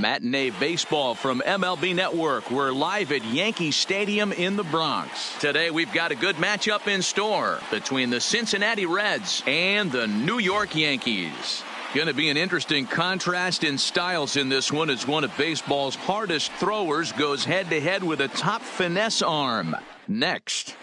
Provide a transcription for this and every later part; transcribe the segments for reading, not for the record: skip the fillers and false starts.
Matinee baseball from MLB Network. We're live at Yankee Stadium in the Bronx. Today we've got a good matchup in store between the Cincinnati Reds and the New York Yankees. Going to be an interesting contrast in styles in this one as one of baseball's hardest throwers goes head-to-head with a top finesse arm. Next,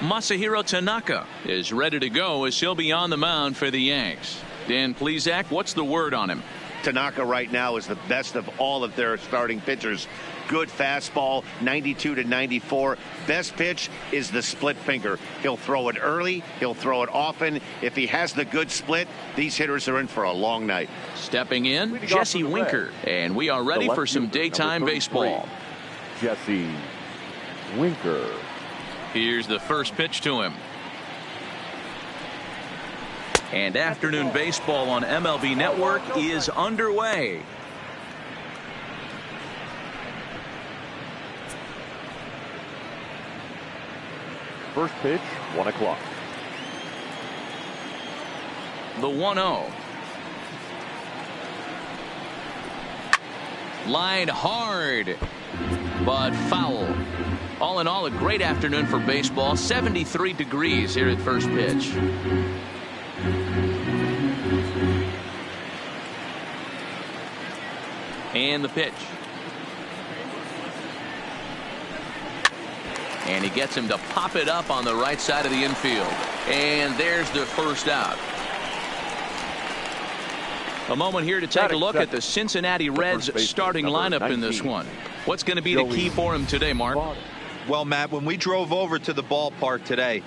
Masahiro Tanaka is ready to go as he'll be on the mound for the Yanks. Dan Plesac, what's the word on him? Tanaka right now is the best of all of their starting pitchers. Good fastball, 92 to 94. Best pitch is the split finger. He'll throw it early. He'll throw it often. If he has the good split, these hitters are in for a long night. Stepping in, Jesse Winker. And we are ready for some daytime baseball. Jesse Winker. Here's the first pitch to him. And afternoon baseball on MLB Network is underway. First pitch, 1 o'clock. The 1-0. Line hard, but foul. All in all, a great afternoon for baseball. 73 degrees here at first pitch. And the pitch. And he gets him to pop it up on the right side of the infield. And there's the first out. A moment here to take a look at the Cincinnati Reds starting lineup in this one. What's going to be the key for him today, Mark? Well, Matt, when we drove over to the ballpark today,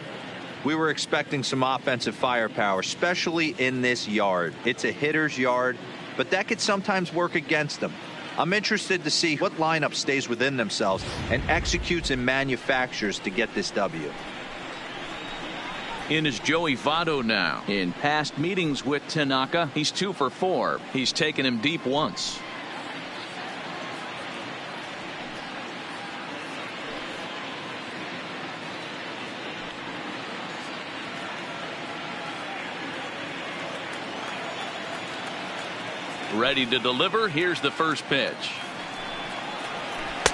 we were expecting some offensive firepower, especially in this yard. It's a hitter's yard, but that could sometimes work against them. I'm interested to see what lineup stays within themselves and executes and manufactures to get this W. In is Joey Votto now. In past meetings with Tanaka, he's 2 for 4. He's taken him deep once. Ready to deliver. Here's the first pitch.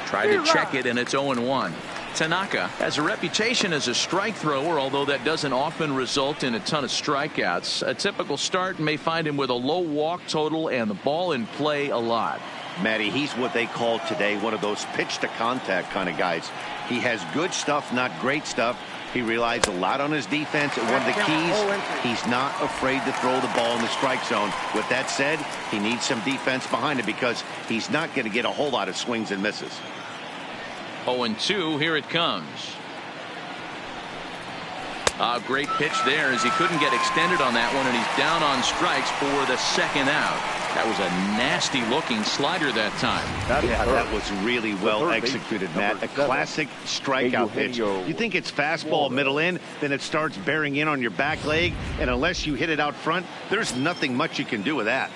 Tried to check it, and it's 0-1. Tanaka has a reputation as a strike thrower, although that doesn't often result in a ton of strikeouts. A typical start may find him with a low walk total and the ball in play a lot. Matty, he's what they call today one of those pitch to contact kind of guys. He has good stuff, not great stuff. He relies a lot on his defense, and one of the keys, he's not afraid to throw the ball in the strike zone. With that said, he needs some defense behind him because he's not going to get a whole lot of swings and misses. 0-2, here it comes. A great pitch there as he couldn't get extended on that one, and he's down on strikes for the second out. That was a nasty looking slider that time. That was really well executed, Matt. A classic strikeout pitch. You think it's fastball middle in, then it starts bearing in on your back leg, and unless you hit it out front, there's nothing much you can do with that.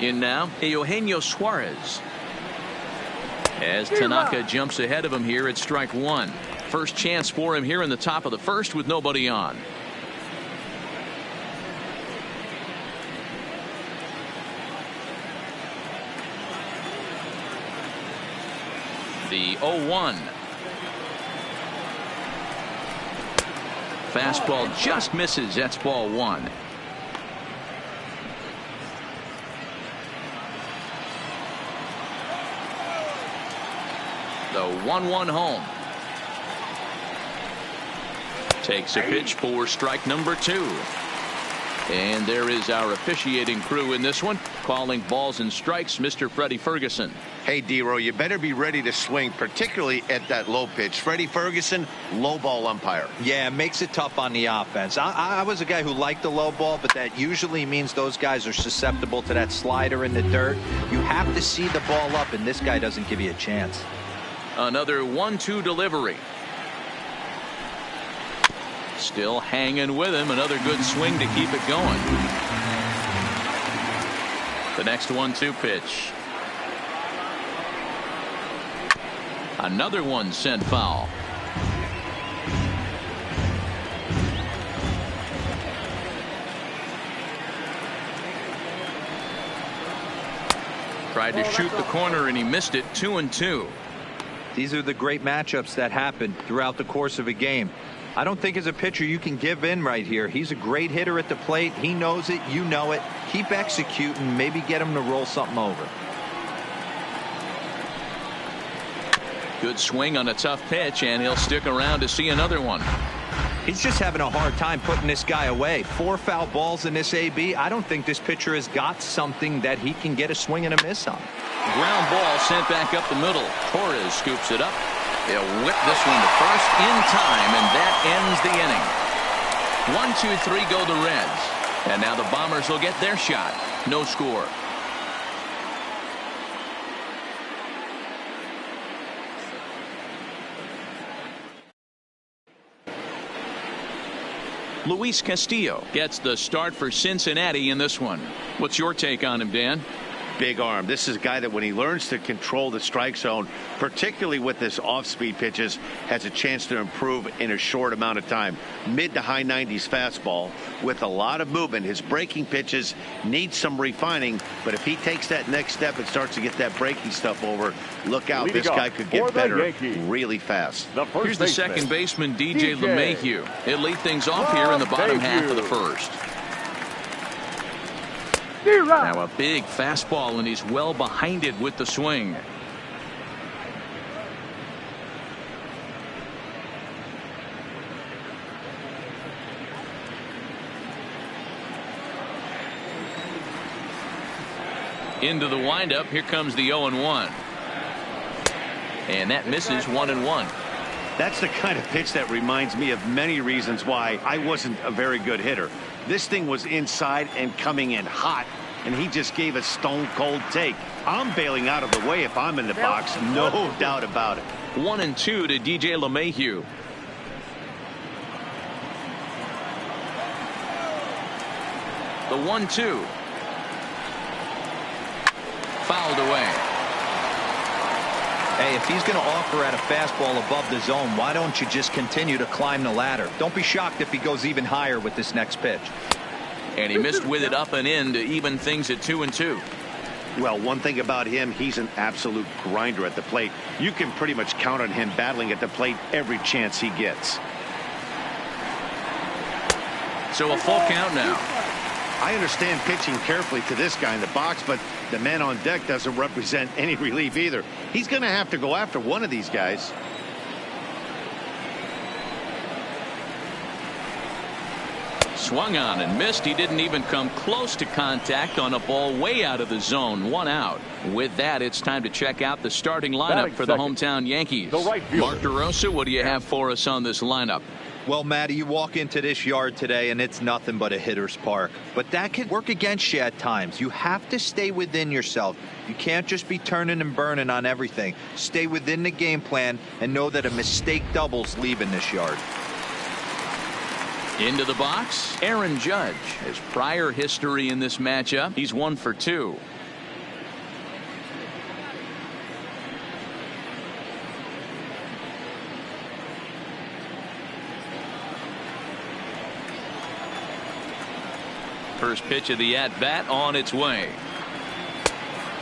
In now, Eugenio Suarez. As Tanaka jumps ahead of him here at strike 1. First chance for him here in the top of the first with nobody on. The 0-1. Fastball just misses. That's ball 1. The 1-1 home. Takes a pitch for strike number 2. And there is our officiating crew in this one, calling balls and strikes, Mr. Freddie Ferguson. Hey, D-Row, you better be ready to swing, particularly at that low pitch. Freddie Ferguson, low ball umpire. Yeah, it makes it tough on the offense. I was a guy who liked the low ball, but that usually means those guys are susceptible to that slider in the dirt. You have to see the ball up, and this guy doesn't give you a chance. Another 1-2 delivery. Still hanging with him. Another good swing to keep it going. The next 1-2 pitch. Another one sent foul. Tried to shoot the corner and he missed it. 2-2. These are the great matchups that happen throughout the course of a game. I don't think as a pitcher you can give in right here. He's a great hitter at the plate. He knows it. You know it. Keep executing. Maybe get him to roll something over. Good swing on a tough pitch, and he'll stick around to see another one. He's just having a hard time putting this guy away. 4 foul balls in this AB. I don't think this pitcher has got something that he can get a swing and a miss on. Ground ball sent back up the middle. Torres scoops it up. He'll whip this one to first in time, and that ends the inning. 1, 2, 3 go the Reds. And now the Bombers will get their shot. No score. Luis Castillo gets the start for Cincinnati in this one. What's your take on him, Dan? Big arm. This is a guy that when he learns to control the strike zone, particularly with this off-speed pitches, has a chance to improve in a short amount of time. Mid to high 90s fastball with a lot of movement. His breaking pitches need some refining, but if he takes that next step and starts to get that breaking stuff over, look out. This guy could get better really fast. Here's the second baseman, DJ LeMahieu. He'll lead things off here in the bottom half of the first. Now a big fastball, and he's well behind it with the swing. Into the windup. Here comes the 0-1. And that misses 1-1. That's the kind of pitch that reminds me of many reasons why I wasn't a very good hitter. This thing was inside and coming in hot, and he just gave a stone-cold take. I'm bailing out of the way if I'm in the box, no doubt about it. 1-2 to DJ LeMahieu. The 1-2. Fouled away. Hey, if he's going to offer at a fastball above the zone, why don't you just continue to climb the ladder? Don't be shocked if he goes even higher with this next pitch. And he missed with it up and in to even things at 2-2. Well, one thing about him, he's an absolute grinder at the plate. You can pretty much count on him battling at the plate every chance he gets. So a full count now. I understand pitching carefully to this guy in the box, but the man on deck doesn't represent any relief either. He's going to have to go after one of these guys. Swung on and missed. He didn't even come close to contact on a ball way out of the zone. 1 out. With that, it's time to check out the starting lineup for the hometown Yankees. Mark DeRosa, what do you have for us on this lineup? Well, Matty, you walk into this yard today and it's nothing but a hitter's park. But that can work against you at times. You have to stay within yourself. You can't just be turning and burning on everything. Stay within the game plan and know that a mistake doubles leaving this yard. Into the box, Aaron Judge. His prior history in this matchup, he's 1 for 2. First pitch of the at-bat on its way.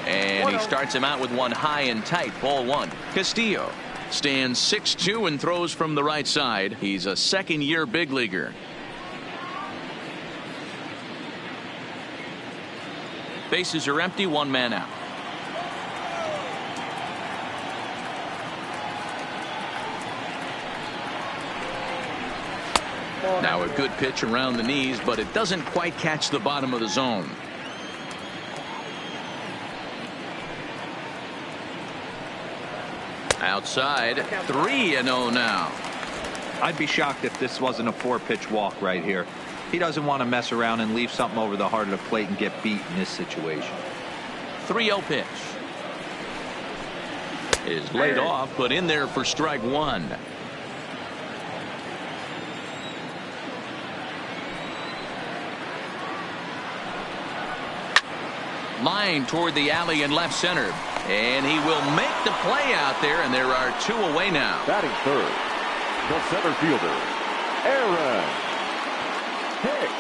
And he starts him out with one high and tight. Ball 1. Castillo stands 6'2" and throws from the right side. He's a second-year big leaguer. Bases are empty. 1 man out. Now a good pitch around the knees, but it doesn't quite catch the bottom of the zone. Outside, 3-0 now. I'd be shocked if this wasn't a 4-pitch walk right here. He doesn't want to mess around and leave something over the heart of the plate and get beat in this situation. 3-0 pitch. Is laid off, but in there for strike 1. Line toward the alley in left center. And he will make the play out there, and there are 2 away now. Batting third, the center fielder, Aaron Hicks.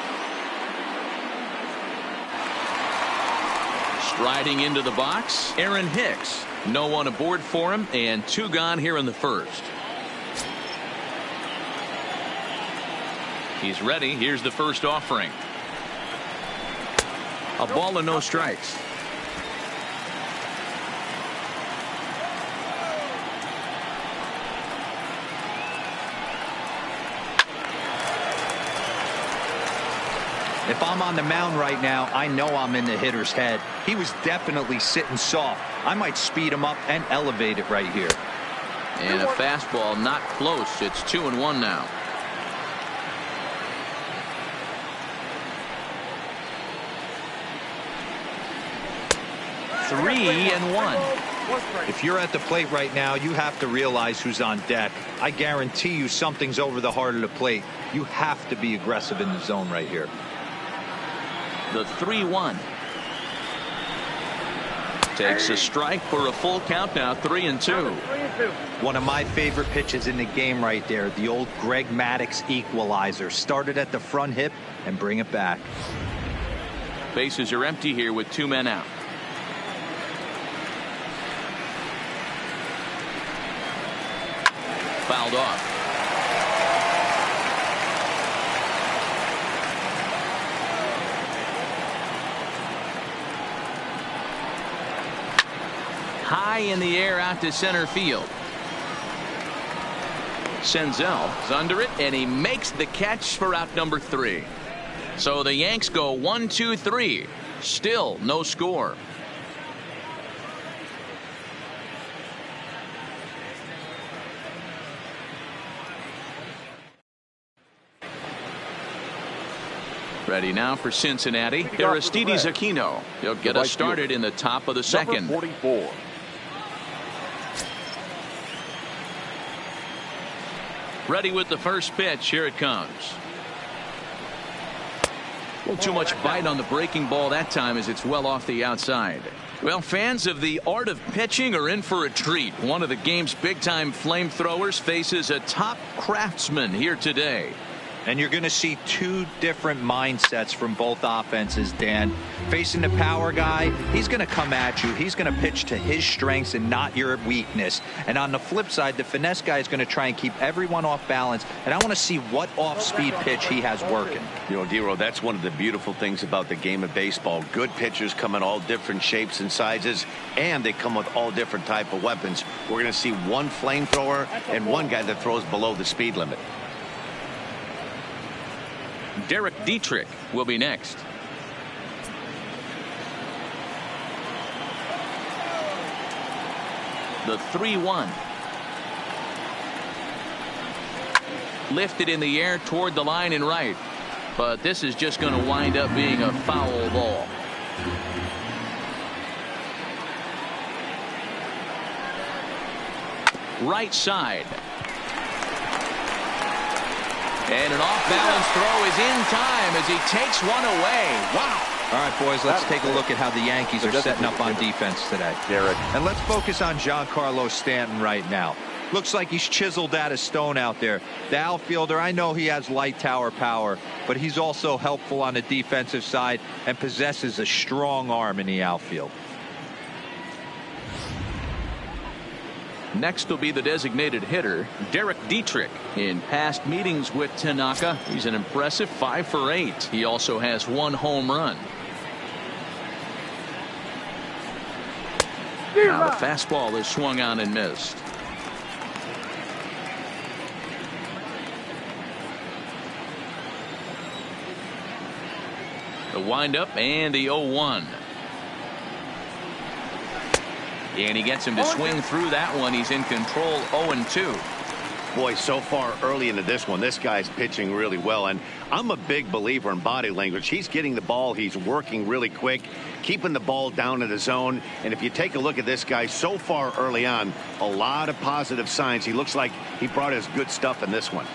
Riding into the box, Aaron Hicks. No one aboard for him, and 2 gone here in the first. He's ready. Here's the first offering. A ball and no strikes. If I'm on the mound right now, I know I'm in the hitter's head. He was definitely sitting soft. I might speed him up and elevate it right here. And a fastball not close. It's 2-1 now. Three and one. If you're at the plate right now, you have to realize who's on deck. I guarantee you something's over the heart of the plate. You have to be aggressive in the zone right here. The 3-1. Takes a strike for a full count now. 3-2. One of my favorite pitches in the game right there. The old Greg Maddux equalizer. Started at the front hip and bring it back. Bases are empty here with 2 men out. Fouled off. High in the air out to center field. Senzel is under it, and he makes the catch for out number 3. So the Yanks go 1-2-3. Still no score. Ready now for Cincinnati. Aristides Aquino. He'll get us started in the top of the second. Number 44. Ready with the first pitch. Here it comes. A little too much bite on the breaking ball that time as it's well off the outside. Well, fans of the art of pitching are in for a treat. One of the game's big-time flamethrowers faces a top craftsman here today. And you're going to see 2 different mindsets from both offenses, Dan. Facing the power guy, he's going to come at you. He's going to pitch to his strengths and not your weakness. And on the flip side, the finesse guy is going to try and keep everyone off balance. And I want to see what off-speed pitch he has working. You know, Dero, that's one of the beautiful things about the game of baseball. Good pitchers come in all different shapes and sizes, and they come with all different type of weapons. We're going to see one flamethrower and one guy that throws below the speed limit. Derek Dietrich will be next. The 3-1. Lifted in the air toward the line and right. But this is just going to wind up being a foul ball. Right side. And an off-balance throw is in time as he takes one away. Wow. All right, boys, let's take a look at how the Yankees are setting up on defense today. And let's focus on Giancarlo Stanton right now. Looks like he's chiseled out of stone out there. The outfielder, I know he has light tower power, but he's also helpful on the defensive side and possesses a strong arm in the outfield. Next will be the designated hitter, Derek Dietrich. In past meetings with Tanaka, he's an impressive 5 for 8. He also has 1 home run. Now the fastball is swung on and missed. The windup and the 0-1. And he gets him to swing through that one. He's in control. 0-2. Boy, so far early into this one, this guy's pitching really well. And I'm a big believer in body language. He's getting the ball. He's working really quick, keeping the ball down in the zone. And if you take a look at this guy so far early on, a lot of positive signs. He looks like he brought his good stuff in this one.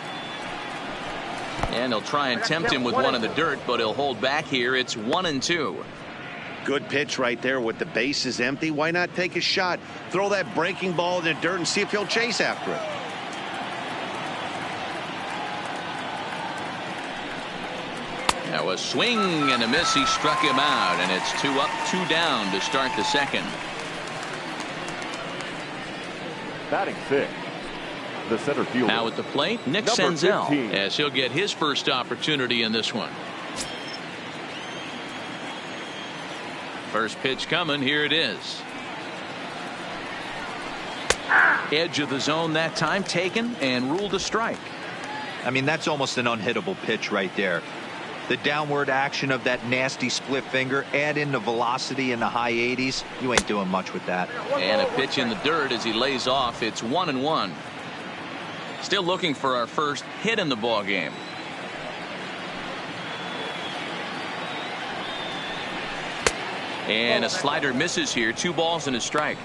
And they'll try and tempt him with one in the dirt, but he'll hold back here. It's 1-2. Good pitch right there with the bases empty. Why not take a shot? Throw that breaking ball in the dirt and see if he'll chase after it. Now a swing and a miss. He struck him out, and it's 2 up, 2 down to start the second. Batting 6, the center fielder. Now at the plate, Nick Number Senzel, 15. as he'll get his first opportunity in this one. First pitch coming. Here it is. Edge of the zone that time, taken and ruled a strike. I mean, that's almost an unhittable pitch right there. The downward action of that nasty split finger, add in the velocity in the high 80s, you ain't doing much with that. And a pitch in the dirt as he lays off. It's 1-1. Still looking for our first hit in the ball game. And a slider misses here. 2 balls and a strike.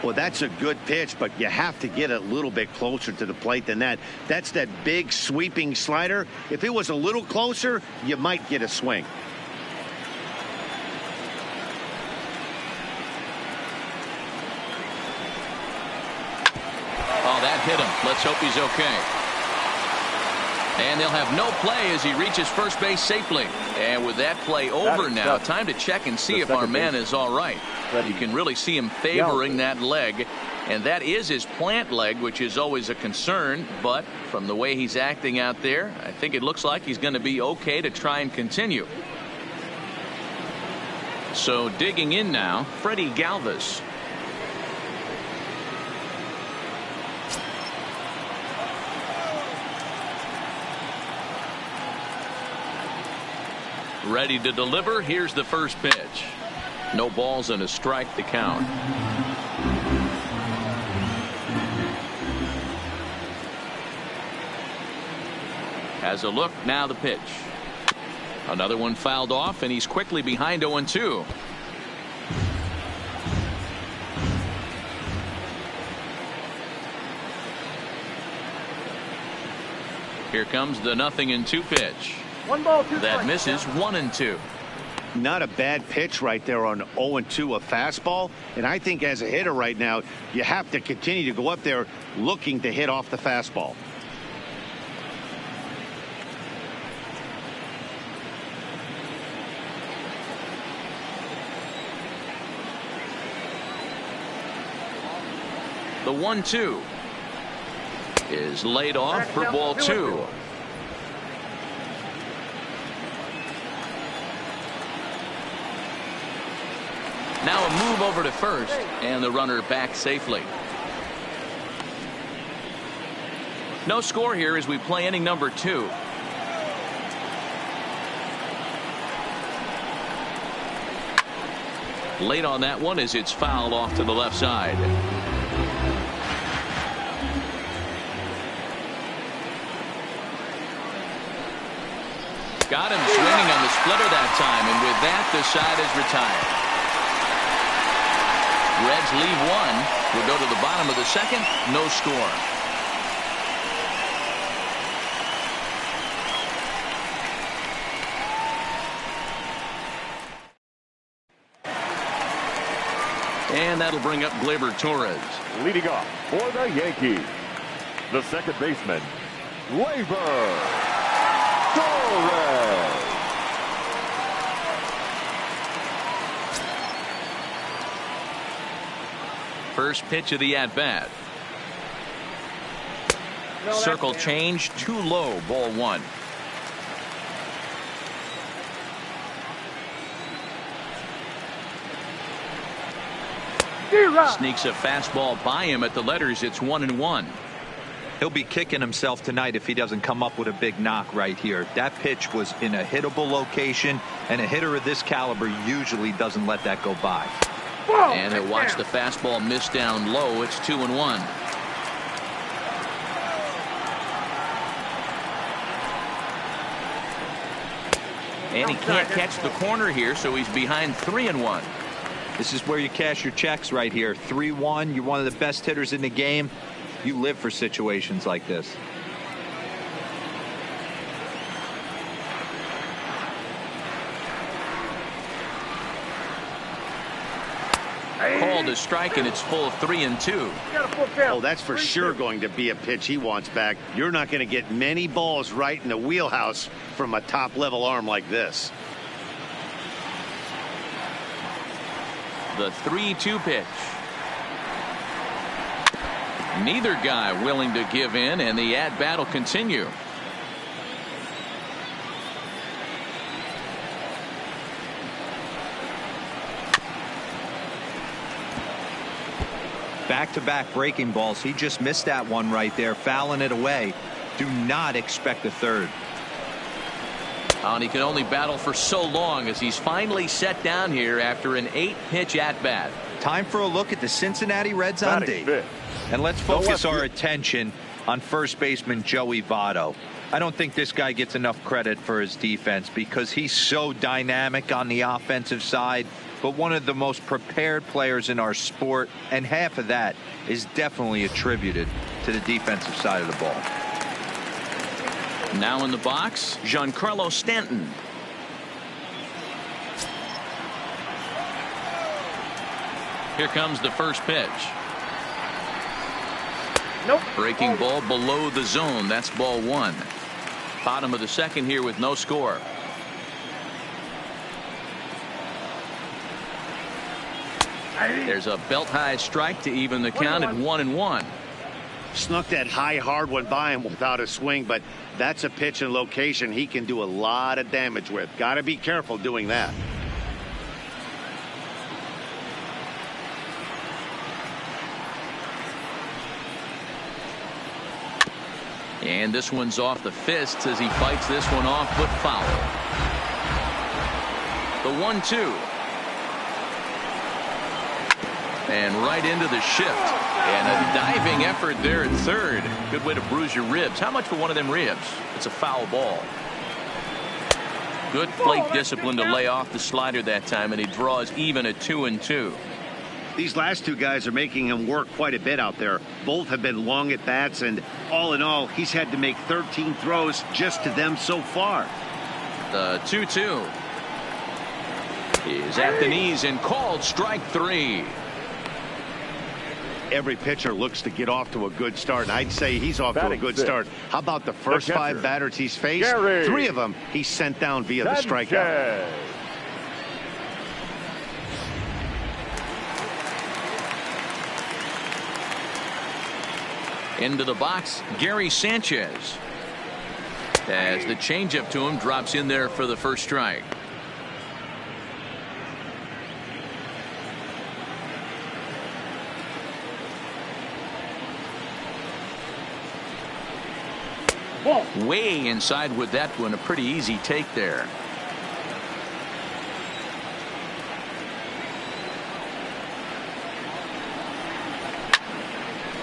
Well, that's a good pitch, but you have to get a little bit closer to the plate than that. That's that big sweeping slider. If it was a little closer, you might get a swing. Oh, that hit him. Let's hope he's okay. And they'll have no play as he reaches first base safely. And with that play over now, time to check and see if our man is all right. You can really see him favoring that leg. And that is his plant leg, which is always a concern. But from the way he's acting out there, I think it looks like he's going to be okay to try and continue. So digging in now, Freddie Galvis. Ready to deliver. Here's the first pitch. No balls and a strike to count. Has a look. Now the pitch. Another one fouled off, and he's quickly behind 0-2. Here comes the 0-2 pitch. 1 ball, 2 That strikes. misses. 1-2. Not a bad pitch right there on 0-2, a fastball. And I think as a hitter right now, you have to continue to go up there looking to hit off the fastball. The 1-2 is laid off for ball 2. Now a move over to first, and the runner back safely. No score here as we play inning number 2. Late on that one as it's fouled off to the left side. Got him swinging on the splitter that time, and with that the side is retired. Reds leave 1. We'll go to the bottom of the second. No score. And that'll bring up Gleyber Torres. Leading off for the Yankees, the second baseman, Gleyber Torres. First pitch of the at-bat. Circle change, too low, ball 1. Sneaks a fastball by him at the letters. It's 1-1. He'll be kicking himself tonight if he doesn't come up with a big knock right here. That pitch was in a hittable location, and a hitter of this caliber usually doesn't let that go by. And he'll watch the fastball miss down low. It's 2-1. And he can't catch the corner here, so he's behind 3-1. This is where you cash your checks right here. 3-1. You're one of the best hitters in the game. You live for situations like this. Called called a strike, and it's full 3-2. Oh, that's for sure going to be a pitch he wants back. You're not going to get many balls right in the wheelhouse from a top-level arm like this. The 3-2 pitch. Neither guy willing to give in, and the at-bat will continue. Back-to-back breaking balls. He just missed that one right there, fouling it away. Do not expect a third. And he can only battle for so long as he's finally set down here after an 8-pitch at-bat. Time for a look at the Cincinnati Reds on D. And let's focus our attention on first baseman Joey Votto. I don't think this guy gets enough credit for his defense because he's so dynamic on the offensive side, but one of the most prepared players in our sport, and half of that is definitely attributed to the defensive side of the ball. Now in the box, Giancarlo Stanton. Here comes the first pitch. Nope. Breaking ball below the zone. That's ball one. Bottom of the second here with no score. There's a belt high strike to even the count at 1-1. Snuck that high hard one by him without a swing, but that's a pitch and location he can do a lot of damage with. Got to be careful doing that. And this one's off the fists as he fights this one off, but foul. The 1-2. And right into the shift. And a diving effort there at third. Good way to bruise your ribs. How much for one of them ribs? It's a foul ball. Good plate discipline to lay off the slider that time, and he draws even at 2-2. These last two guys are making him work quite a bit out there. Both have been long at bats, and all in all, he's had to make 13 throws just to them so far. The 2-2 is at the knees and called strike three. Every pitcher looks to get off to a good start, and I'd say he's off to a good start. How about the first five batters he's faced? Three of them he sent down via the strikeout. Into the box, Gary Sanchez. As the changeup to him drops in there for the first strike. Way inside with that one. A pretty easy take there.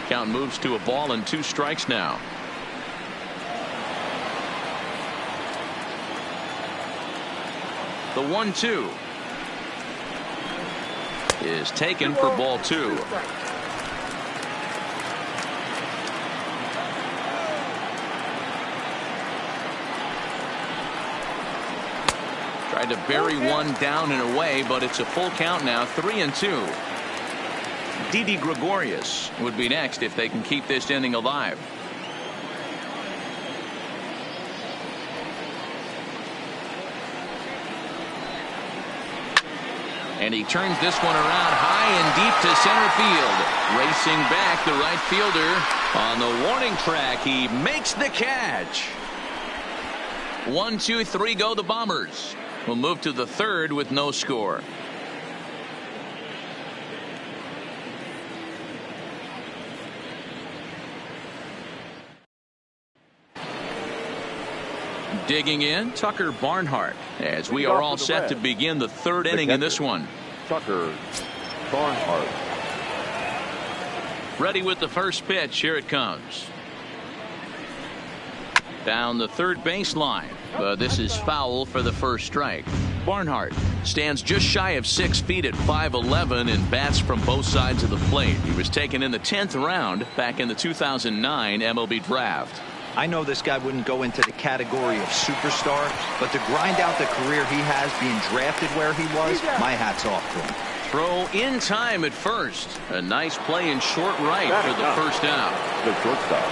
Count moves to a ball and 2 strikes now. The 1-2 is taken for ball 2. Tried to bury one down and away, but it's a full count now. 3-2. Didi Gregorius would be next if they can keep this inning alive. And he turns this one around high and deep to center field. Racing back, the right fielder on the warning track. He makes the catch. 1, 2, 3 go the Bombers. We'll move to the third with no score. Digging in, Tucker Barnhart, as we are all set to begin the third inning in this one. Tucker Barnhart. Ready with the first pitch. Here it comes. Down the third baseline. But this is foul for the first strike. Barnhart stands just shy of 6 feet at 5'11" and bats from both sides of the plate. He was taken in the 10th round back in the 2009 MLB draft. I know this guy wouldn't go into the category of superstar, but to grind out the career he has being drafted where he was, my hat's off to him. Throw in time at first. A nice play in short right for the first out. The shortstop,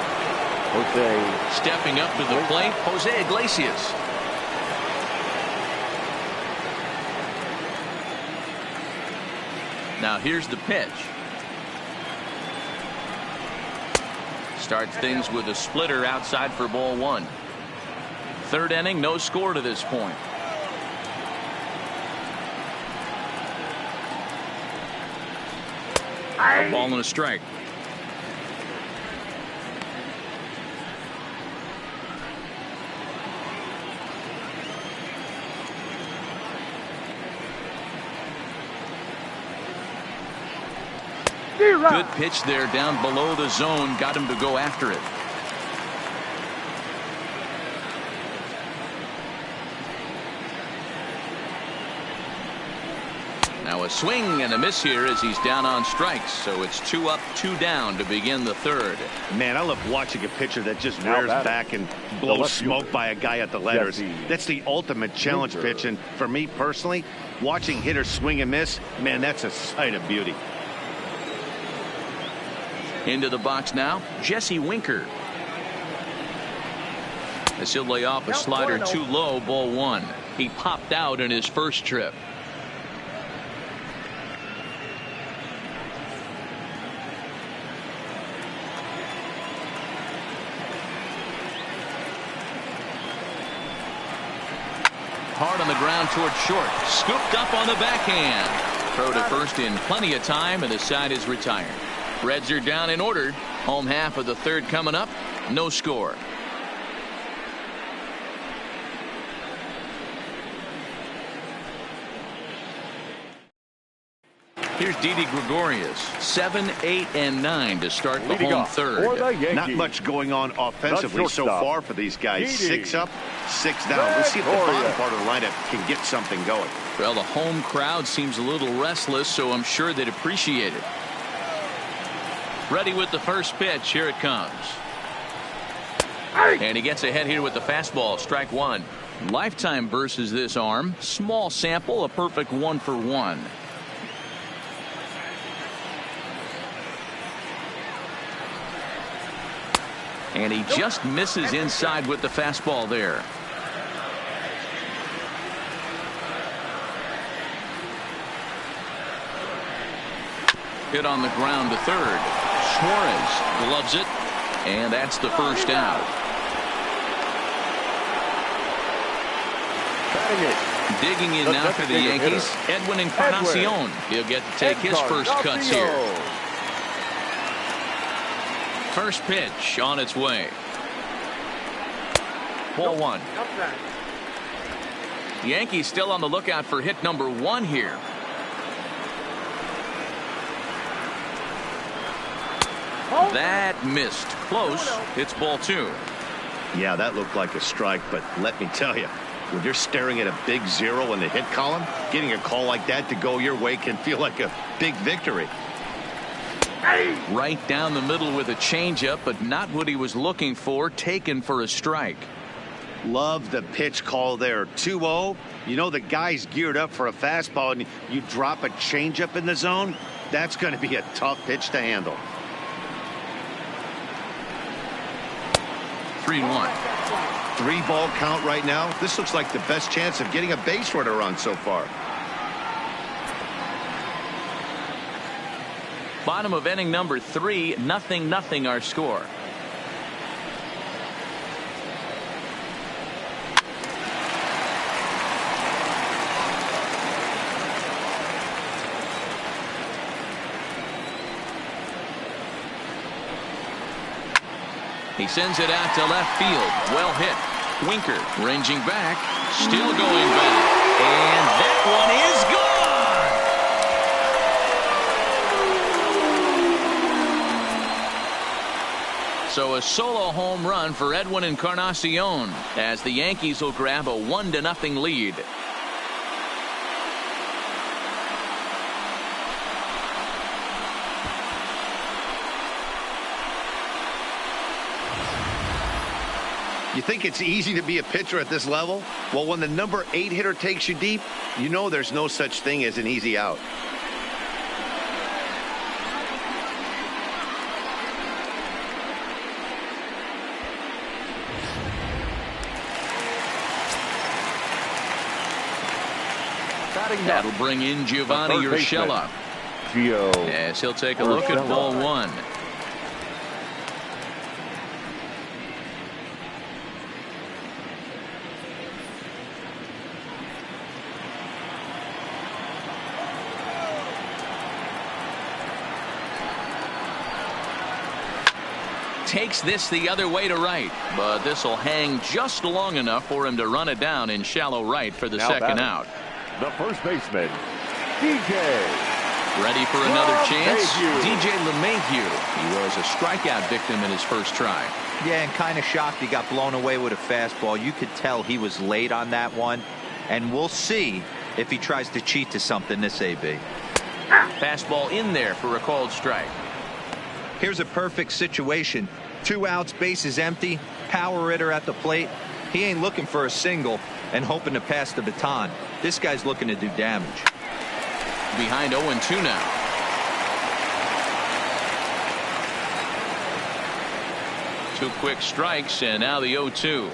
Jose. Stepping up to the plate, Jose Iglesias. Now here's the pitch. Starts things with a splitter outside for ball one. Third inning, no score to this point. A ball and a strike. Good pitch there down below the zone. Got him to go after it. Now a swing and a miss here as he's down on strikes. So it's 2 up, 2 down to begin the third. Man, I love watching a pitcher that just rears back and blows smoke by a guy at the letters. That's the ultimate challenge pitch. And for me personally, watching hitters swing and miss, man, that's a sight of beauty. Into the box now, Jesse Winker. As he'll lay off a slider too low, ball one. He popped out in his first trip. Hard on the ground towards short. Scooped up on the backhand. Throw to first in plenty of time, and the side is retired. Reds are down in order. Home half of the third coming up. No score. Here's Didi Gregorius. 7, 8, and 9 to start the home third. Not much going on offensively so far for these guys. 6 up, 6 down. Let's see if the bottom part of the lineup can get something going. Well, the home crowd seems a little restless, so I'm sure they'd appreciate it. Ready with the first pitch. Here it comes. And he gets ahead here with the fastball. Strike one. Lifetime versus this arm. Small sample, a perfect 1 for 1. And he just misses inside with the fastball there. Hit on the ground to third. Suarez gloves it, and that's the first out. Digging in now for the Yankees, Edwin Encarnacion. He'll get to take his first cuts here. First pitch on its way. Ball one. Yankees still on the lookout for hit number 1 here. That missed. Close. It's ball 2. Yeah, that looked like a strike, but let me tell you, when you're staring at a big 0 in the hit column, getting a call like that to go your way can feel like a big victory. Right down the middle with a changeup, but not what he was looking for. Taken for a strike. Love the pitch call there. 2-0. You know the guy's geared up for a fastball, and you drop a changeup in the zone. That's going to be a tough pitch to handle. 3-1. 3-ball count right now. This looks like the best chance of getting a base runner on so far. Bottom of inning number 3, 0-0 our score. He sends it out to left field. Well hit. Winker ranging back. Still going back. And that one is gone. So a solo home run for Edwin Encarnacion as the Yankees will grab a 1-0 lead. You think it's easy to be a pitcher at this level? Well, when the number 8 hitter takes you deep, you know there's no such thing as an easy out. Batting That'll bring in Giovanni Urshela. As he'll take a look at ball one. Takes this the other way to right, but this will hang just long enough for him to run it down in shallow right for the second out. The first baseman, DJ. Ready for another chance? DJ LeMahieu. He was a strikeout victim in his first try. Yeah, and kind of shocked he got blown away with a fastball. You could tell he was late on that one, and we'll see if he tries to cheat to something this AB. Fastball in there for a called strike. Here's a perfect situation. 2 outs, bases empty, power hitter at the plate. He ain't looking for a single and hoping to pass the baton. This guy's looking to do damage. Behind 0-2 now. Two quick strikes, and now the 0-2.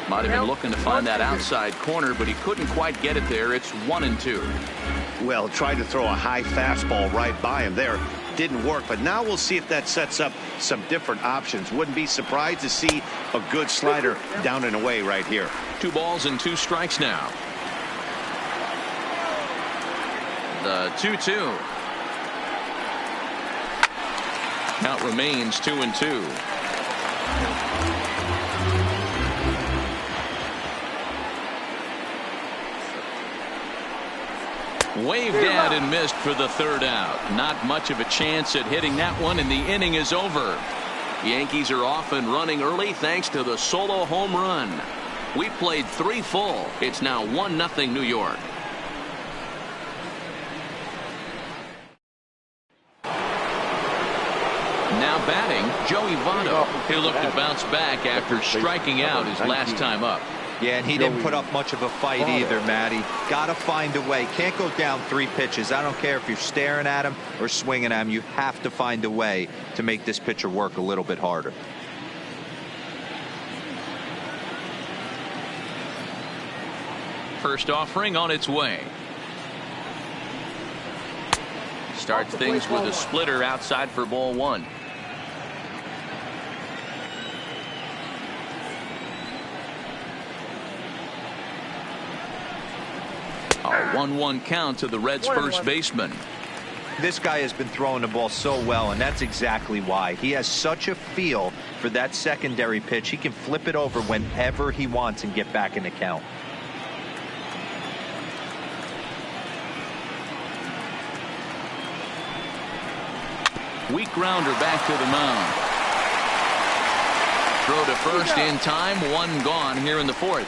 Might have been looking to find that outside corner, but he couldn't quite get it there. It's 1-2. Well, tried to throw a high fastball right by him there. Didn't work, but now we'll see if that sets up some different options. Wouldn't be surprised to see a good slider down and away right here. 2 balls and 2 strikes now. The 2-2. Count remains 2-2. Waved at and missed for the third out. Not much of a chance at hitting that one, and the inning is over. Yankees are off and running early thanks to the solo home run. We played 3 full. It's now 1-0 New York. Now batting, Joey Votto. He'll look to bounce back after striking out his last time up. Yeah, and he didn't put up much of a fight either, Matty. Got to find a way. Can't go down 3 pitches. I don't care if you're staring at him or swinging at him. You have to find a way to make this pitcher work a little bit harder. First offering on its way. Starts things with a splitter outside for ball one. A 1-1 count to the Reds' first baseman. This guy has been throwing the ball so well, and that's exactly why. He has such a feel for that secondary pitch. He can flip it over whenever he wants and get back in the count. Weak grounder back to the mound. Throw to first in time. 1 gone here in the 4th.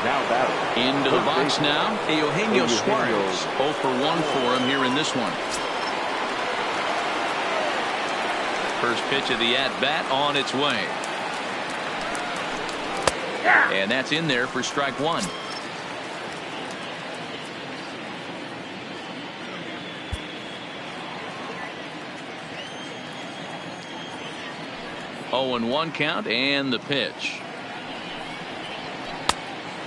Now batting. Into the box now, Eugenio Suarez. 0 for 1 for him here in this one. First pitch of the at-bat on its way. And that's in there for strike 1. Oh, and 1 count, and the pitch.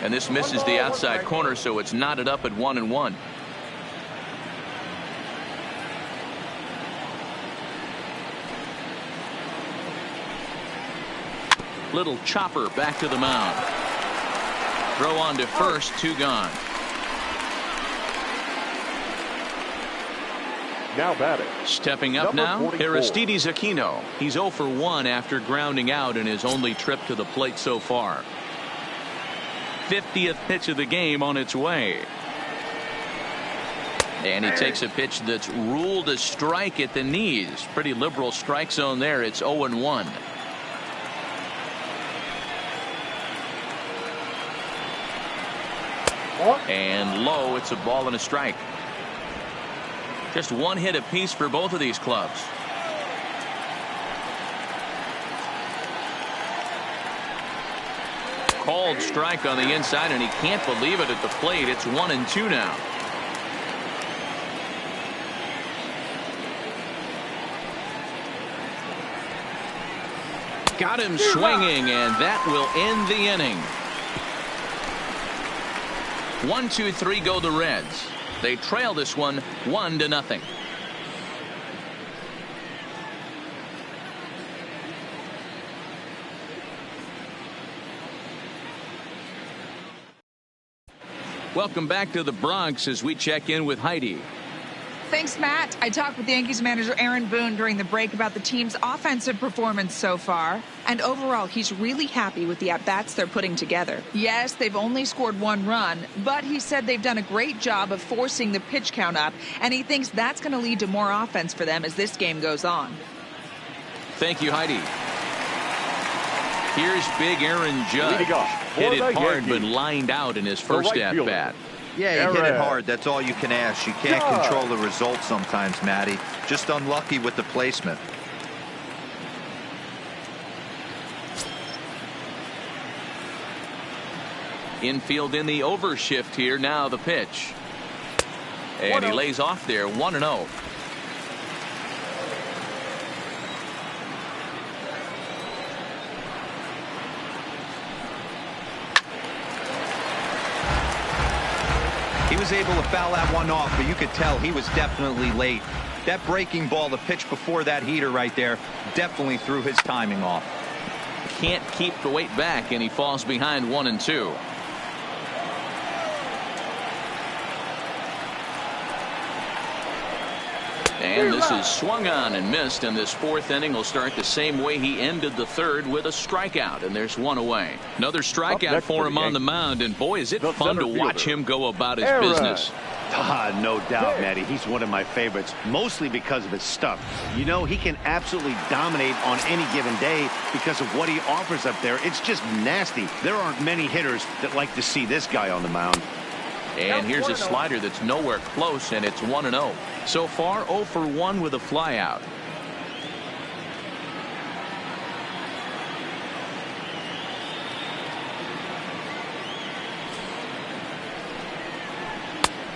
And this misses the outside corner, so it's knotted up at 1-1. Little chopper back to the mound. Throw on to first, 2 gone. Now batting. Stepping up now, Aristides Aquino. He's 0 for 1 after grounding out in his only trip to the plate so far. 50th pitch of the game on its way. And he takes a pitch that's ruled a strike at the knees. Pretty liberal strike zone there. It's 0-1. And low, it's a ball and a strike. Just 1 hit apiece for both of these clubs. Called strike on the inside, and he can't believe it at the plate. It's 1-2 now. Got him swinging, and that will end the inning. 1-2-3 go the Reds. They trail this one 1-0. Welcome back to the Bronx as we check in with Heidi. Thanks, Matt. I talked with Yankees manager Aaron Boone during the break about the team's offensive performance so far. And overall, he's really happy with the at-bats they're putting together. Yes, they've only scored 1 run, but he said they've done a great job of forcing the pitch count up, and he thinks that's going to lead to more offense for them as this game goes on. Thank you, Heidi. Here's big Aaron Judge. Hit it hard, but lined out in his first at-bat. Yeah, he hit it hard. That's all you can ask. You can't control the result sometimes, Matty. Just unlucky with the placement. Infield in the overshift here. Now the pitch. And he lays off there, 1-0. He was able to foul that one off, but you could tell he was definitely late. That breaking ball, the pitch before that heater right there, definitely threw his timing off. Can't keep the weight back, and he falls behind 1-2. And this is swung on and missed, and this 4th inning will start the same way he ended the 3rd with a strikeout, and there's 1 away. Another strikeout for him on the mound, and boy, is it fun to watch him go about his business. No doubt, Matty. He's one of my favorites, mostly because of his stuff. You know, he can absolutely dominate on any given day because of what he offers up there. It's just nasty. There aren't many hitters that like to see this guy on the mound. And here's a slider that's nowhere close, and it's 1-0. So far, 0 for 1 with a flyout.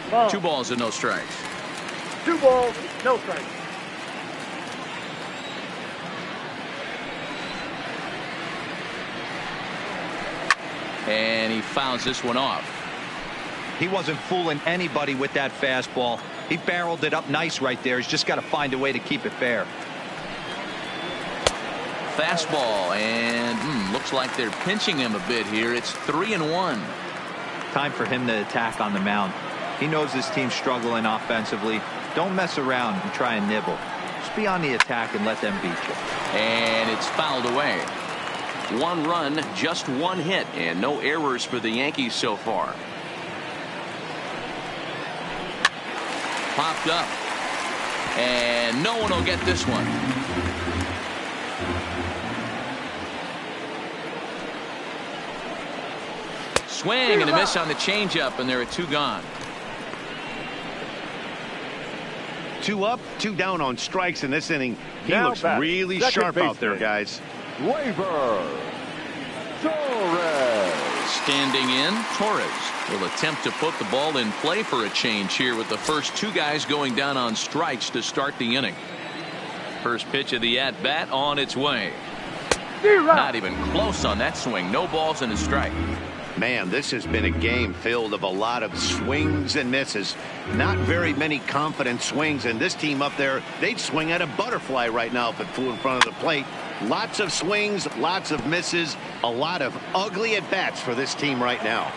Ball. 2 balls and no strikes. 2 balls, no strikes. And he fouls this one off. He wasn't fooling anybody with that fastball. He barreled it up nice right there. He's just got to find a way to keep it fair. Fastball, and looks like they're pinching him a bit here. It's 3-1. Time for him to attack on the mound. He knows his team's struggling offensively. Don't mess around and try and nibble. Just be on the attack and let them beat you. And it's fouled away. 1 run, just 1 hit, and no errors for the Yankees so far. Popped up, and no one will get this one. Swing and a miss on the changeup, and there are 2 gone. 2 up, 2 down on strikes in this inning. He Now looks back, really second sharp out there, baseman. guys. Gleyber Torres. Standing in, Torres will attempt to put the ball in play for a change here with the first 2 guys going down on strikes to start the inning. First pitch of the at-bat on its way. Not even close on that swing. No balls and a strike. Man, this has been a game filled of a lot of swings and misses. Not very many confident swings, and this team up there, they'd swing at a butterfly right now if it flew in front of the plate. Lots of swings, lots of misses, a lot of ugly at-bats for this team right now.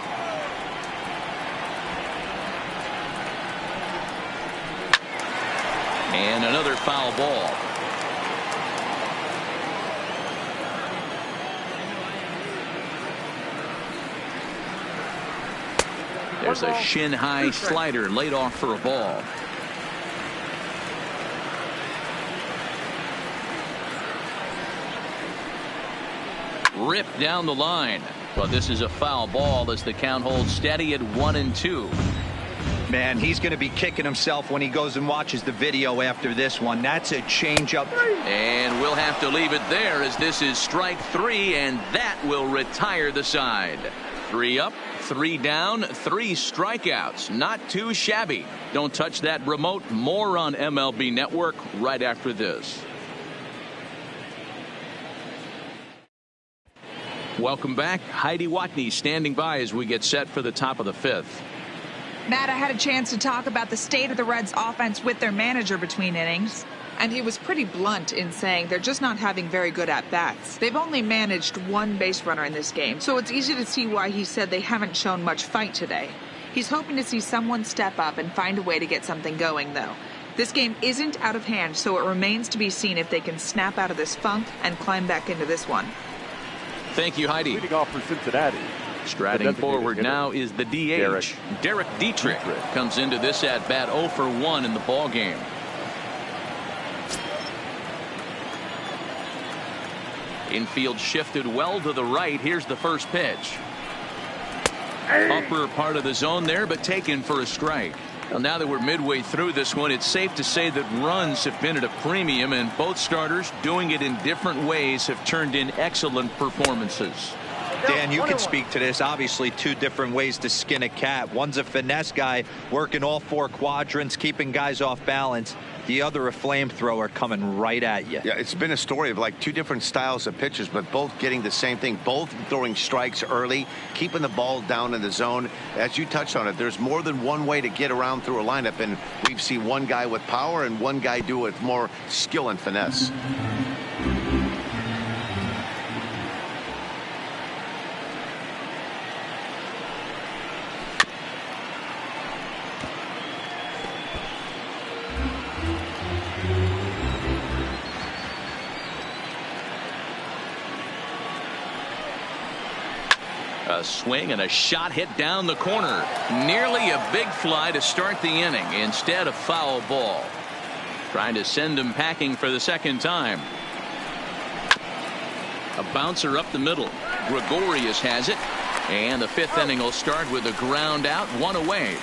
And another foul ball. There's a shin-high slider laid off for a ball. Ripped down the line, but this is a foul ball as the count holds steady at 1-2. Man, he's going to be kicking himself when he goes and watches the video after this one. That's a changeup. And we'll have to leave it there as this is strike 3, and that will retire the side. 3 up, 3 down, 3 strikeouts. Not too shabby. Don't touch that remote. More on MLB Network right after this. Welcome back. Heidi Watney standing by as we get set for the top of the 5th. Matt, I had a chance to talk about the state of the Reds offense with their manager between innings, and he was pretty blunt in saying they're just not having very good at-bats. They've only managed one base runner in this game, so it's easy to see why he said they haven't shown much fight today. He's hoping to see someone step up and find a way to get something going, though. This game isn't out of hand, so it remains to be seen if they can snap out of this funk and climb back into this one. Thank you, Heidi. Leading off for Cincinnati. Striding forward now is the DH. Derek Dietrich comes into this at-bat 0 for 1 in the ball game. Infield shifted well to the right. Here's the first pitch. Upper part of the zone there, but taken for a strike. Well, now that we're midway through this one, it's safe to say that runs have been at a premium, and both starters, doing it in different ways, have turned in excellent performances. Dan, you can speak to this. Obviously, two different ways to skin a cat. One's a finesse guy working all four quadrants, keeping guys off balance. The other, a flamethrower coming right at you. Yeah, it's been a story of like two different styles of pitchers, but both getting the same thing, both throwing strikes early, keeping the ball down in the zone. As you touched on it, there's more than one way to get around through a lineup, and we've seen one guy with power and one guy do it with more skill and finesse. A swing and a shot hit down the corner. Nearly a big fly to start the inning. Instead, a foul ball. Trying to send him packing for the second time. A bouncer up the middle. Gregorius has it. And the fifth inning will start with a ground out, one away.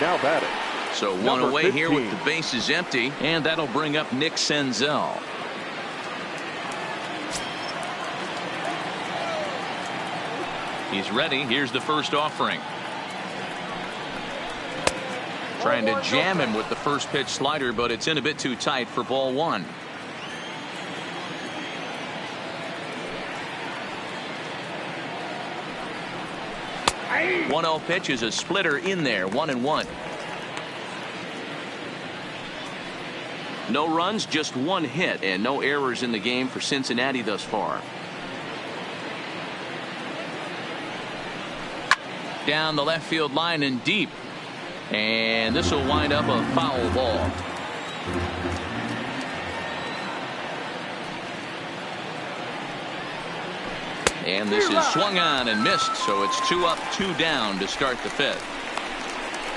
Now batting. So one Number away 15. here with the bases empty. And that'll bring up Nick Senzel. He's ready. Here's the first offering. Trying to jam him with the first pitch slider, but it's in a bit too tight for ball one. Hey. 1-0 pitch is a splitter in there. 1-1. No runs, just one hit, and no errors in the game for Cincinnati thus far. Down the left field line and deep. And this will wind up a foul ball. And this is swung on and missed, so it's 2 up, 2 down to start the fifth.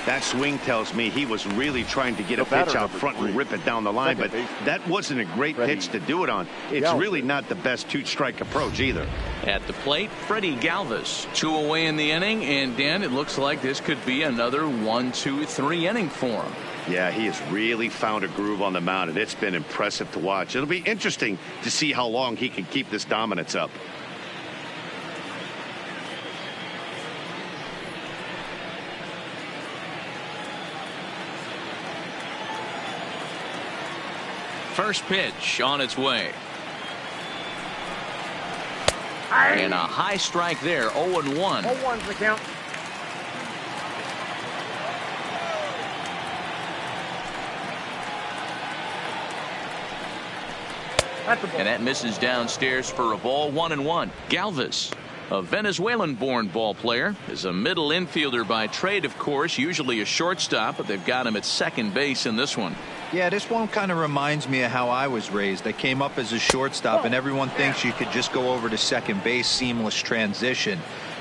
That swing tells me he was really trying to get a pitch out front and rip it down the line, but that wasn't a great pitch to do it on. It's really not the best two-strike approach either. At the plate, Freddie Galvis. 2 away in the inning, and Dan, it looks like this could be another 1-2-3 inning for him. Yeah, he has really found a groove on the mound, and it's been impressive to watch. It'll be interesting to see how long he can keep this dominance up. First pitch on its way. And a high strike there. 0-1. 0-1's the count. That's a ball. And that misses downstairs for a ball. 1-1. Galvis, a Venezuelan-born ball player, is a middle infielder by trade, of course, usually a shortstop, but they've got him at second base in this one. Yeah, this one kind of reminds me of how I was raised. I came up as a shortstop, and everyone thinks you could just go over to second base, seamless transition.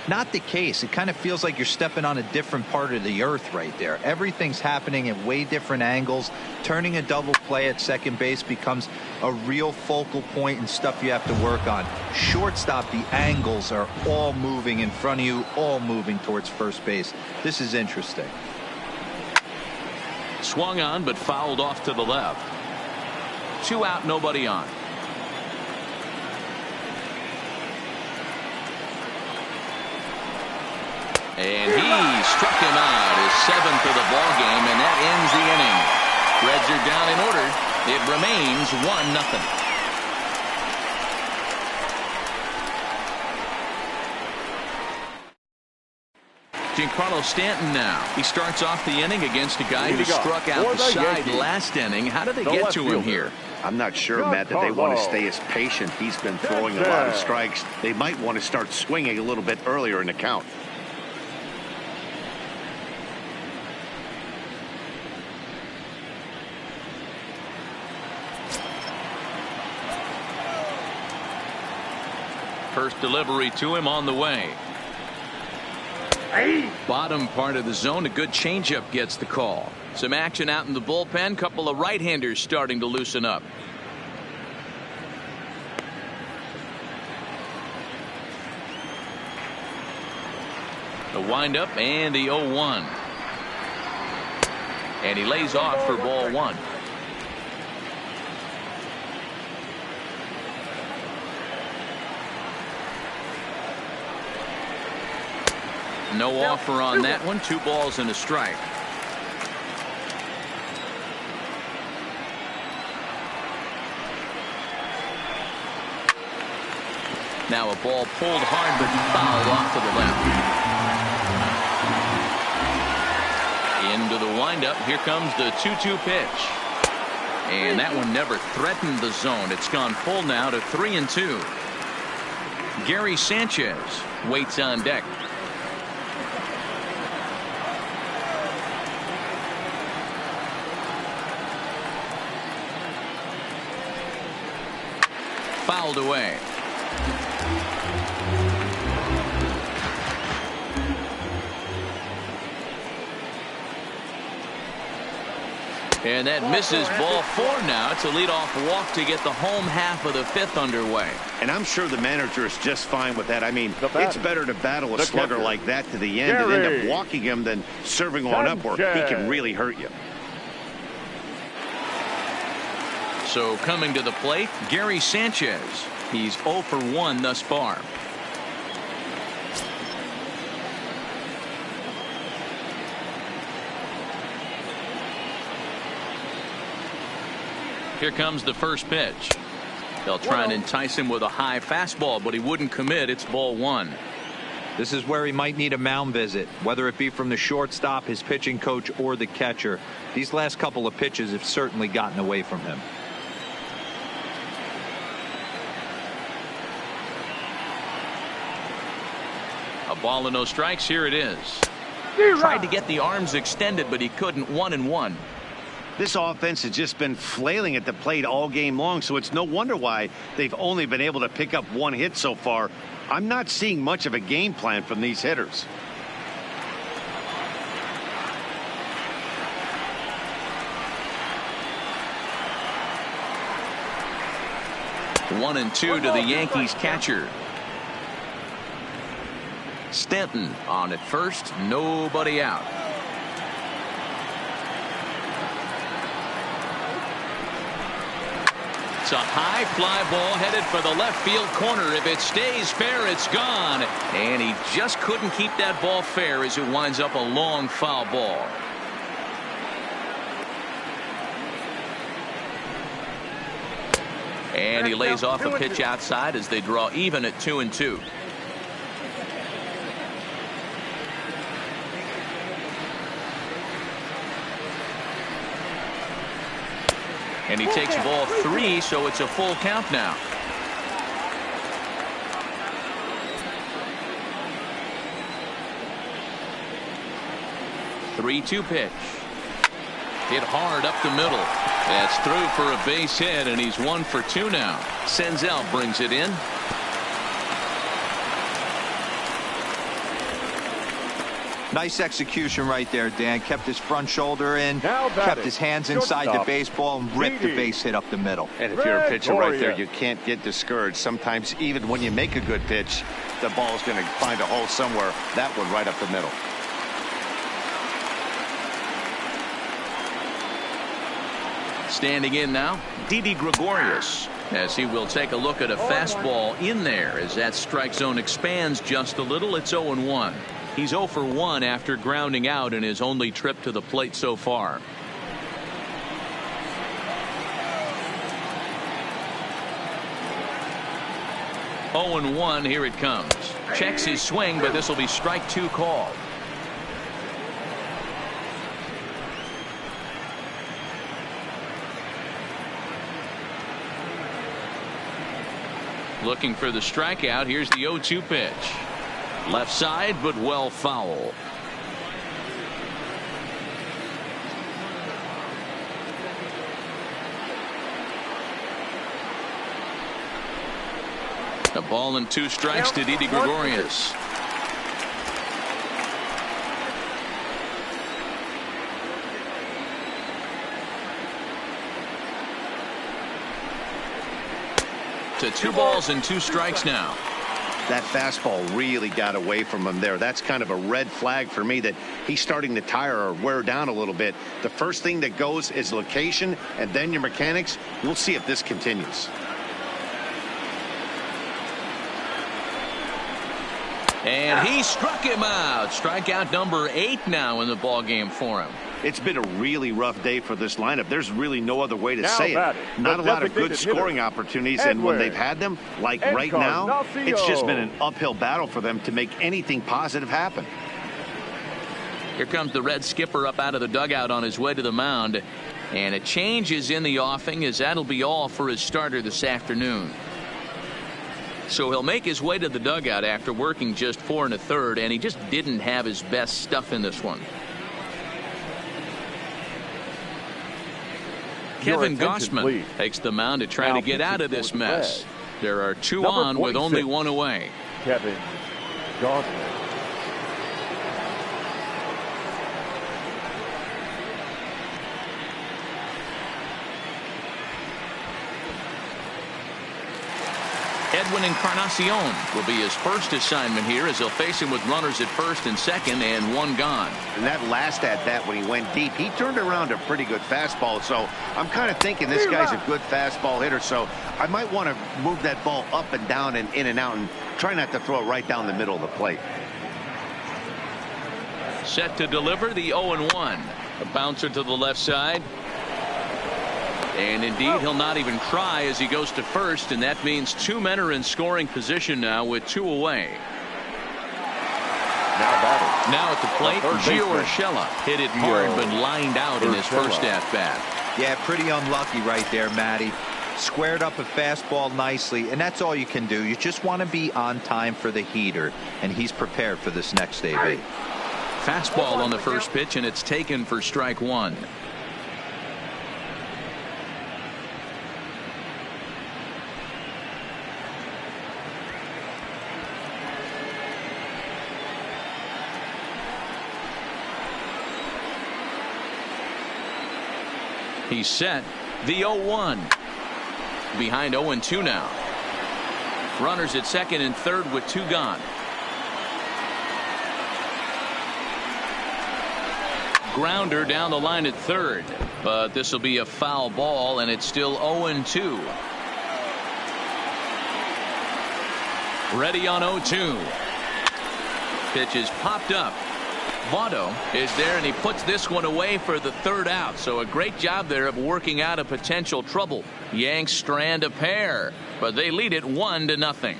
Not the case. It kind of feels like you're stepping on a different part of the earth right there. Everything's happening at way different angles. Turning a double play at second base becomes a real focal point and stuff you have to work on. Shortstop, the angles are all moving in front of you, all moving towards first base. This is interesting. Swung on, but fouled off to the left. 2 out, nobody on. And he struck him out, his 7th of the ball game, and that ends the inning. Reds are down in order. It remains 1-0. Giancarlo Stanton now. He starts off the inning against a guy who struck out the side last inning. How did they get to him here? I'm not sure, Matt, that they want to stay as patient. He's been throwing a lot of strikes. They might want to start swinging a little bit earlier in the count. First delivery to him on the way. Bottom part of the zone, a good changeup gets the call. Some action out in the bullpen. Couple of right-handers starting to loosen up. The windup and the 0-1. And he lays off for ball one. No offer on that one. 2 balls and a strike. Now a ball pulled hard but foul off to the left. Into the windup. Here comes the 2-2 pitch. And that one never threatened the zone. It's gone full now to 3-2. Gary Sanchez waits on deck. Fouled away. And that misses ball 4 now. It's a leadoff walk to get the home half of the 5th underway. And I'm sure the manager is just fine with that. I mean, it's better to battle a slugger like that to the end and end up walking him than serving one up where he can really hurt you. So coming to the plate, Gary Sanchez. He's 0 for 1 thus far. Here comes the first pitch. They'll try and entice him with a high fastball, but he wouldn't commit. It's ball 1. This is where he might need a mound visit, whether it be from the shortstop, his pitching coach, or the catcher. These last couple of pitches have certainly gotten away from him. A ball and no strikes. Here it is. Tried to get the arms extended, but he couldn't. 1-1. This offense has just been flailing at the plate all game long, so it's no wonder why they've only been able to pick up 1 hit so far. I'm not seeing much of a game plan from these hitters. One and 2 to the Yankees catcher. Stanton on at first, nobody out. It's a high fly ball headed for the left field corner. If it stays fair, it's gone. And he just couldn't keep that ball fair as it winds up a long foul ball. And he lays off a pitch outside as they draw even at 2-2. And he takes ball 3, so it's a full count now. The 3-2 pitch. Hit hard up the middle. That's through for a base hit, and he's 1 for 2 now. Senzel brings it in. Nice execution right there, Dan. Kept his front shoulder in, kept his hands inside the baseball, and ripped the base hit up the middle. And if you're a pitcher right there, you can't get discouraged. Sometimes even when you make a good pitch, the ball's going to find a hole somewhere. That one right up the middle. Standing in now, Didi Gregorius, as he will take a look at a fastball in there as that strike zone expands just a little. It's 0-1. He's 0 for 1 after grounding out in his only trip to the plate so far. Oh and 1. Here it comes. Checks his swing, but this will be strike 2 called. Looking for the strikeout. Here's the 0-2 pitch. Left side, but well foul. A ball and 2 strikes to Didi Gregorius. To 2 balls and 2 strikes now. That fastball really got away from him there. That's kind of a red flag for me that he's starting to tire or wear down a little bit. The first thing that goes is location and then your mechanics. We'll see if this continues. And he struck him out. Strikeout number 8 now in the ball game for him. It's been a really rough day for this lineup. There's really no other way to say it. Not a lot of good scoring opportunities, and when they've had them, like right now, it's just been an uphill battle for them to make anything positive happen. Here comes the Red skipper up out of the dugout on his way to the mound, and a change is in the offing, as that'll be all for his starter this afternoon. So he'll make his way to the dugout after working just 4 1/3, and he just didn't have his best stuff in this one. Kevin Gossman takes the mound to try to get out of this mess. There are 2 on with only 1 away. Kevin Gossman. Edwin Encarnacion will be his first assignment here, as he'll face him with runners at first and second and 1 gone. And that last at bat when he went deep, he turned around a pretty good fastball. So I'm kind of thinking this guy's a good fastball hitter. So I might want to move that ball up and down and in and out and try not to throw it right down the middle of the plate. Set to deliver the 0-1. A bouncer to the left side. And indeed, he'll not even try as he goes to first, and that means 2 men are in scoring position now with 2 away. Now at the plate, Gio Urshela hit it hard but lined out in his first at-bat. Yeah, pretty unlucky right there, Matty. Squared up a fastball nicely, and that's all you can do. You just want to be on time for the heater, and he's prepared for this next AB. Fastball on the first pitch, and it's taken for strike 1. He's set. The 0-1. Behind 0-2 now. Runners at second and third with 2 gone. Grounder down the line at third, but this will be a foul ball, and it's still 0-2. Ready on 0-2. Pitch is popped up. Votto is there, and he puts this one away for the 3rd out. So a great job there of working out a potential trouble. Yanks strand a pair, but they lead it 1-0.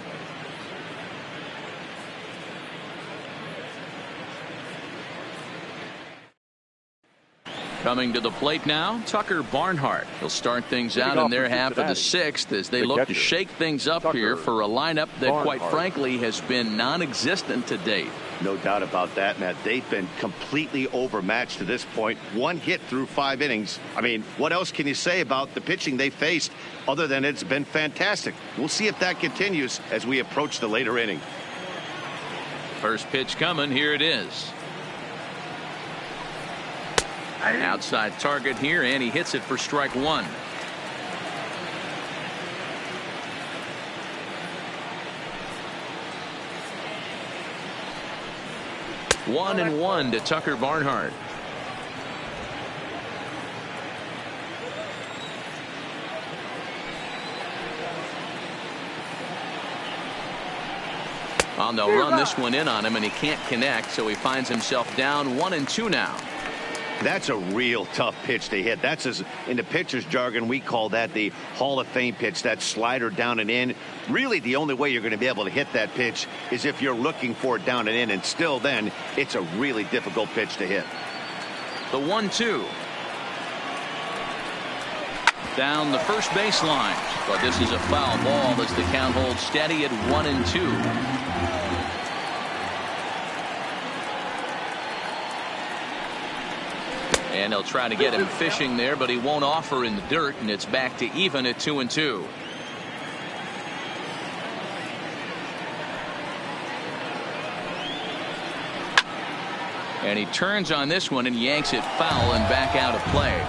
Coming to the plate now, Tucker Barnhart. He'll start things out in their half of the 6th as they look to shake things up here for a lineup that, quite frankly, has been non-existent to date. No doubt about that, Matt. They've been completely overmatched to this point. 1 hit through 5 innings. I mean, what else can you say about the pitching they faced other than it's been fantastic? We'll see if that continues as we approach the later inning. First pitch coming. Here it is. Outside target here, and he hits it for strike 1. One and 1 to Tucker Barnhart. Well, they'll run this one in on him, and he can't connect, so he finds himself down 1-2 now. That's a real tough pitch to hit. That's, as in the pitcher's jargon, we call that the Hall of Fame pitch, that slider down and in. Really, the only way you're going to be able to hit that pitch is if you're looking for it down and in, and still then, it's a really difficult pitch to hit. The 1-2. Down the first baseline, but this is a foul ball as the count holds steady at 1-2. And he'll try to get him fishing there, but he won't offer in the dirt, and it's back to even at 2-2. And he turns on this one and yanks it foul and back out of play.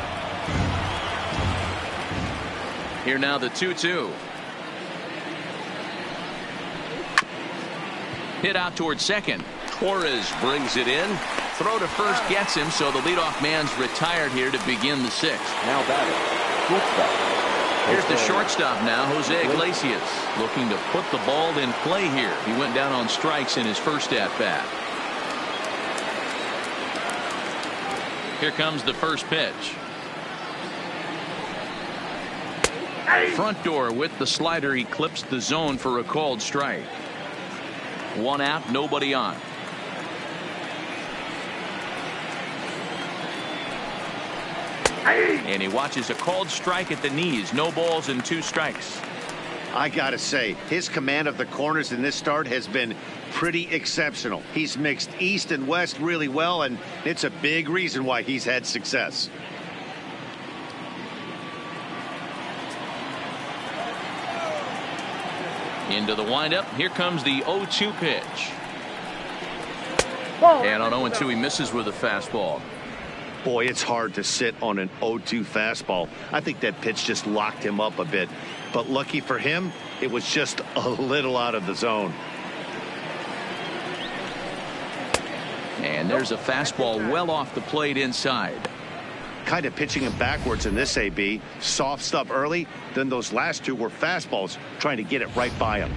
Here now the 2-2. Hit out towards second. Torres brings it in. Throw to first gets him, so the leadoff man's retired here to begin the sixth. Now batting, shortstop. Here's the shortstop now, Jose Iglesias, looking to put the ball in play here. He went down on strikes in his first at-bat. Here comes the first pitch. Front door with the slider. He clips the zone for a called strike. One out, nobody on. And he watches a called strike at the knees. No balls and 2 strikes. I gotta say, his command of the corners in this start has been pretty exceptional. He's mixed east and west really well, and it's a big reason why he's had success. Into the windup. Here comes the 0-2 pitch. And on 0-2 he misses with a fastball. Boy, it's hard to sit on an 0-2 fastball. I think that pitch just locked him up a bit. But lucky for him, it was just a little out of the zone. And there's a fastball well off the plate inside. Kind of pitching him backwards in this AB. Soft stuff early, then those last 2 were fastballs, trying to get it right by him.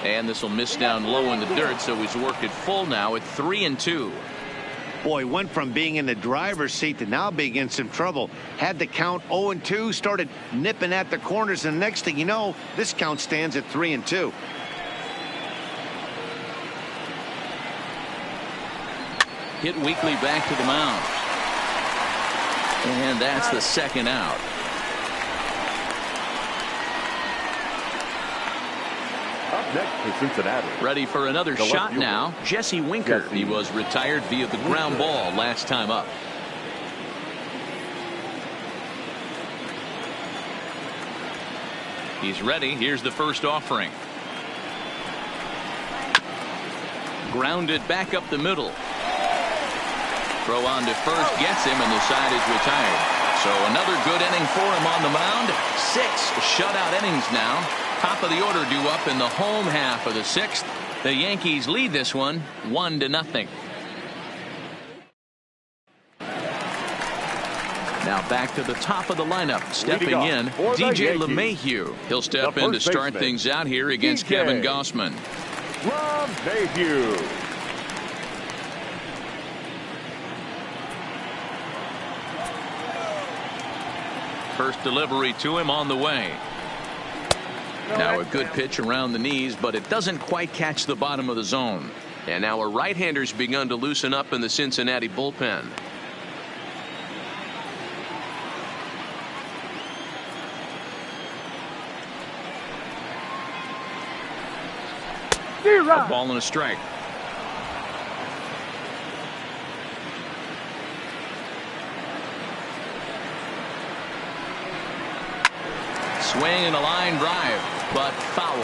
And this will miss down low in the dirt, so he's worked it full now at 3-2. Boy, went from being in the driver's seat to now being in some trouble. Had the count 0-2, started nipping at the corners, and next thing you know, this count stands at 3-2. Hit weakly back to the mound. And that's the second out. Up next to Cincinnati. Ready for another The shot left fielder. now. Jesse Winker. He was retired via the ground ball last time up. He's ready. Here's the first offering. Grounded back up the middle. Throw on to first gets him, and the side is retired. So another good inning for him on the mound. 6 shutout innings now. Top of the order due up in the home half of the 6th. The Yankees lead this one 1-0. Now back to the top of the lineup. Stepping in, DJ LeMahieu. He'll step in to start things out here against Kevin Gossman. LeMahieu. First delivery to him on the way. Now a good pitch around the knees, but it doesn't quite catch the bottom of the zone. And now a right-hander's begun to loosen up in the Cincinnati bullpen. A ball and a strike. Swing and a line drive, but foul.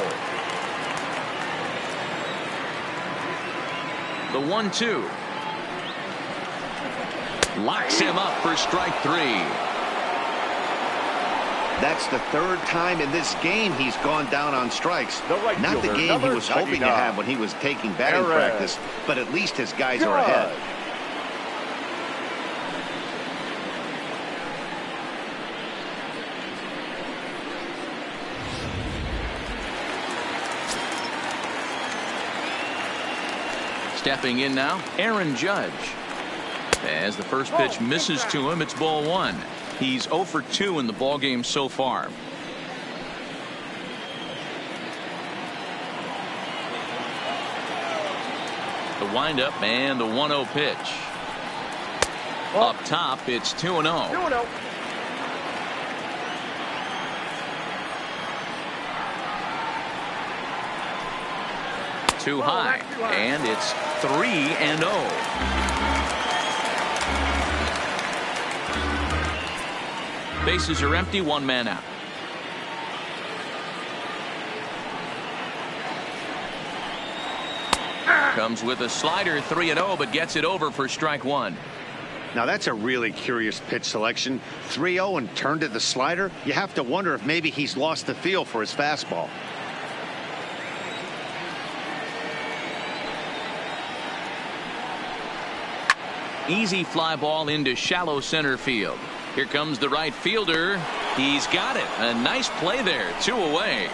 The 1-2 locks him up for strike 3. That's the 3rd time in this game he's gone down on strikes. Not the game he was hoping to have when he was taking batting practice, but at least his guys are ahead. Stepping in now, Aaron Judge. As the first pitch misses to him, it's ball 1. He's 0 for 2 in the ballgame so far. The windup and the 1-0 pitch. Up top, it's 2-0. 2-0. Too high, and it's 3-0. Bases are empty, one man out. Comes with a slider, 3-0, but gets it over for strike one. Now that's a really curious pitch selection. 3-0 and turned to the slider. You have to wonder if maybe he's lost the feel for his fastball. Easy fly ball into shallow center field. Here comes the right fielder. He's got it. A nice play there. 2 away.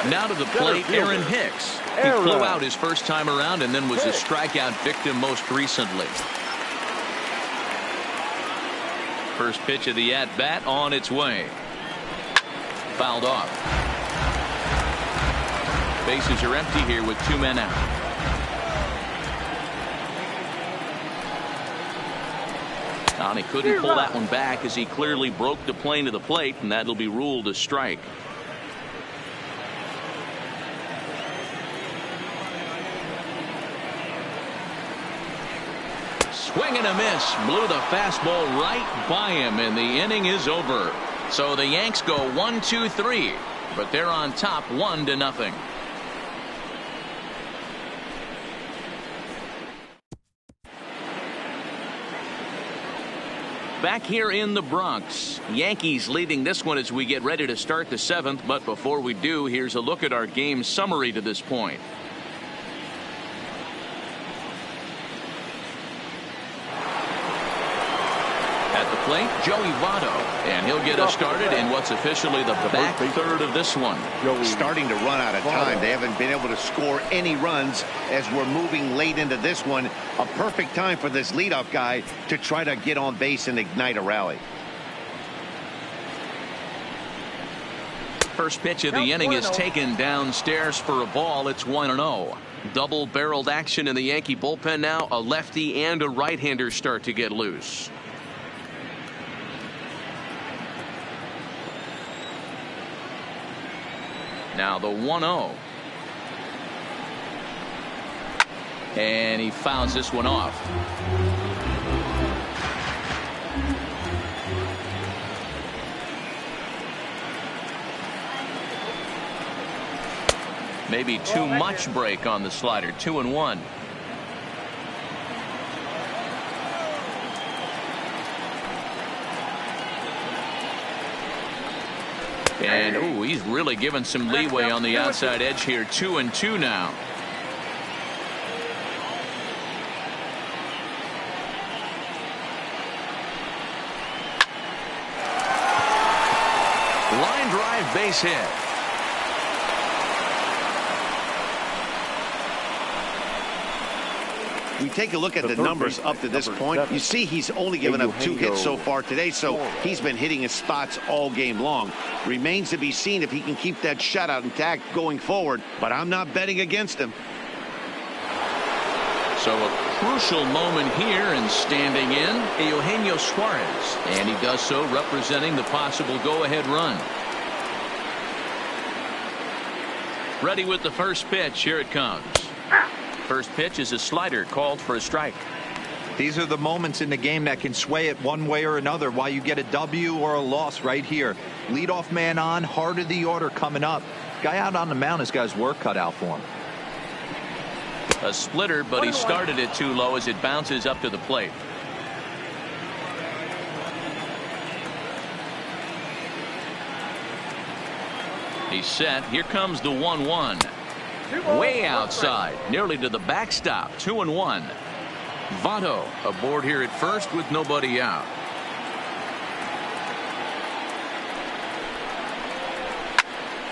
Now to the plate, Aaron Hicks. He flew out his first time around and then was a strikeout victim most recently. First pitch of the at-bat on its way. Fouled off. Bases are empty here with 2 men out. And he couldn't pull that one back as he clearly broke the plane of the plate, and that'll be ruled a strike. Swing and a miss. Blew the fastball right by him, and the inning is over. So the Yanks go 1-2-3, but they're on top 1-0. Back here in the Bronx, Yankees leading this one as we get ready to start the 7th. But before we do, here's a look at our game summary to this point. At the plate, Joey Votto, and he'll get us started in what's officially the back third of this one. Starting to run out of time. They haven't been able to score any runs as we're moving late into this one. A perfect time for this leadoff guy to try to get on base and ignite a rally. First pitch of the inning is taken downstairs for a ball. It's 1-0. Double-barreled action in the Yankee bullpen now. A lefty and a right-hander start to get loose. Now the 1-0. And he fouls this one off. Maybe too much break on the slider. 2-1. And ooh, he's really given some leeway on the outside edge here. 2-2 now. Line drive, base hit. We take a look at the numbers up to this point. You see he's only given up 2 hits so far today, so he's been hitting his spots all game long. Remains to be seen if he can keep that shutout intact going forward, but I'm not betting against him. So a crucial moment here, and standing in, Eugenio Suarez, and he does so representing the possible go-ahead run. Ready with the first pitch. Here it comes. First pitch is a slider called for a strike. These are the moments in the game that can sway it one way or another, why you get a W or a loss right here. Leadoff man on, heart of the order coming up. Guy out on the mound has got his work cut out for him. A splitter, but he started it too low as it bounces up to the plate. He's set. Here comes the 1-1. Way outside, nearly to the backstop. 2-1. Votto aboard here at first with nobody out.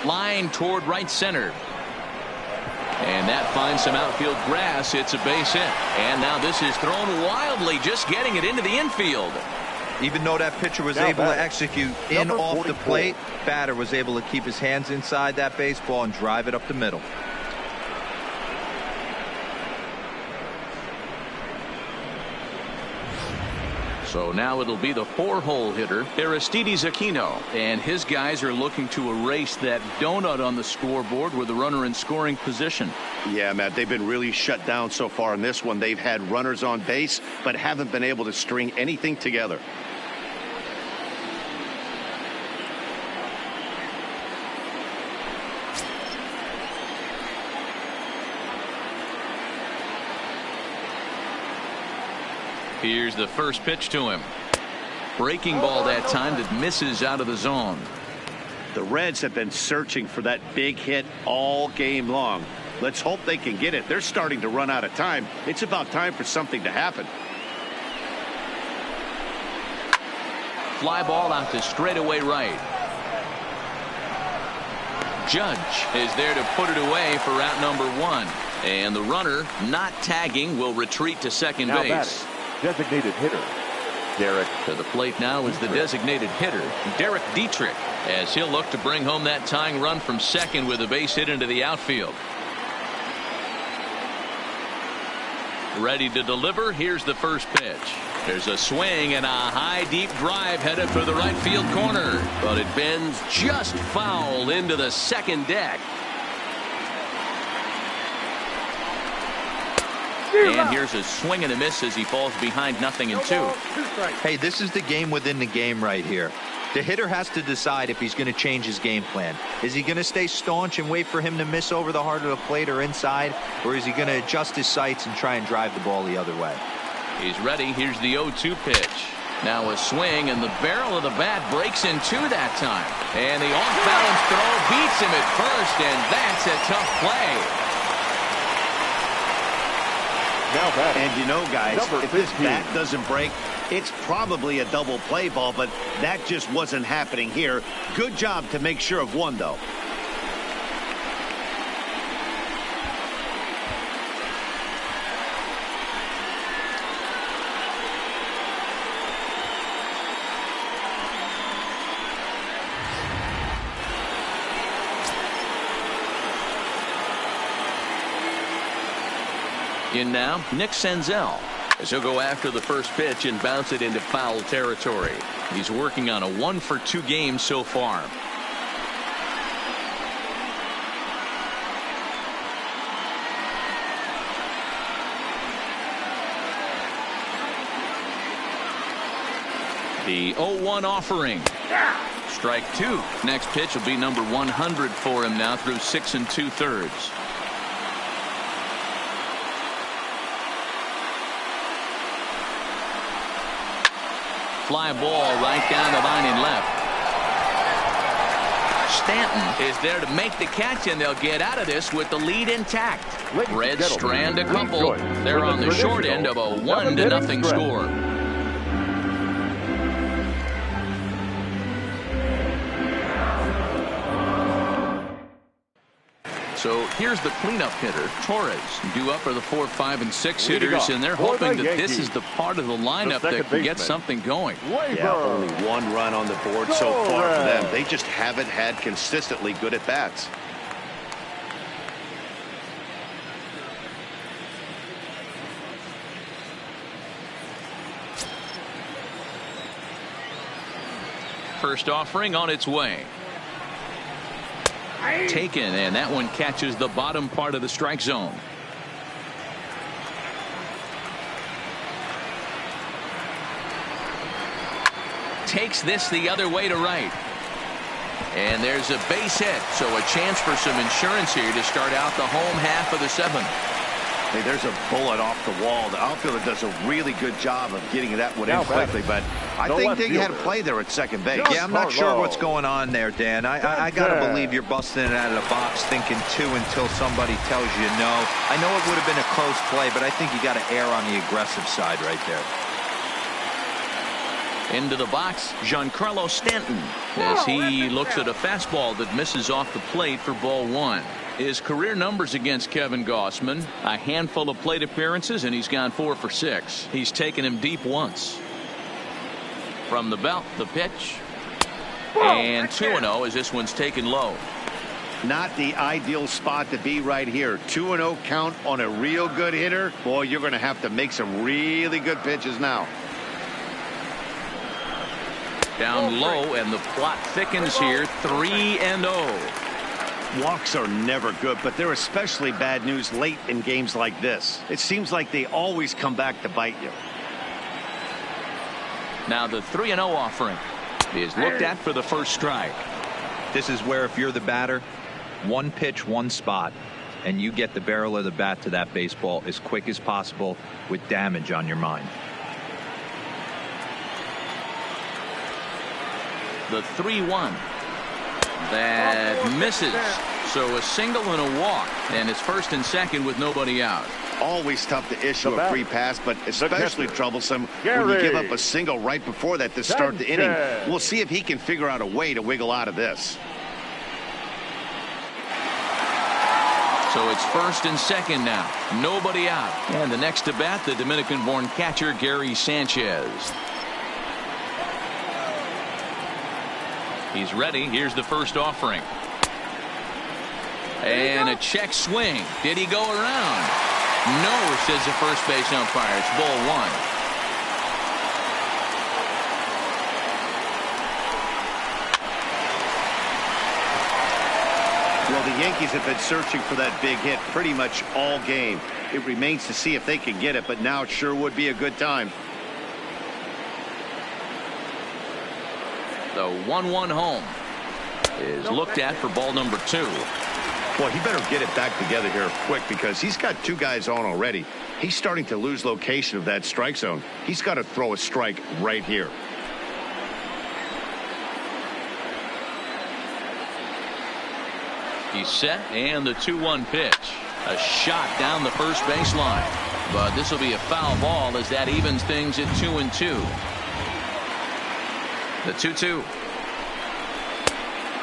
Line toward right center. And that finds some outfield grass. It's a base hit. And now this is thrown wildly, just getting it into the infield. Even though that pitcher was able to execute in off the plate, batter was able to keep his hands inside that baseball and drive it up the middle. So now it'll be the 4-hole hitter, Aristides Aquino. And his guys are looking to erase that donut on the scoreboard with the runner in scoring position. Yeah, Matt, they've been really shut down so far in this one. They've had runners on base, but haven't been able to string anything together. Here's the first pitch to him. Breaking ball that time that misses out of the zone. The Reds have been searching for that big hit all game long. Let's hope they can get it. They're starting to run out of time. It's about time for something to happen. Fly ball out to straightaway right. Judge is there to put it away for out number 1. And the runner, not tagging, will retreat to second base. Designated hitter, Derek. To the plate now is the designated hitter, Derek Dietrich, as he'll look to bring home that tying run from second with a base hit into the outfield. Ready to deliver. Here's the first pitch. There's a swing and a high deep drive headed for the right field corner, but it bends just foul into the second deck. And here's a swing and a miss as he falls behind 0-2. Hey, this is the game within the game right here. The hitter has to decide if he's going to change his game plan. Is he going to stay staunch and wait for him to miss over the heart of the plate or inside, or is he going to adjust his sights and try and drive the ball the other way? He's ready. Here's the 0-2 pitch. Now a swing, and the barrel of the bat breaks in two that time. And the off-balance throw beats him at first, and that's a tough play. And you know, guys, if this bat doesn't break, it's probably a double play ball, but that just wasn't happening here. Good job to make sure of one, though. In now, Nick Senzel, as he'll go after the first pitch and bounce it into foul territory. He's working on a 1-for-2 game so far. The 0-1 offering. Strike 2. Next pitch will be number 100 for him now through 6 2/3. Fly ball right down the line and left. Stanton is there to make the catch, and they'll get out of this with the lead intact. Reds strand a couple. They're on the short end of a 1-0 score. So here's the cleanup hitter, Torres, due up for the 4, 5, and 6 hitters, and they're hoping that this is the part of the lineup that can get something going. Yeah, only one run on the board so far for them. They just haven't had consistently good at-bats. First offering on its way. Taken, and that one catches the bottom part of the strike zone. Takes this the other way to right. And there's a base hit, so a chance for some insurance here to start out the home half of the 7th. Hey, there's a bullet off the wall. The outfielder does a really good job of getting that one in quickly, but I think they had a play there at second base. Yeah, I'm not sure what's going on there, Dan. I got to believe you're busting it out of the box thinking 2 until somebody tells you no. I know it would have been a close play, but I think you got to err on the aggressive side right there. Into the box, Giancarlo Stanton, as he looks at a fastball that misses off the plate for ball 1. His career numbers against Kevin Gausman, a handful of plate appearances, and he's gone 4 for 6. He's taken him deep once. From the belt, the pitch. And 2-0 as this one's taken low. Not the ideal spot to be right here. 2-0 count on a real good hitter. Boy, you're going to have to make some really good pitches now. Down low, and the plot thickens here. 3-0. Walks are never good, but they're especially bad news late in games like this. It seems like they always come back to bite you. Now the 3-0 offering is looked at for the first strike. This is where if you're the batter, one pitch, one spot, and you get the barrel of the bat to that baseball as quick as possible with damage on your mind. The 3-1. That misses. So a single and a walk, and it's first and second with nobody out. Always tough to issue a free pass, but especially troublesome when you give up a single right before that to start the inning. We'll see if he can figure out a way to wiggle out of this. So it's first and second now. Nobody out. And the next to bat, the Dominican-born catcher, Gary Sanchez. He's ready. Here's the first offering. And a check swing. Did he go around? No, says the first base umpire. It's ball one. Well, the Yankees have been searching for that big hit pretty much all game. It remains to see if they can get it, but now it sure would be a good time. The 1-1 home is looked at for ball number 2. Well, he better get it back together here quick because he's got two guys on already. He's starting to lose location of that strike zone. He's got to throw a strike right here. He's set, and the 2-1 pitch. A shot down the first baseline. But this will be a foul ball as that evens things at 2-2. The 2-2.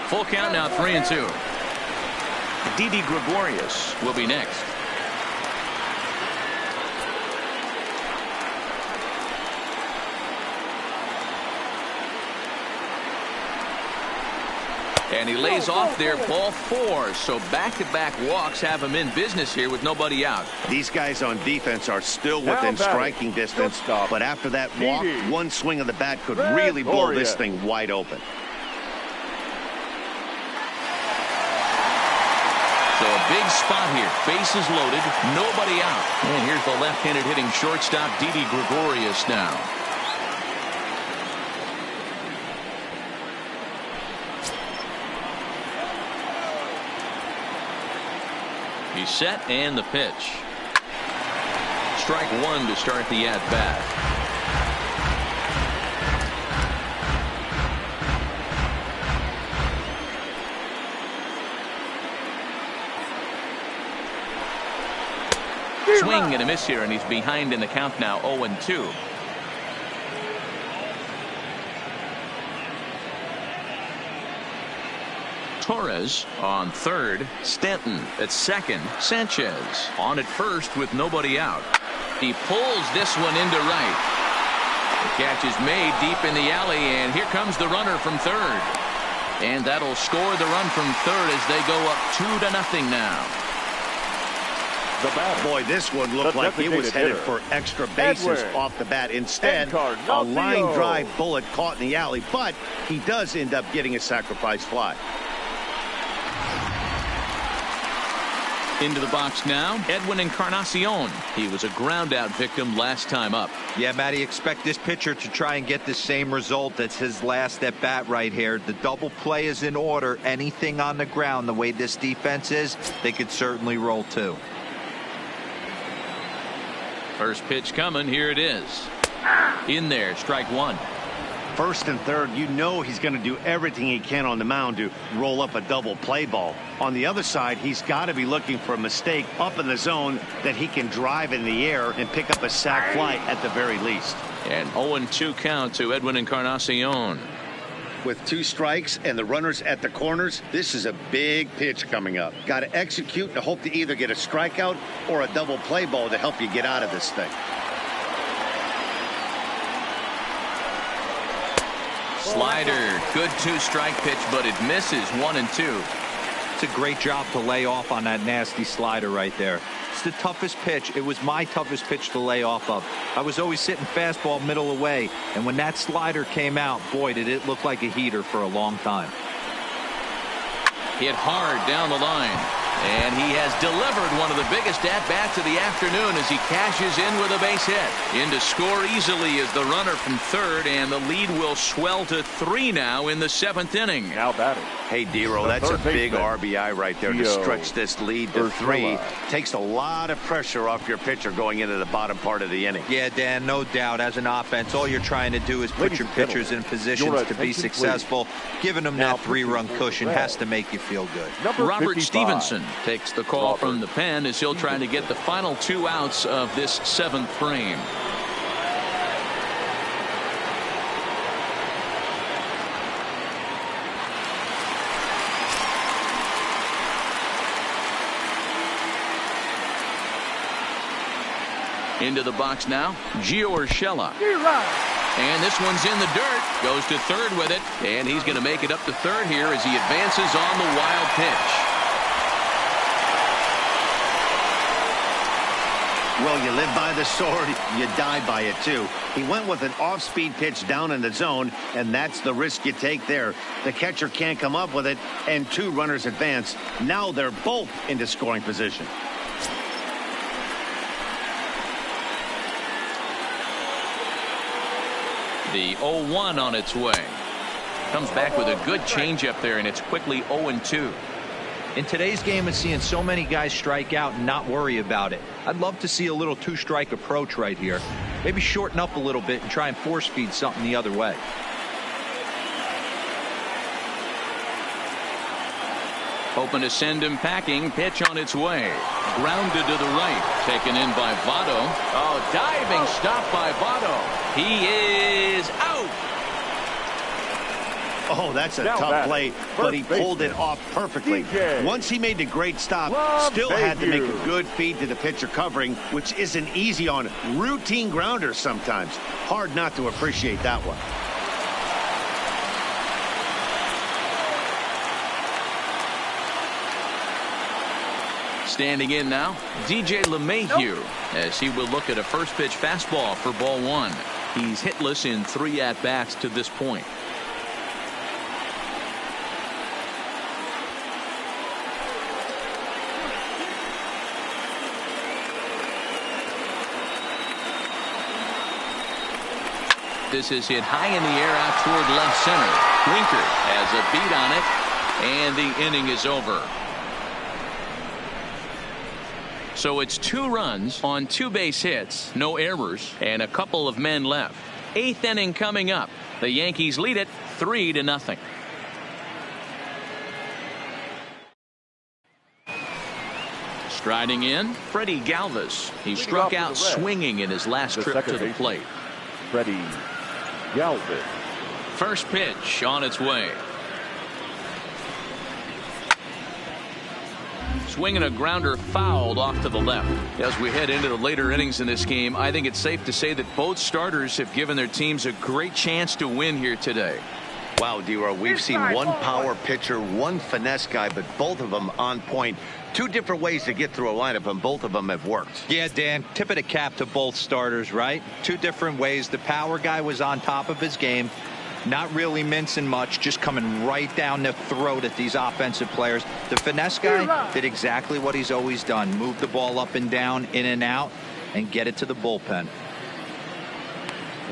Full count now, 3-2. Didi Gregorius will be next. And he lays off there, ball 4. So back-to-back walks have him in business here with nobody out. These guys on defense are still within striking distance, but after that walk, one swing of the bat could really blow this thing wide open. So a big spot here. Bases loaded, nobody out. And here's the left-handed hitting shortstop, Didi Gregorius now. He's set, and the pitch. Strike one to start the at-bat. Swing and a miss here, and he's behind in the count now, 0-2. Torres on third. Stanton at second. Sanchez on at first with nobody out. He pulls this one into right. The catch is made deep in the alley, and here comes the runner from third. And that'll score the run from third as they go up 2-0 now. Boy, this one looked like he was headed for extra bases off the bat. Instead, a line drive bullet caught in the alley, but he does end up getting a sacrifice fly. Into the box now, Edwin Encarnacion. He was a ground-out victim last time up. Yeah, Matty, expect this pitcher to try and get the same result as his last at-bat right here. The double play is in order. Anything on the ground, the way this defense is, they could certainly roll too. First pitch coming. Here it is. In there, strike one. First and third, you know he's going to do everything he can on the mound to roll up a double play ball. On the other side, he's got to be looking for a mistake up in the zone that he can drive in the air and pick up a sac fly at the very least. And 0-2 count to Edwin Encarnacion. With 2 strikes and the runners at the corners, this is a big pitch coming up. Got to execute and hope to either get a strikeout or a double play ball to help you get out of this thing. Slider. Good two-strike pitch, but it misses 1-2. It's a great job to lay off on that nasty slider right there. It's the toughest pitch. It was my toughest pitch to lay off of. I was always sitting fastball middle away, and when that slider came out, boy, did it look like a heater for a long time. Hit hard down the line. And he has delivered one of the biggest at-bats of the afternoon as he cashes in with a base hit. In to score easily is the runner from third, and the lead will swell to 3 now in the 7th inning. Now batting. Hey, D-Roll, that's a big RBI right there to stretch this lead to 3. Takes a lot of pressure off your pitcher going into the bottom part of the inning. Yeah, Dan, no doubt. As an offense, all you're trying to do is put your pitchers in positions to be successful. Giving them that 3-run cushion has to make you feel good. Robert Stevenson takes the call from the pen as he'll try to get the final 2 outs of this 7th frame. Into the box now, Gio Urshela. And this one's in the dirt. Goes to third with it, and he's going to make it up to third here as he advances on the wild pitch. Well, you live by the sword, you die by it too. He went with an off-speed pitch down in the zone, and that's the risk you take there. The catcher can't come up with it, and 2 runners advance. Now they're both into scoring position. The 0-1 on its way. Comes back with a good changeup there, and it's quickly 0-2. In today's game, it's seeing so many guys strike out and not worry about it. I'd love to see a little 2-strike approach right here. Maybe shorten up a little bit and try and force feed something the other way. Hoping to send him packing. Pitch on its way. Grounded to the right. Taken in by Votto. Oh, diving stop by Votto. He is out. Oh, that's a tough play, but he pulled it off perfectly. Once he made the great stop, still had to make a good feed to the pitcher covering, which isn't easy on routine grounders sometimes. Hard not to appreciate that one. Standing in now, DJ LeMahieu, as he will look at a first pitch fastball for ball 1. He's hitless in 3 at-bats to this point. This is hit high in the air out toward left center. Winker has a beat on it, and the inning is over. So it's 2 runs on 2 base hits, no errors, and a couple of men left. 8th inning coming up. The Yankees lead it 3-0. Striding in, Freddie Galvis. He struck out swinging in his last trip to the plate. Freddie Galvis. First pitch on its way. Swinging a grounder fouled off to the left. As we head into the later innings in this game, I think it's safe to say that both starters have given their teams a great chance to win here today. Wow, D-Roll, we've seen one power pitcher, one finesse guy, but both of them on point. 2 different ways to get through a lineup, and both of them have worked. Yeah, Dan, tip of the cap to both starters, right? 2 different ways. The power guy was on top of his game. Not really mincing much, just coming right down the throat at these offensive players. The finesse guy did exactly what he's always done. Move the ball up and down, in and out, and get it to the bullpen.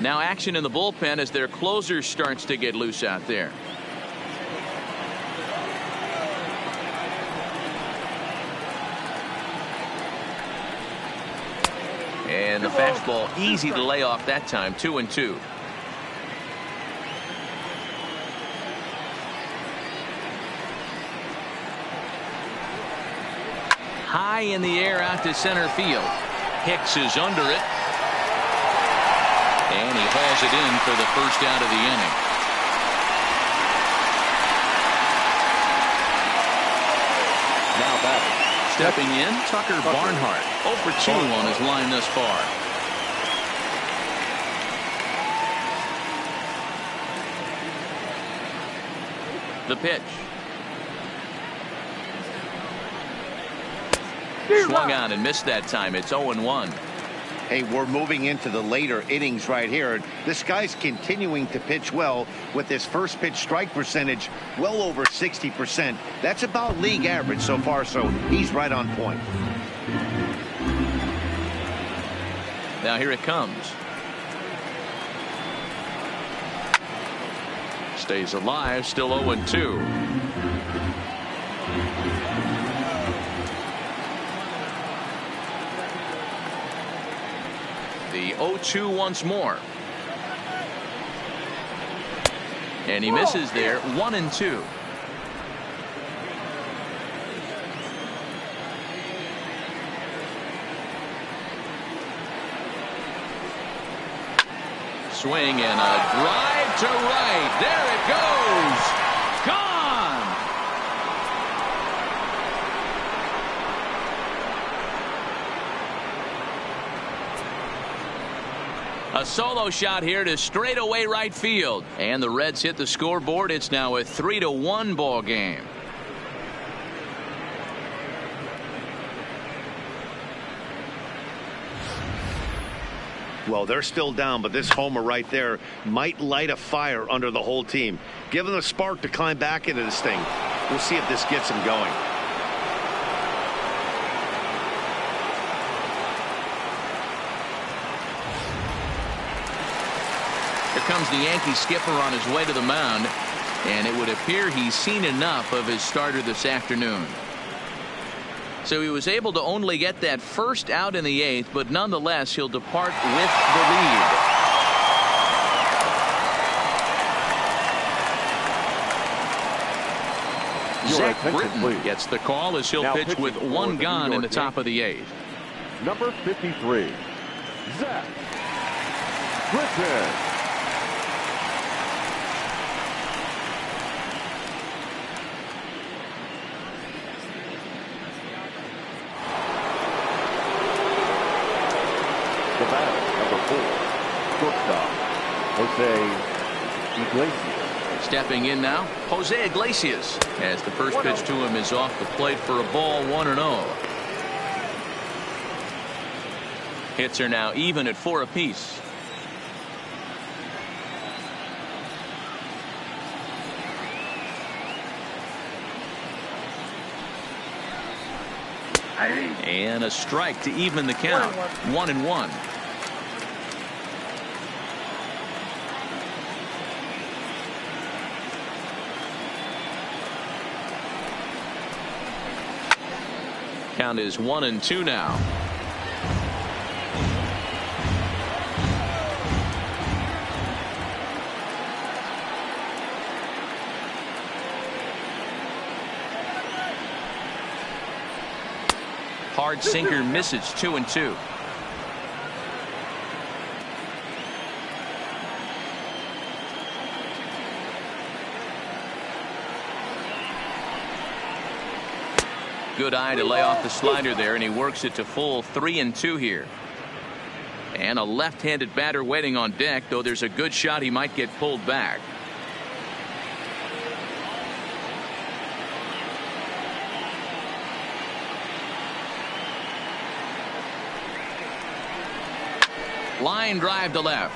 Now action in the bullpen as their closer starts to get loose out there. And the fastball easy to lay off that time. 2-2. High in the air out to center field. Hicks is under it. And he hauls it in for the first out of the inning. Now batting. Stepping in, Tucker Barnhart. 0 for 2 on his line thus far. The pitch. Swung on and missed that time. It's 0-1. Hey, we're moving into the later innings right here. This guy's continuing to pitch well with his first pitch strike percentage well over 60%. That's about league average so far, so he's right on point. Now here it comes. Stays alive, still 0-2. The 0-2 once more. And he misses there. 1-2. Swing and a drive to right. There it goes. Gone. A solo shot here to straightaway right field. And the Reds hit the scoreboard. It's now a 3-1 ball game. Well, they're still down, but this homer right there might light a fire under the whole team. Give them a spark to climb back into this thing. We'll see if this gets them going. Here comes the Yankee skipper on his way to the mound, and it would appear he's seen enough of his starter this afternoon. So he was able to only get that first out in the 8th, but nonetheless he'll depart with the lead. Zach Britton gets the call as he'll pitch with one gone in the top of the 8th. Number 53, Zach Britton. The batter, number 4, shortstop, Jose Iglesias. Stepping in now, Jose Iglesias, as the first pitch to him is off the plate for a ball, 1-0. Hits are now even at 4 apiece. And a strike to even the count. 1-1. Count is 1-2 now. Hard sinker misses. 2-2. Good eye to lay off the slider there, and he works it to full 3-2 here. And a left-handed batter waiting on deck, though there's a good shot he might get pulled back. Line drive to left,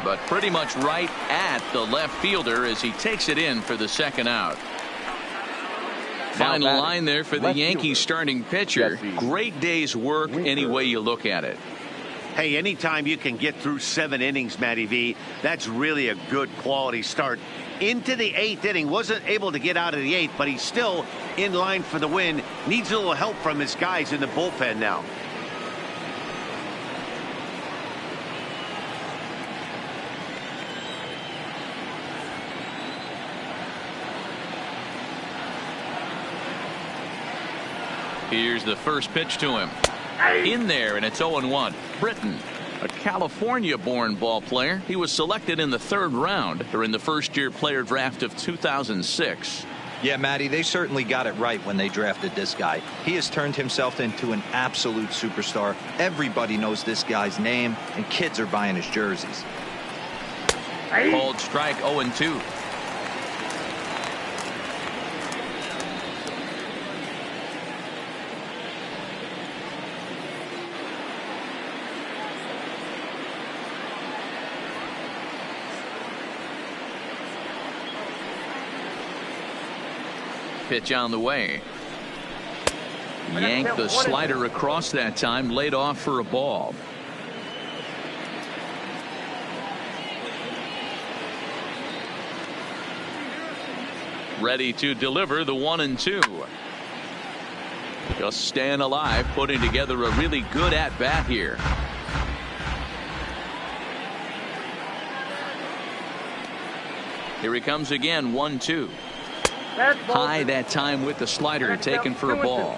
but pretty much right at the left fielder as he takes it in for the second out. Final line there for the Yankees starting pitcher. Great day's work any way you look at it. Hey, anytime you can get through 7 innings, Matty V, that's really a good quality start. Into the 8th inning, wasn't able to get out of the 8th, but he's still in line for the win. Needs a little help from his guys in the bullpen now. Here's the first pitch to him. In there, and it's 0-1. Britton, a California-born ball player. He was selected in the 3rd round during the first-year player draft of 2006. Yeah, Matty, they certainly got it right when they drafted this guy. He has turned himself into an absolute superstar. Everybody knows this guy's name, and kids are buying his jerseys. Called strike. 0-2. Pitch on the way. Yanked the slider across that time, laid off for a ball. Ready to deliver the 1-2. Just staying alive, putting together a really good at-bat here. Here he comes again, 1-2. High that time with the slider, taken for a ball.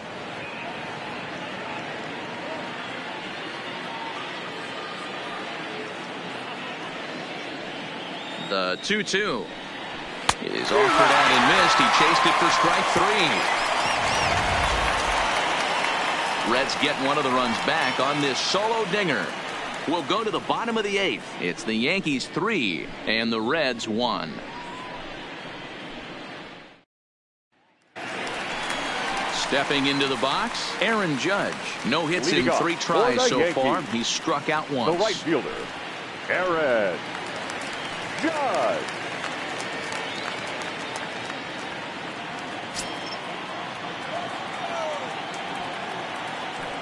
The 2-2 is offered out and missed. He chased it for strike 3. Reds get one of the runs back on this solo dinger. We'll go to the bottom of the 8th. It's the Yankees 3 and the Reds 1. Stepping into the box, Aaron Judge. No hits in 3 tries so far. He's struck out once. The right fielder, Aaron Judge.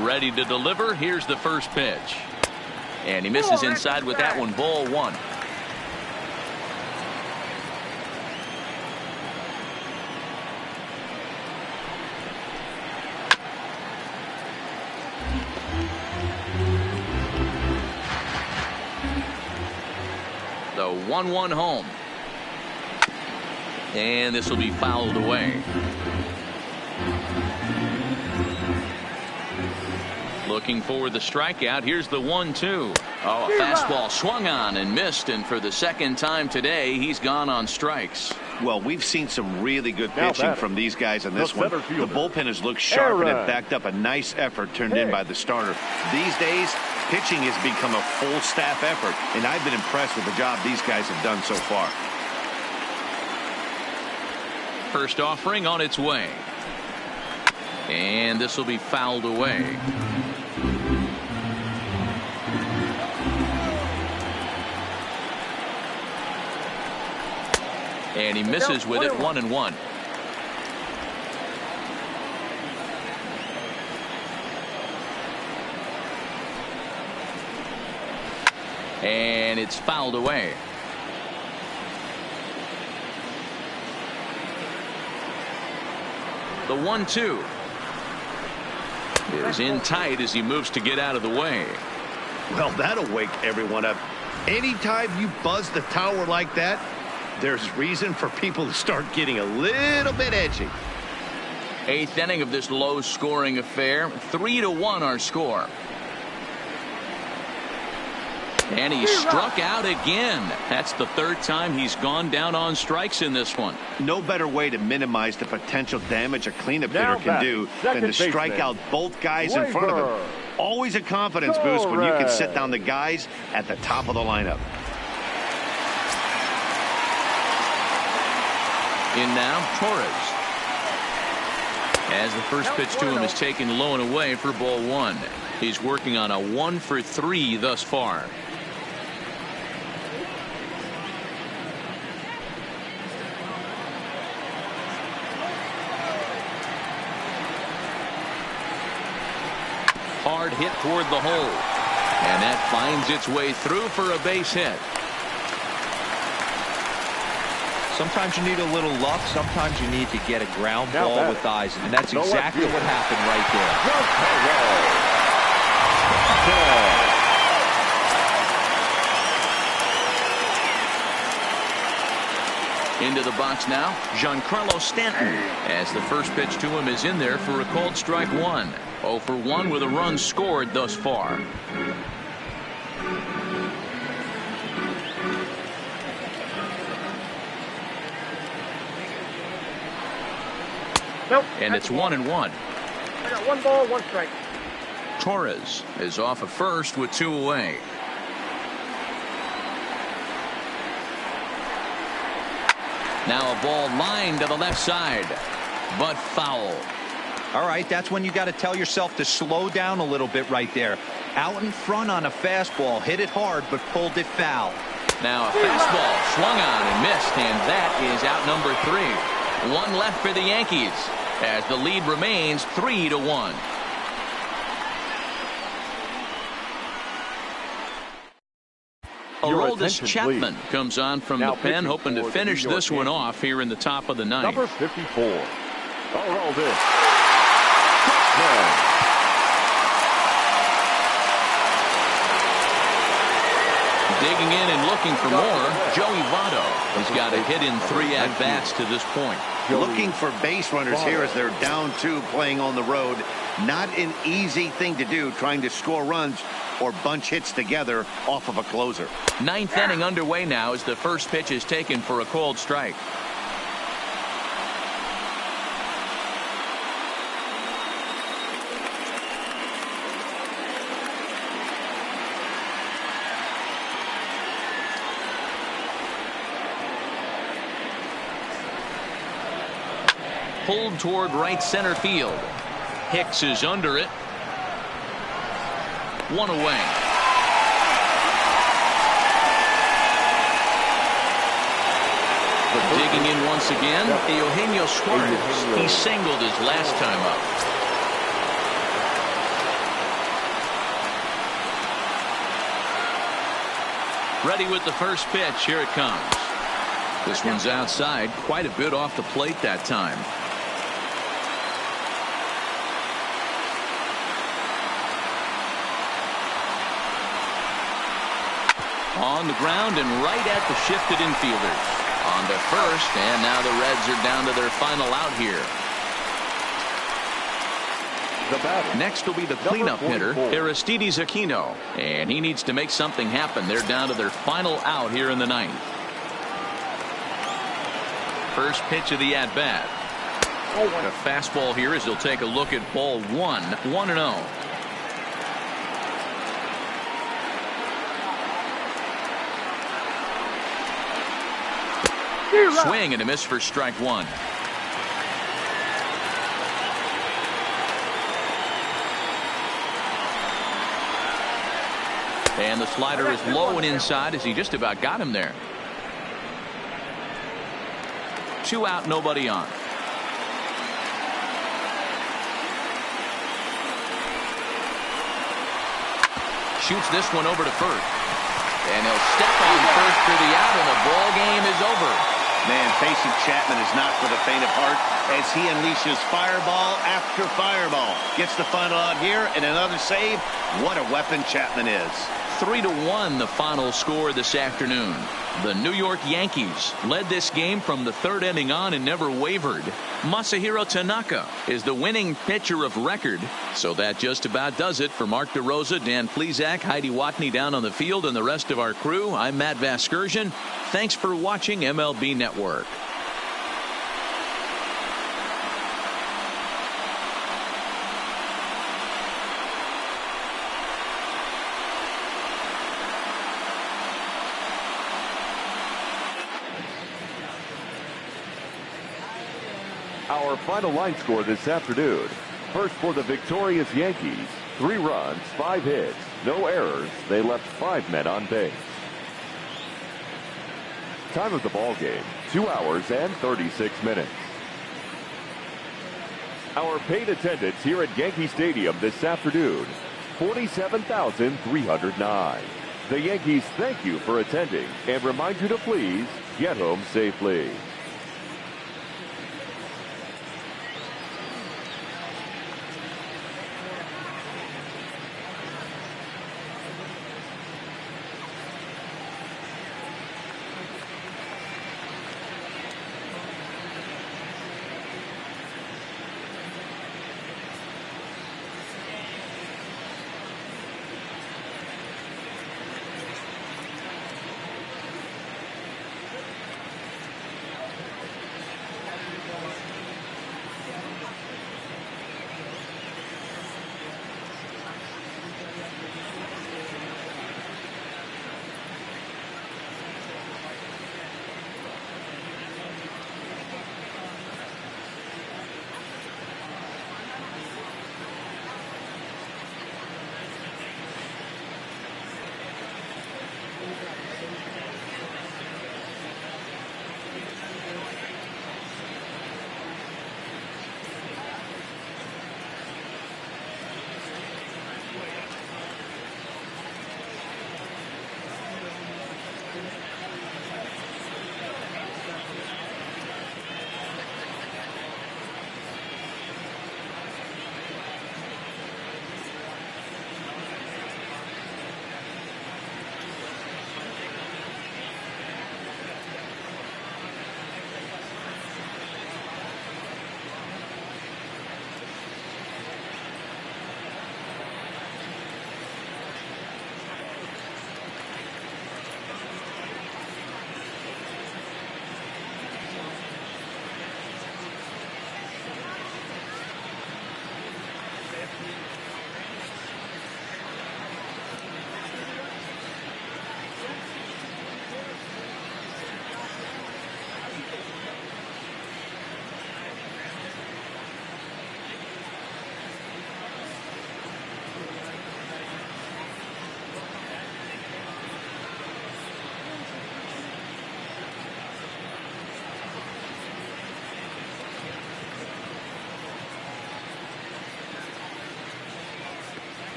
Ready to deliver. Here's the first pitch. And he misses inside with that one. Ball 1. The 1-1 home. And this will be fouled away. Looking for the strikeout. Here's the 1-2. Oh, a fastball swung on and missed, and for the second time today, he's gone on strikes. Well, we've seen some really good pitching from these guys in this one. The bullpen has looked sharp and it backed up a nice effort turned in by the starter. These days, pitching has become a full staff effort, and I've been impressed with the job these guys have done so far. First offering on its way. And this will be fouled away. And he misses with it, 1-1. And it's fouled away. The 1-2 is in tight as he moves to get out of the way. Well, that'll wake everyone up. Anytime you buzz the tower like that, there's reason for people to start getting a little bit edgy. 8th inning of this low-scoring affair. 3-1 our score. And he struck out again. That's the 3rd time he's gone down on strikes in this one. No better way to minimize the potential damage a cleanup hitter can do than to strike out both guys in front of him. Always a confidence boost when you can set down the guys at the top of the lineup. In now, Torres. As the first pitch to him is taken low and away for ball 1. He's working on a 1-for-3 thus far. Hard hit toward the hole. And that finds its way through for a base hit. Sometimes you need a little luck. Sometimes you need to get a ground ball with eyes. And that's exactly what happened right there. Into the box now, Giancarlo Stanton. As the first pitch to him is in there for a called strike 1. 0 for 1 with a run scored thus far. Nope. And it's 1-1. I got 1 ball, 1 strike. Torres is off at first with 2 away. Now a ball lined to the left side, but foul. All right, that's when you got to tell yourself to slow down a little bit right there. Out in front on a fastball, hit it hard, but pulled it foul. Now a fastball swung on and missed, and that is out number 3. One left for the Yankees as the lead remains 3-1. Aroldis Chapman comes on from the pen, hoping to finish this one off here in the top of the ninth. Number 54, Aroldis Chapman. Digging in and looking for more, Joey Votto. He's got a hit in 3 at-bats to this point. Looking for base runners here as they're down 2 playing on the road. Not an easy thing to do, trying to score runs or bunch hits together off of a closer. 9th inning underway now as the first pitch is taken for a called strike. Pulled toward right center field. Hicks is under it. 1 away. Digging in once again, Eugenio Suarez. He singled his last time up. Ready with the first pitch. Here it comes. This one's outside, quite a bit off the plate that time. On the ground and right at the shifted infielders. On to first, and now the Reds are down to their final out here. Next will be the cleanup hitter, Aristides Aquino, and he needs to make something happen. They're down to their final out here in the ninth. First pitch of the at-bat. A fastball here as he'll take a look at ball 1, 1-0. Swing and a miss for strike 1. And the slider is low and inside as he just about got him there. 2 out, nobody on. Shoots this one over to first. And he'll step on first for the out, and the ball game is over. Man, facing Chapman is not for the faint of heart as he unleashes fireball after fireball. Gets the final out here and another save. What a weapon Chapman is. 3-1 the final score this afternoon. The New York Yankees led this game from the 3rd inning on and never wavered. Masahiro Tanaka is the winning pitcher of record. So that just about does it for Mark DeRosa, Dan Plesac, Heidi Watney down on the field, and the rest of our crew. I'm Matt Vasgersian. Thanks for watching MLB Network. Our final line score this afternoon. First for the victorious Yankees, 3 runs, 5 hits, no errors. They left 5 men on base. Time of the ball game, 2 hours and 36 minutes. Our paid attendance here at Yankee Stadium this afternoon, 47,309. The Yankees thank you for attending and remind you to please get home safely.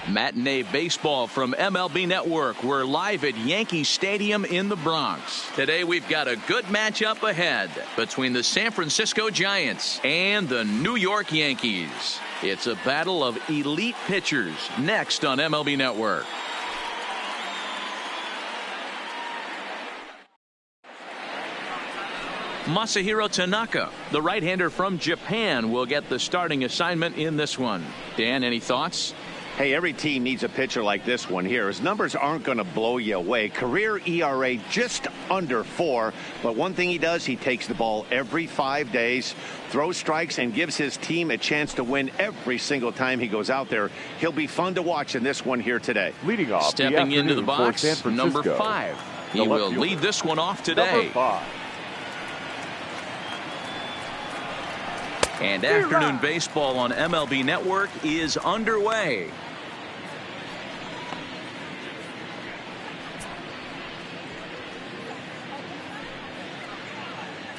Matinee baseball from MLB Network. We're live at Yankee Stadium in the Bronx. Today we've got a good matchup ahead between the San Francisco Giants and the New York Yankees. It's a battle of elite pitchers next on MLB Network. Masahiro Tanaka, the right-hander from Japan, will get the starting assignment in this one. Dan, any thoughts? Hey, every team needs a pitcher like this one here. His numbers aren't going to blow you away. Career ERA just under 4. But one thing he does, he takes the ball every 5 days, throws strikes, and gives his team a chance to win every single time he goes out there. He'll be fun to watch in this one here today. Leading off, stepping into the box, number 5. He will lead this one off today. And afternoon baseball on MLB Network is underway.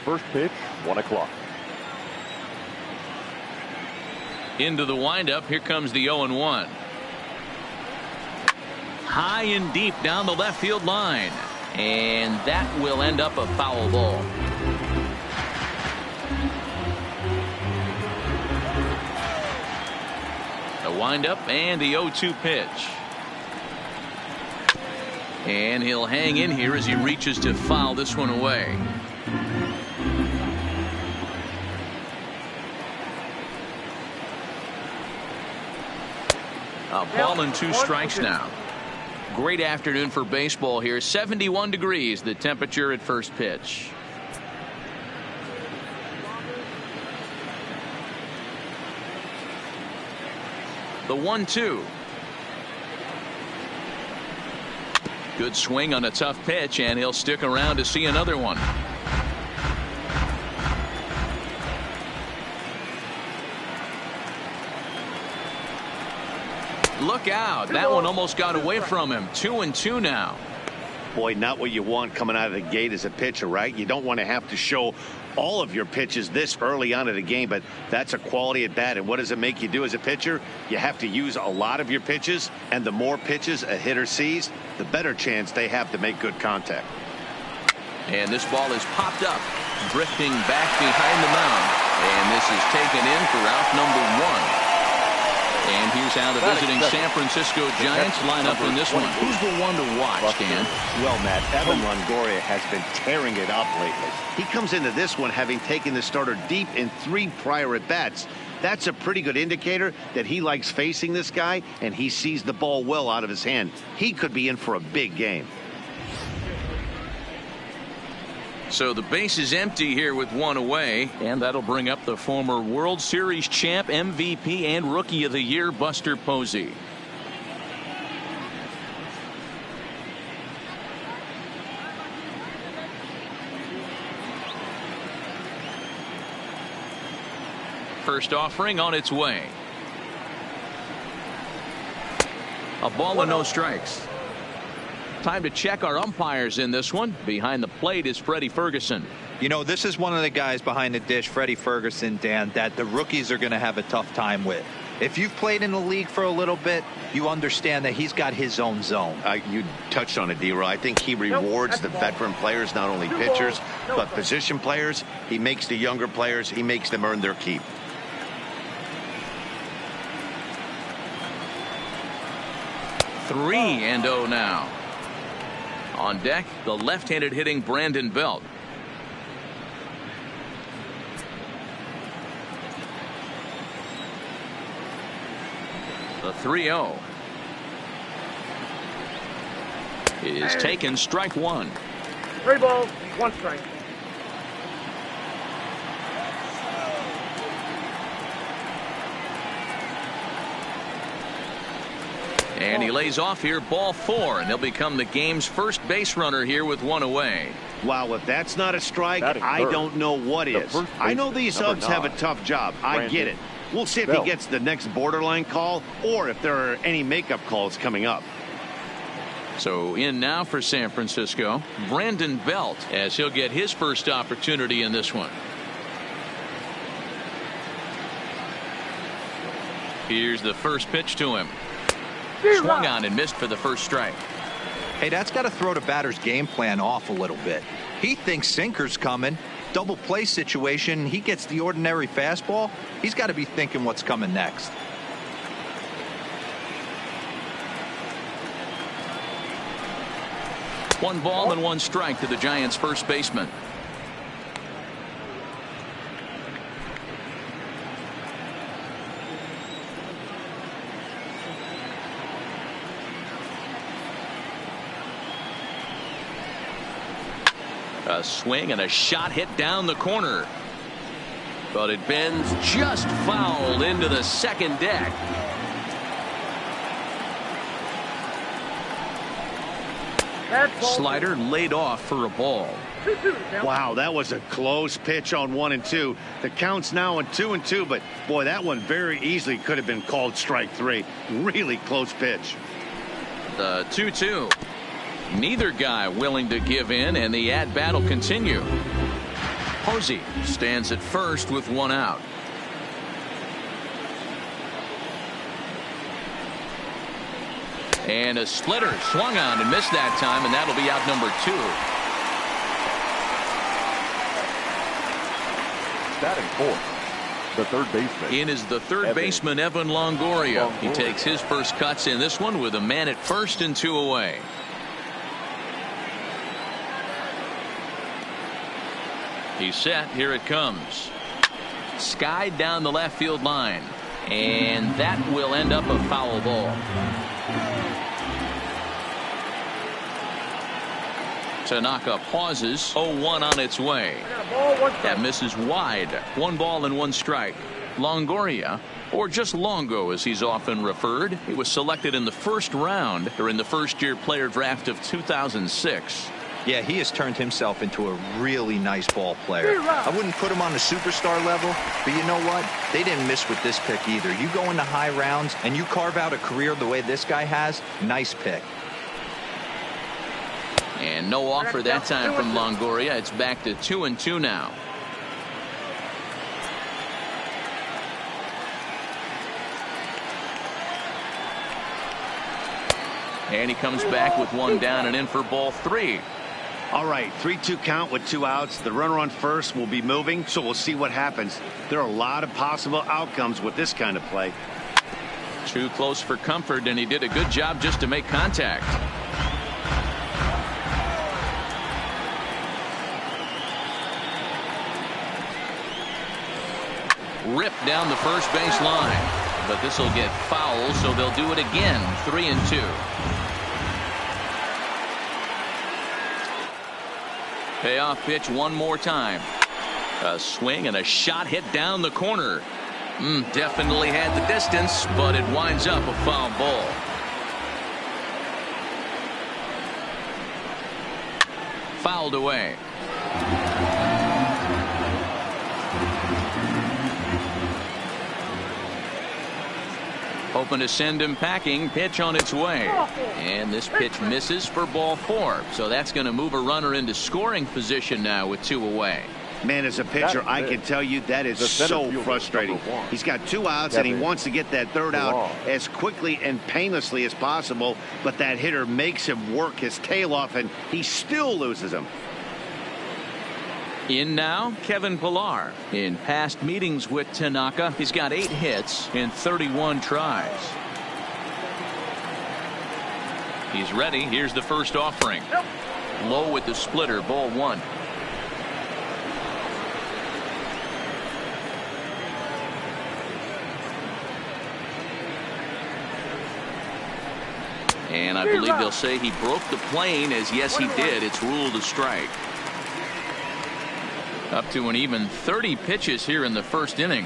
First pitch, 1 o'clock. Into the windup. Here comes the 0-1. High and deep down the left field line. And that will end up a foul ball. The windup and the 0-2 pitch. And he'll hang in here as he reaches to foul this one away. A ball and 2 strikes now. Great afternoon for baseball here. 71 degrees the temperature at first pitch. The 1-2. Good swing on a tough pitch, and he'll stick around to see another one. Look out. That one almost got away from him. 2-2 now. Boy, not what you want coming out of the gate as a pitcher, right? You don't want to have to show all of your pitches this early on in the game, but that's a quality at bat. And what does it make you do as a pitcher? You have to use a lot of your pitches, and the more pitches a hitter sees, the better chance they have to make good contact. And this ball is popped up, drifting back behind the mound. And this is taken in for out number 1. And here's how the visiting San Francisco Giants line up in this one. Who's the one to watch, Dan? Well, Matt, Evan Longoria has been tearing it up lately. He comes into this one having taken the starter deep in 3 prior at-bats. That's a pretty good indicator that he likes facing this guy, and he sees the ball well out of his hand. He could be in for a big game. So the base is empty here with 1 away, and that'll bring up the former World Series champ, MVP, and Rookie of the Year, Buster Posey. First offering on its way. A ball and no strikes. Time to check our umpires in this one. Behind the plate is Freddie Ferguson. You know, this is one of the guys behind the dish, Freddie Ferguson, Dan, that the rookies are going to have a tough time with. If you've played in the league for a little bit, you understand that he's got his own zone. You touched on it, D-Roy. I think he rewards the veteran players, not only pitchers, but position players. He makes the younger players, he makes them earn their keep. Three and 0 now. On deck, the left-handed hitting Brandon Belt. The 3-0 is taken, strike 1. 3 balls, 1 strike. And he lays off here, ball 4, and he'll become the game's first base runner here with 1 away. Wow, if that's not a strike, I don't know what is. I know these subs have a tough job. I get it. We'll see if he gets the next borderline call or if there are any makeup calls coming up. So in now for San Francisco, Brandon Belt, as he'll get his first opportunity in this one. Here's the first pitch to him. Swung on and missed for the first strike. Hey, that's got to throw the batter's game plan off a little bit. He thinks sinker's coming. Double play situation. He gets the ordinary fastball. He's got to be thinking what's coming next. One ball and one strike to the Giants' first baseman. A swing and a shot hit down the corner. But it bends just foul into the second deck. Slider laid off for a ball. Wow, that was a close pitch on 1-2. The count's now on 2-2, but boy, that one very easily could have been called strike 3. Really close pitch. The 2-2. Neither guy willing to give in, and the at-bat will continue. Posey stands at first with one out. And a splitter swung on and missed that time, and that'll be out number 2. Batting fourth, the third baseman. In is the third baseman, Evan Longoria. He takes his first cuts in this one with a man at first and 2 away. He's set. Here it comes. Skied down the left field line. And that will end up a foul ball. Tanaka pauses. 0-1 on its way. That misses wide. 1 ball and 1 strike. Longoria, or just Longo as he's often referred, he was selected in the first round during the first-year player draft of 2006. Yeah, he has turned himself into a really nice ball player. I wouldn't put him on the superstar level, but you know what? They didn't miss with this pick either. You go into high rounds and you carve out a career the way this guy has, nice pick. And no offer that time from Longoria. It's back to 2-2 now. And he comes back with one down and in for ball 3. All right, 3-2 count with 2 outs. The runner on first will be moving, so we'll see what happens. There are a lot of possible outcomes with this kind of play. Too close for comfort, and he did a good job just to make contact. Ripped down the first base line, but this will get foul, so they'll do it again. 3-2. Payoff pitch one more time. A swing and a shot hit down the corner. Definitely had the distance, but it winds up a foul ball. Fouled away. Hoping to send him packing. Pitch on its way. And this pitch misses for ball 4. So that's going to move a runner into scoring position now with 2 away. Man, as a pitcher, I can tell you that is so frustrating. He's got 2 outs, and he wants to get that third out as quickly and painlessly as possible. But that hitter makes him work his tail off, and he still loses him. In now, Kevin Pillar. In past meetings with Tanaka, he's got 8 hits in 31 tries. He's ready. Here's the first offering. Low with the splitter, ball 1. And I believe they'll say he broke the plane, as yes, he did. It's ruled a strike. Up to an even 30 pitches here in the first inning.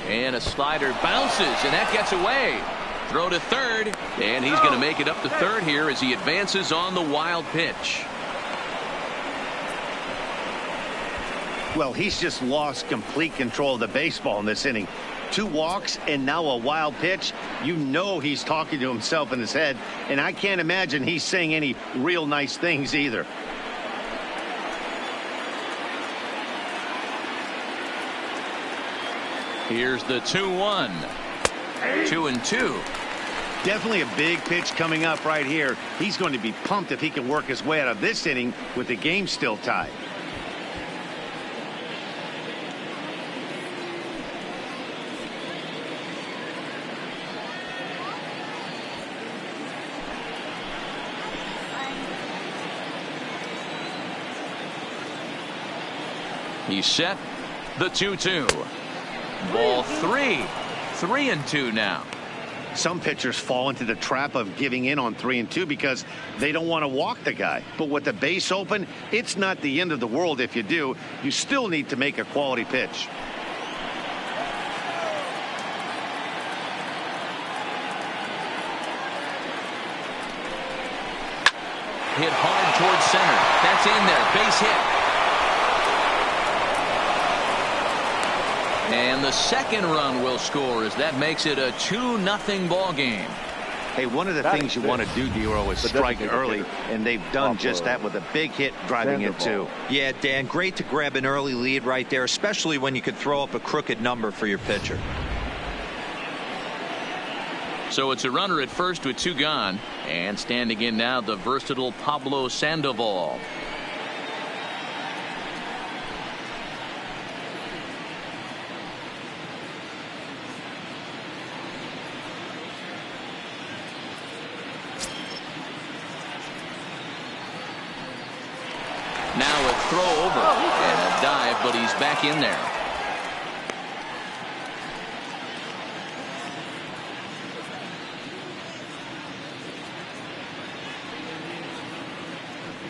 And a slider bounces, and that gets away. Throw to third, and he's going to make it up to third here as he advances on the wild pitch. Well, he's just lost complete control of the baseball in this inning. 2 walks and now a wild pitch. You know he's talking to himself in his head, and I can't imagine he's saying any real nice things either. Here's the 2-1. 2-2. Definitely a big pitch coming up right here. He's going to be pumped if he can work his way out of this inning with the game still tied. He's set. The 2-2. Ball 3. 3-2 now. Some pitchers fall into the trap of giving in on 3-2 because they don't want to walk the guy. But with the base open, it's not the end of the world if you do. You still need to make a quality pitch. Hit hard towards center. That's in there. Base hit. And the second run will score as that makes it a 2-0 ball game. Hey, one of the things you want to do, Dero, is strike early, and they've done just that with a big hit driving it too. Yeah, Dan, great to grab an early lead right there, especially when you could throw up a crooked number for your pitcher. So it's a runner at first with 2 gone, and standing in now the versatile Pablo Sandoval. Now a throw over and a dive, but he's back in there.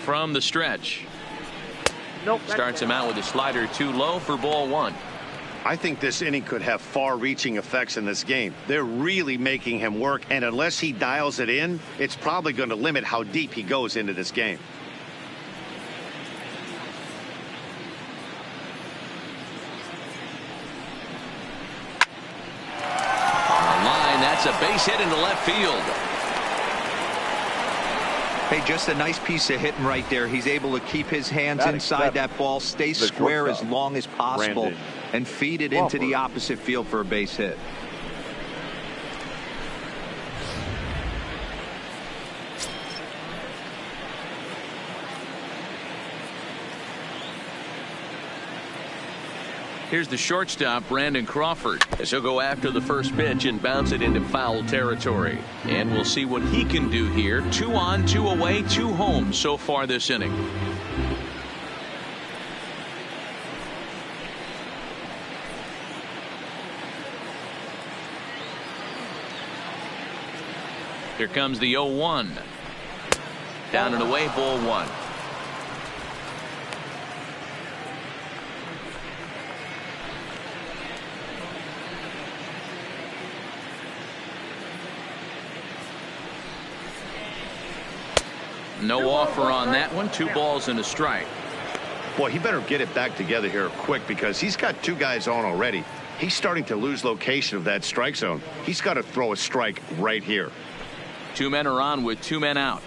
From the stretch. Starts him out with a slider too low for ball 1. I think this inning could have far-reaching effects in this game. They're really making him work, and unless he dials it in, it's probably going to limit how deep he goes into this game. That's a base hit into left field. Hey, just a nice piece of hitting right there. He's able to keep his hands inside that ball, stay square as long as possible, and feed it into the opposite field for a base hit. Here's the shortstop, Brandon Crawford, as he'll go after the first pitch and bounce it into foul territory. And we'll see what he can do here. 2 on, 2 away, 2 home so far this inning. Here comes the 0-1. Down and away, ball 1. No offer on that one. 2 balls and a strike. Boy, he better get it back together here quick because he's got 2 guys on already. He's starting to lose location of that strike zone. He's got to throw a strike right here. 2 men are on with 2 men out.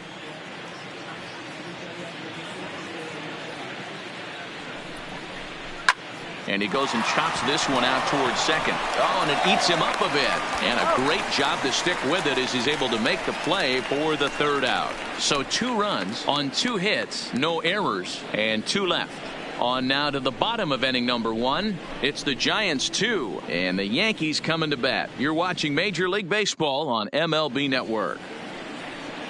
And he goes and chops this one out towards second. Oh, and it eats him up a bit. And a great job to stick with it as he's able to make the play for the 3rd out. So 2 runs on 2 hits, no errors, and 2 left. On now to the bottom of inning number 1. It's the Giants 2 and the Yankees coming to bat. You're watching Major League Baseball on MLB Network.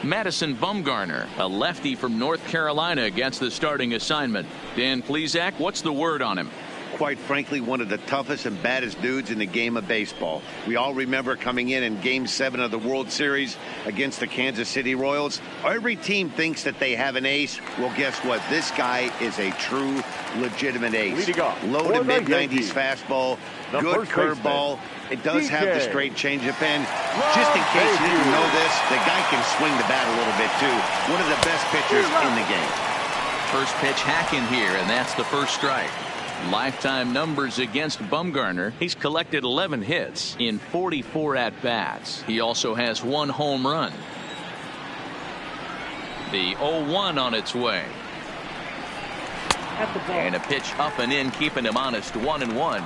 Madison Bumgarner, a lefty from North Carolina, gets the starting assignment. Dan Plesac, what's the word on him? Quite frankly, one of the toughest and baddest dudes in the game of baseball. We all remember coming in Game 7 of the World Series against the Kansas City Royals. Every team thinks that they have an ace. Well, guess what? This guy is a true, legitimate ace. Low to mid-90s fastball, good curveball. It does have the straight changeup in. Just in case you didn't know this, the guy can swing the bat a little bit, too. One of the best pitchers in the game. First pitch hacking here, and that's the first strike. Lifetime numbers against Bumgarner. He's collected 11 hits in 44 at-bats. He also has 1 home run. The 0-1 on its way. And a pitch up and in, keeping him honest. 1-1.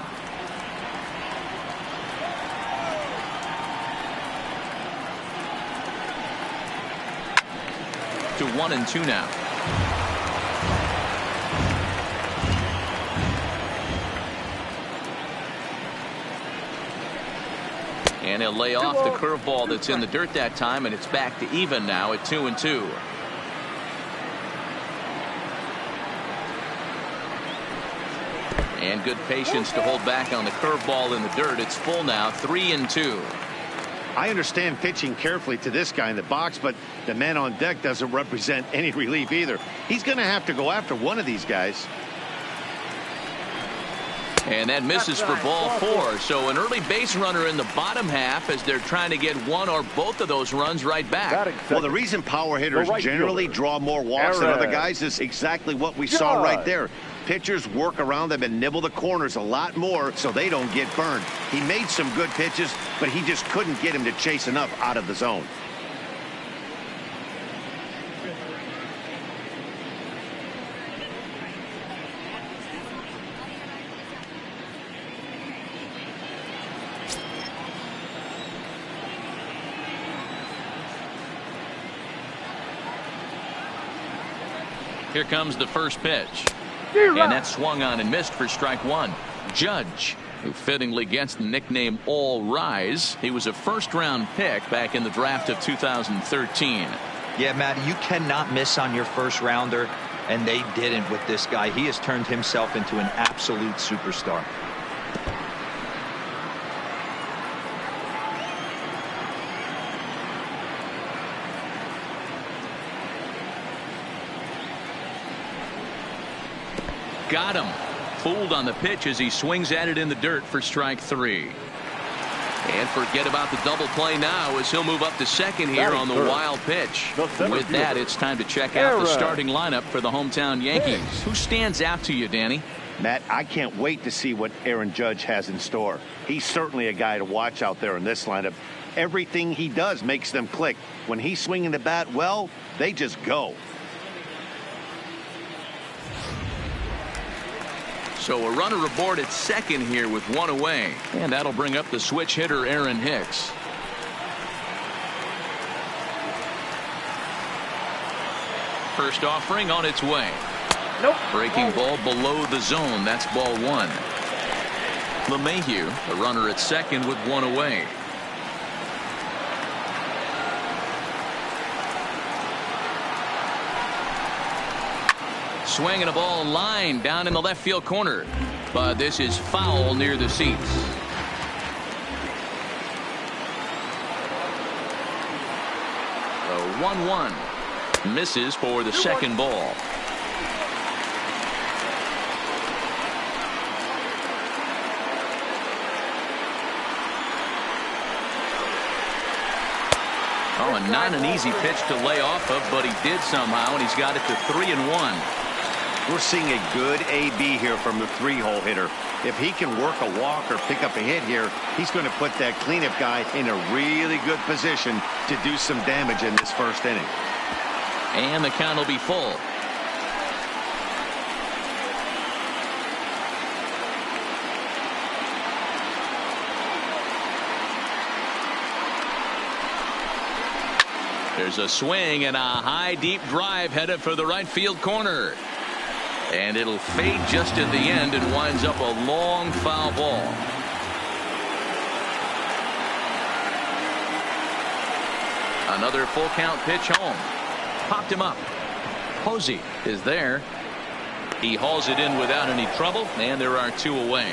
to 1-2 now. And he'll lay off the curveball that's in the dirt that time, and it's back to even now at 2-2. And good patience to hold back on the curveball in the dirt. It's full now, 3-2. I understand pitching carefully to this guy in the box, but the man on deck doesn't represent any relief either. He's going to have to go after one of these guys. And that misses for ball 4. So an early base runner in the bottom half as they're trying to get one or both of those runs right back. Well, the reason power hitters generally draw more walks than other guys is exactly what we saw right there. Pitchers work around them and nibble the corners a lot more so they don't get burned. He made some good pitches, but he just couldn't get him to chase enough out of the zone. Here comes the first pitch. And that swung on and missed for strike 1. Judge, who fittingly gets the nickname All Rise. He was a first-round pick back in the draft of 2013. Yeah, Matt, you cannot miss on your first rounder, and they didn't with this guy. He has turned himself into an absolute superstar. Got him. Fooled on the pitch as he swings at it in the dirt for strike 3. And forget about the double play now as he'll move up to second here on the wild pitch. With that, it's time to check out the starting lineup for the hometown Yankees. Who stands out to you, Danny? Matt, I can't wait to see what Aaron Judge has in store. He's certainly a guy to watch out there in this lineup. Everything he does makes them click. When he's swinging the bat well, they just go. So a runner aboard at second here with one away. And that'll bring up the switch hitter, Aaron Hicks. First offering on its way. Nope. Breaking ball below the zone. That's ball 1. LeMahieu, a runner at second with one away. Swinging a ball line down in the left field corner, but this is foul near the seats. The 1-1 misses for the second ball. Oh, and not an easy pitch to lay off of, but he did somehow, and he's got it to 3-1. We're seeing a good AB here from the 3-hole hitter. If he can work a walk or pick up a hit here, he's going to put that cleanup guy in a really good position to do some damage in this first inning. And the count will be full. There's a swing and a high deep drive headed for the right field corner. And it'll fade just at the end and winds up a long foul ball. Another full count pitch home. Popped him up. Posey is there. He hauls it in without any trouble, and there are 2 away.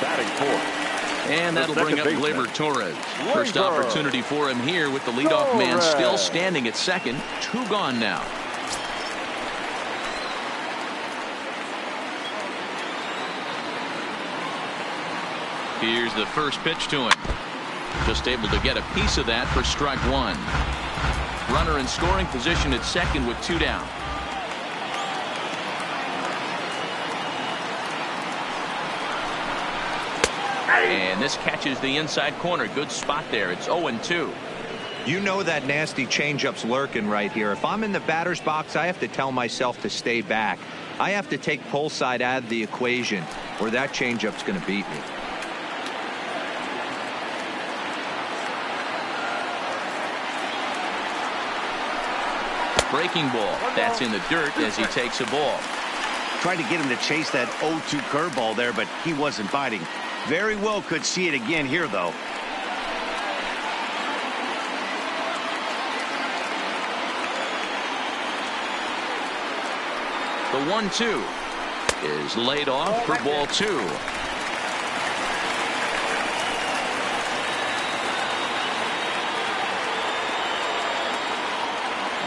Batting fourth. And that'll bring up Gleyber Torres. First opportunity for him here with the leadoff man still standing at second. 2 gone now. Here's the first pitch to him. Just able to get a piece of that for strike 1. Runner in scoring position at second with 2 down. And this catches the inside corner. Good spot there. It's 0-2. You know that nasty changeup's lurking right here. If I'm in the batter's box, I have to tell myself to stay back. I have to take pull side out of the equation, or that changeup's going to beat me. breaking ball. That's in the dirt as he takes a ball. Tried to get him to chase that 0-2 curveball there, but he wasn't biting. Very well could see it again here, though. The 1-2 is laid off for ball 2.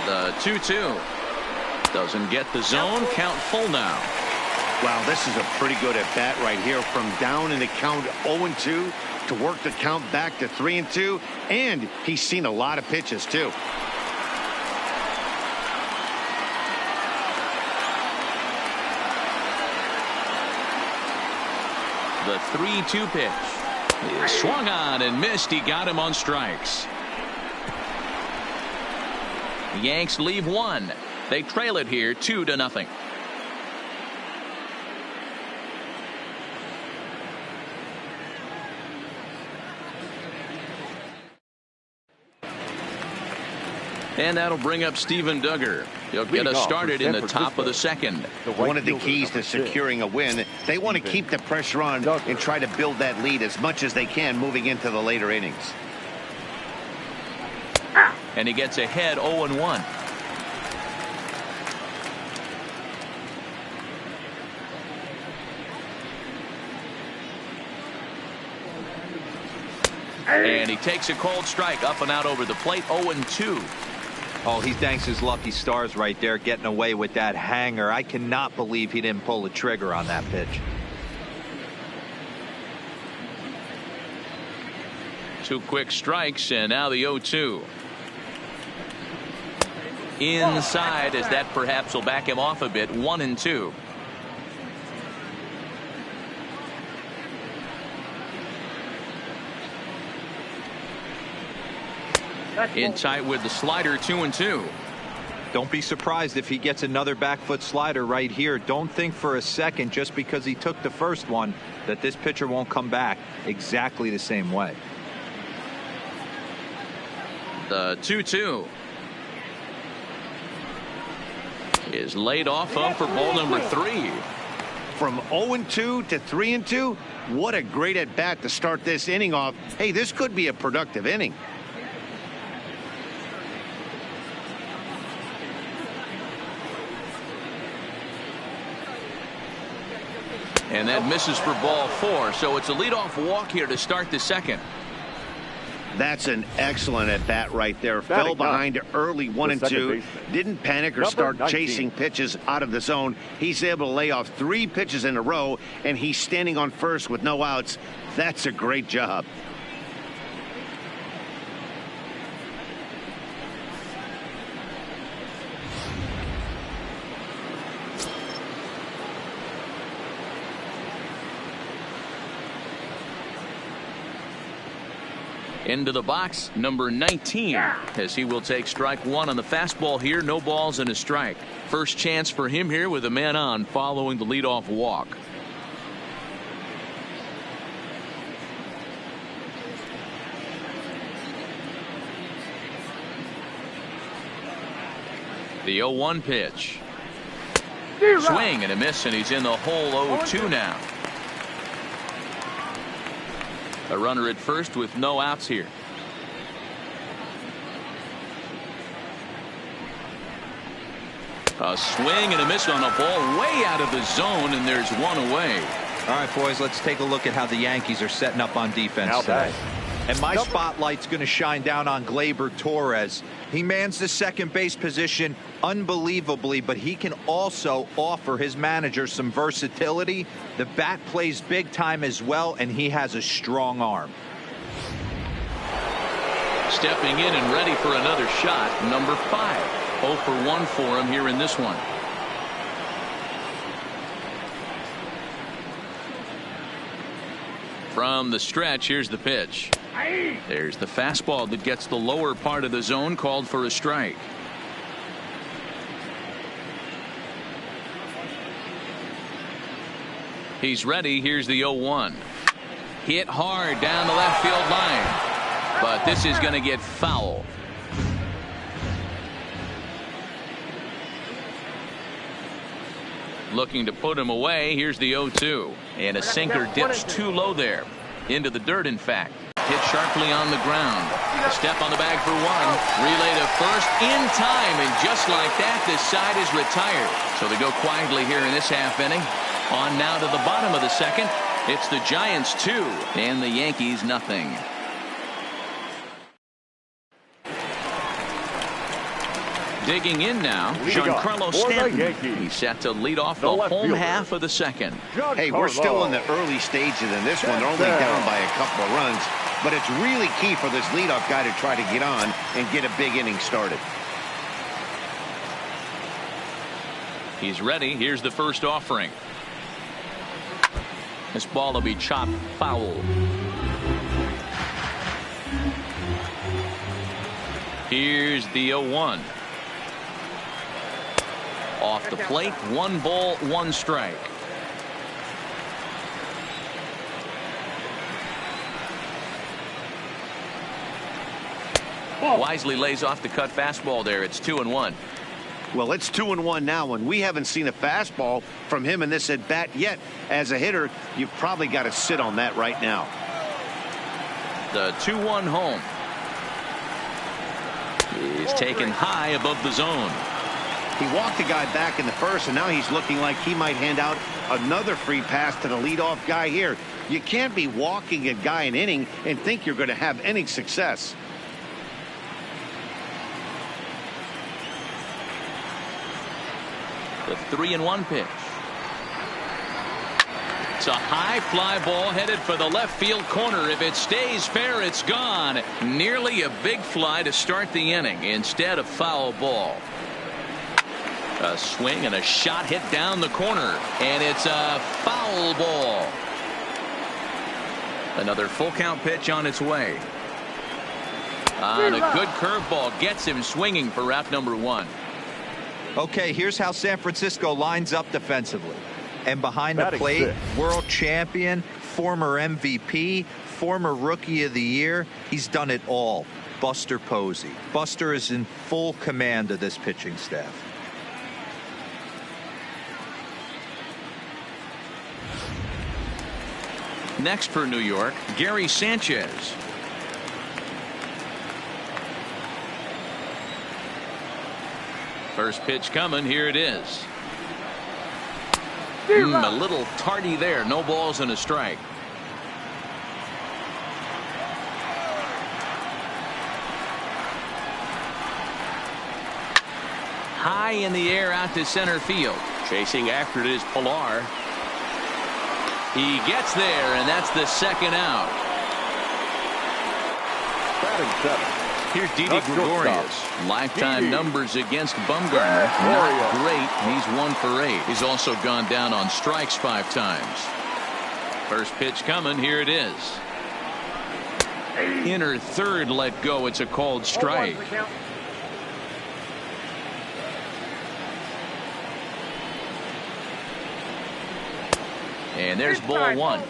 The 2-2 doesn't get the zone. Count full now. Wow, this is a pretty good at bat right here. From down in the count 0-2 to work the count back to 3-2, and he's seen a lot of pitches too. The 3-2 pitch is swung on and missed. He got him on strikes. Yanks leave one. They trail it here 2-0. And that'll bring up Steven Duggar. He'll get us started in the top of the second. One of the keys to securing a win, they want to keep the pressure on and try to build that lead as much as they can moving into the later innings. And he gets ahead 0-1. And he takes a cold strike up and out over the plate. 0-2. Oh, he thanks his lucky stars right there, getting away with that hanger. I cannot believe he didn't pull the trigger on that pitch. 2 quick strikes, and now the 0-2. Inside, as that perhaps will back him off a bit. 1-2. In tight with the slider. 2-2. Don't be surprised if he gets another back foot slider right here. Don't think for a second, just because he took the first one, that this pitcher won't come back exactly the same way. The 2-2 is laid off of for ball number 3. From 0-2 to 3-2, what a great at bat to start this inning off. Hey, this could be a productive inning. And that misses for ball 4, so it's a leadoff walk here to start the second. That's an excellent at bat right there. Fell behind early 1-2. Didn't panic or start chasing pitches out of the zone. He's able to lay off 3 pitches in a row, and he's standing on first with no outs. That's a great job. Into the box, number 19, as he will take strike 1 on the fastball here. No balls and a strike. First chance for him here with a man on following the leadoff walk. The 0-1 pitch. Swing and a miss, and he's in the hole. 0-2 now. A runner at first with no outs here. A swing and a miss on a ball way out of the zone, and there's one away. All right, boys, let's take a look at how the Yankees are setting up on defense today. And my spotlight's going to shine down on Gleyber Torres. He mans the second base position unbelievably, but he can also offer his manager some versatility. The bat plays big time as well, and he has a strong arm. Stepping in and ready for another shot, number 5. 0 for 1 for him here in this one. From the stretch, here's the pitch. There's the fastball that gets the lower part of the zone, called for a strike. He's ready. Here's the 0-1. Hit hard down the left field line, but this is going to get foul. Looking to put him away. Here's the 0-2. And a sinker dips too low there. Into the dirt, in fact. Hit sharply on the ground. A step on the bag for one. Relay to first in time. And just like that, this side is retired. So they go quietly here in this half inning. On now to the bottom of the second. It's the Giants 2 and the Yankees nothing. Digging in now, Giancarlo Stanton. He's set to lead off the home half of the second. Hey, we're still in the early stages in this one. They're only down by a couple of runs. But it's really key for this leadoff guy to try to get on and get a big inning started. He's ready. Here's the first offering. This ball will be chopped foul. Here's the 0-1. Off the plate, 1 ball, 1 strike. Wisely lays off the cut fastball there. It's 2-1. Well, it's 2-1 now, and we haven't seen a fastball from him in this at bat yet. As a hitter, you've probably got to sit on that right now. The 2-1 home. He's taken high above the zone. He walked the guy back in the first, and now he's looking like he might hand out another free pass to the leadoff guy here. You can't be walking a guy an inning and think you're going to have any success. The 3-1 pitch. It's a high fly ball headed for the left field corner. If it stays fair, it's gone. Nearly a big fly to start the inning. Instead, a foul ball. A swing and a shot hit down the corner, and it's a foul ball. Another full count pitch on its way. On a good curveball gets him swinging for out number 1. Okay, here's how San Francisco lines up defensively. And behind the plate, world champion, former MVP, former Rookie of the Year. He's done it all. Buster Posey. Buster is in full command of this pitching staff. Next for New York, Gary Sanchez. First pitch coming. Here it is. A little tardy there. No balls and a strike. High in the air out to center field. Chasing after it is Pilar. He gets there, and that's the second out. Here's Didi Gregorius. Lifetime numbers against Bumgarner. Not great. He's 1 for 8. He's also gone down on strikes 5 times. First pitch coming. Here it is. Inner third let go. It's a called strike. And there's ball 1.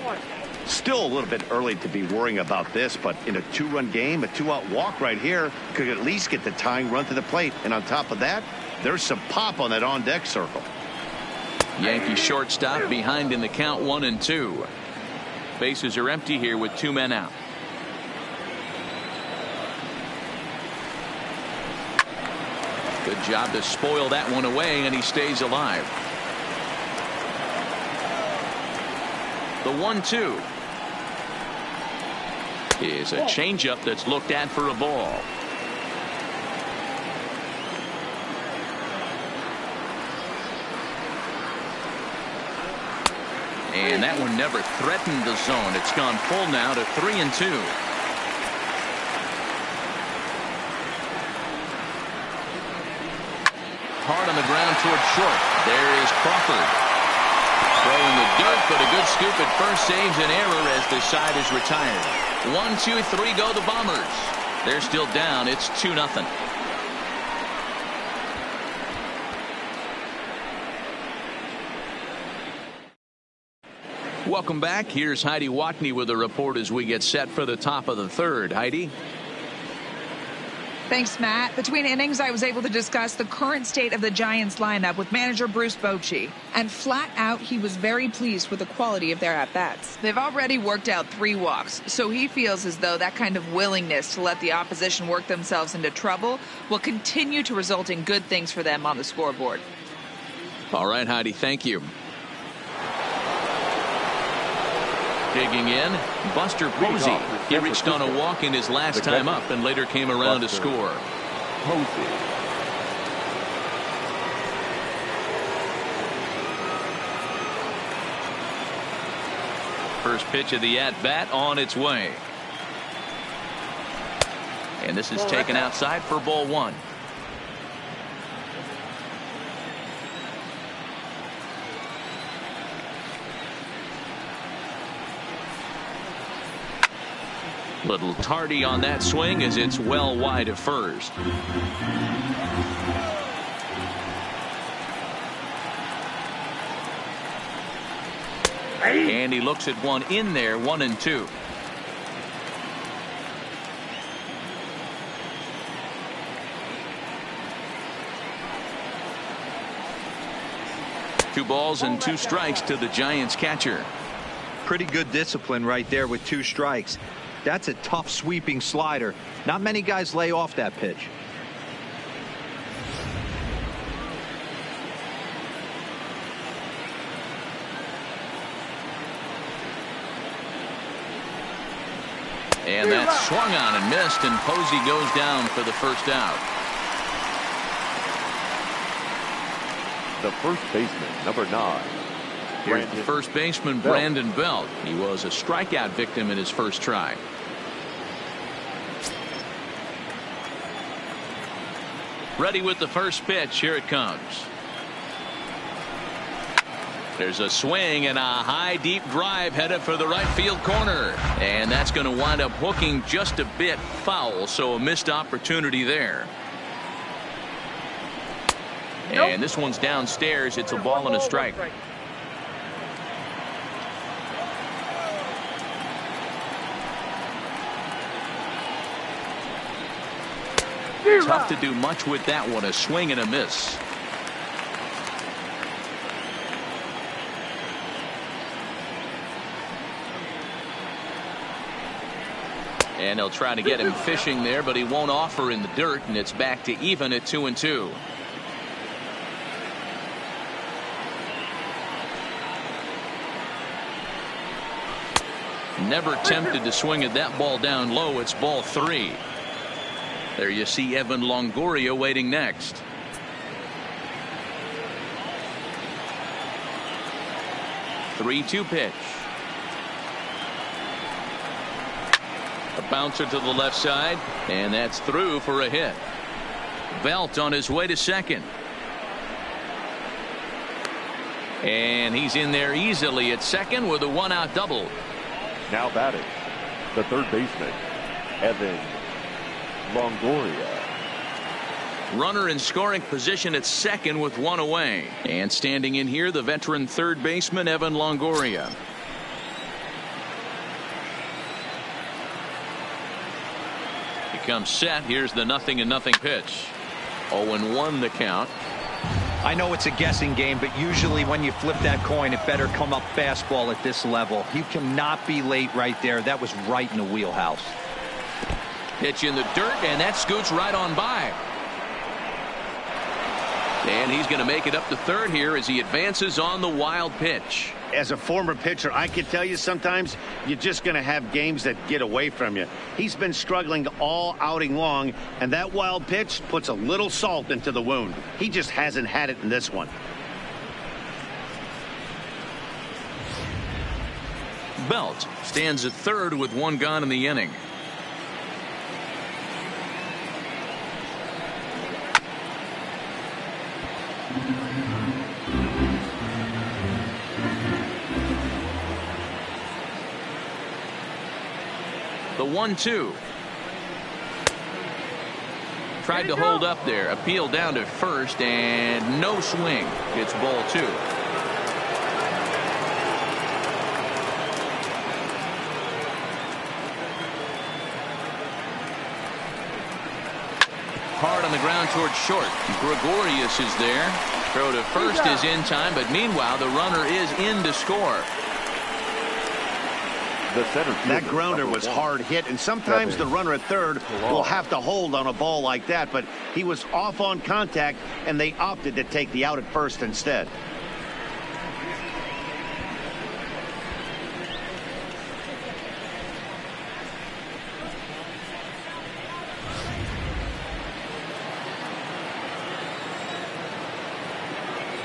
Still a little bit early to be worrying about this, but in a 2-run game, a 2-out walk right here could at least get the tying run to the plate. And on top of that, there's some pop on that on-deck circle. Yankee shortstop behind in the count 1-2. Bases are empty here with 2 men out. Good job to spoil that one away, and he stays alive. The 1-2 is a changeup that's looked at for a ball. And that one never threatened the zone. It's gone full now to 3-2. Hard on the ground towards short. There is Crawford. Throwing the dirt, but a good scoop at first saves an error as the side is retired. 1, 2, 3 go the Bombers. They're still down. It's 2-0. Welcome back. Here's Heidi Watney with a report as we get set for the top of the third. Heidi? Thanks, Matt. Between innings, I was able to discuss the current state of the Giants lineup with manager Bruce Bochy. And flat out, he was very pleased with the quality of their at-bats. They've already worked out 3 walks, so he feels as though that kind of willingness to let the opposition work themselves into trouble will continue to result in good things for them on the scoreboard. All right, Heidi, thank you. Digging in, Buster Posey. He reached on a walk in his last time up and later came around to score. Posey. First pitch of the at-bat on its way. And this is taken outside for ball 1. Little tardy on that swing as it's well wide of first. And he looks at one in there, 1-2. Two balls and 2 strikes to the Giants catcher. Pretty good discipline right there with 2 strikes. That's a tough sweeping slider. Not many guys lay off that pitch. And that's swung on and missed, and Posey goes down for the first out. The first baseman, number 9. Here's the first baseman, Brandon Belt. He was a strikeout victim in his first try. Ready with the first pitch. Here it comes. There's a swing and a high deep drive headed for the right field corner, and that's going to wind up hooking just a bit foul, so a missed opportunity there. And this one's downstairs. It's a ball and a strike. Tough to do much with that one. A swing and a miss. And they'll try to get him fishing there, but he won't offer in the dirt, and it's back to even at 2-2. Never tempted to swing at that ball down low. It's ball 3. There you see Evan Longoria waiting next. The 3-2 pitch. A bouncer to the left side, and that's through for a hit. Belt on his way to second. And he's in there easily at second with a 1-out double. Now batting, the third baseman, Evan Longoria. Runner in scoring position at second with 1 away. And standing in here, the veteran third baseman, Evan Longoria. He comes set. Here's the 0-0 pitch. 0-1 the count. I know it's a guessing game, but usually when you flip that coin, it better come up fastball at this level. You cannot be late right there. That was right in the wheelhouse. Pitch in the dirt, and that scoots right on by. And he's going to make it up to third here as he advances on the wild pitch. As a former pitcher, I can tell you sometimes you're just going to have games that get away from you. He's been struggling all outing long, and that wild pitch puts a little salt into the wound. He just hasn't had it in this one. Belt stands at third with 1 gone in the inning. The 1-2. Tried to hold up there. Appeal down to first, and no swing. It's ball 2. start on the ground towards short. Gregorius is there. Throw to first is in time, but meanwhile the runner is in to score. That grounder was hard hit, and sometimes the runner at third will have to hold on a ball like that, but he was off on contact, and they opted to take the out at first instead.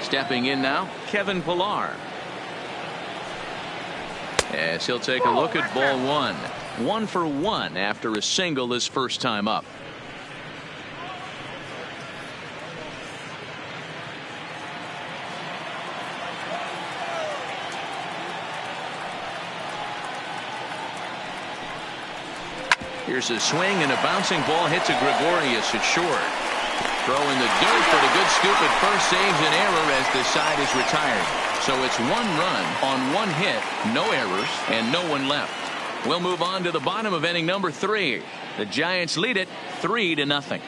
Stepping in now, Kevin Pillar. As he'll take a look at ball one. 1 for 1 after a single his first time up. Here's a swing, and a bouncing ball hits a Gregorius at short. Throw in the dirt, but a good scoop at first saves an error as the side is retired. So it's 1 run on 1 hit, no errors, and no one left. We'll move on to the bottom of inning number 3. The Giants lead it 3-0.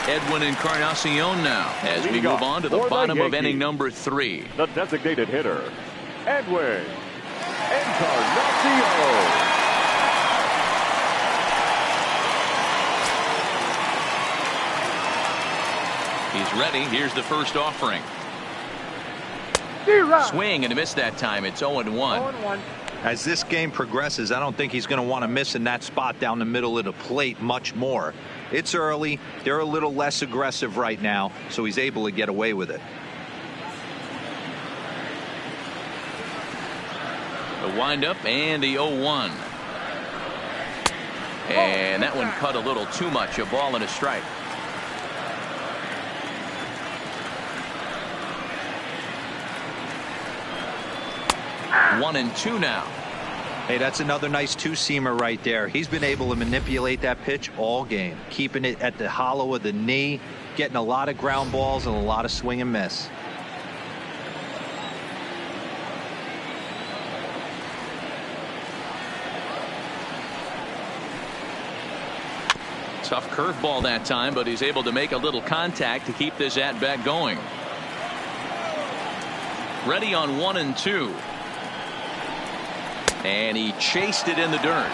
Edwin Encarnacion now as we move on to the bottom of inning number 3. The designated hitter, Edwin Encarnacion. He's ready. Here's the first offering. Swing and a miss that time. It's 0-1. As this game progresses, I don't think he's going to want to miss in that spot down the middle of the plate much more. It's early. They're a little less aggressive right now, so he's able to get away with it. The windup and the 0-1. And that one cut a little too much. A ball and a strike. 1-2 now. Hey, that's another nice two-seamer right there. He's been able to manipulate that pitch all game, keeping it at the hollow of the knee, getting a lot of ground balls and a lot of swing and miss. Tough curveball that time, but he's able to make a little contact to keep this at-bat going. Ready on 1-2. And he chased it in the dirt.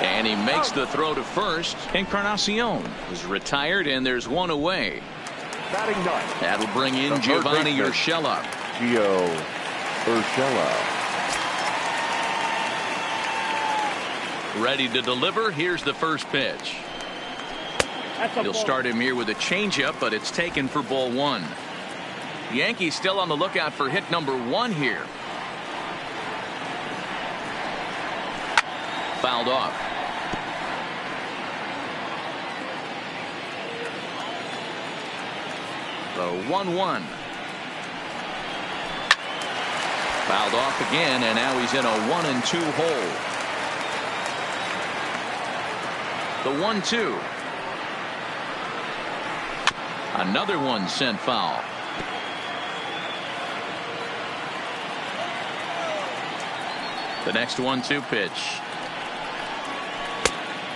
And he makes the throw to first. Encarnacion is retired, and there's one away. That'll bring in Giovanni Urshela. Gio Urshela. Ready to deliver. Here's the first pitch. He'll start him here with a changeup, but it's taken for ball 1. Yankees still on the lookout for hit number 1 here. Fouled off. The 1-1. Fouled off again, and now he's in a 1-2 hole. The 1-2. Another one sent foul. The next 1-2 pitch.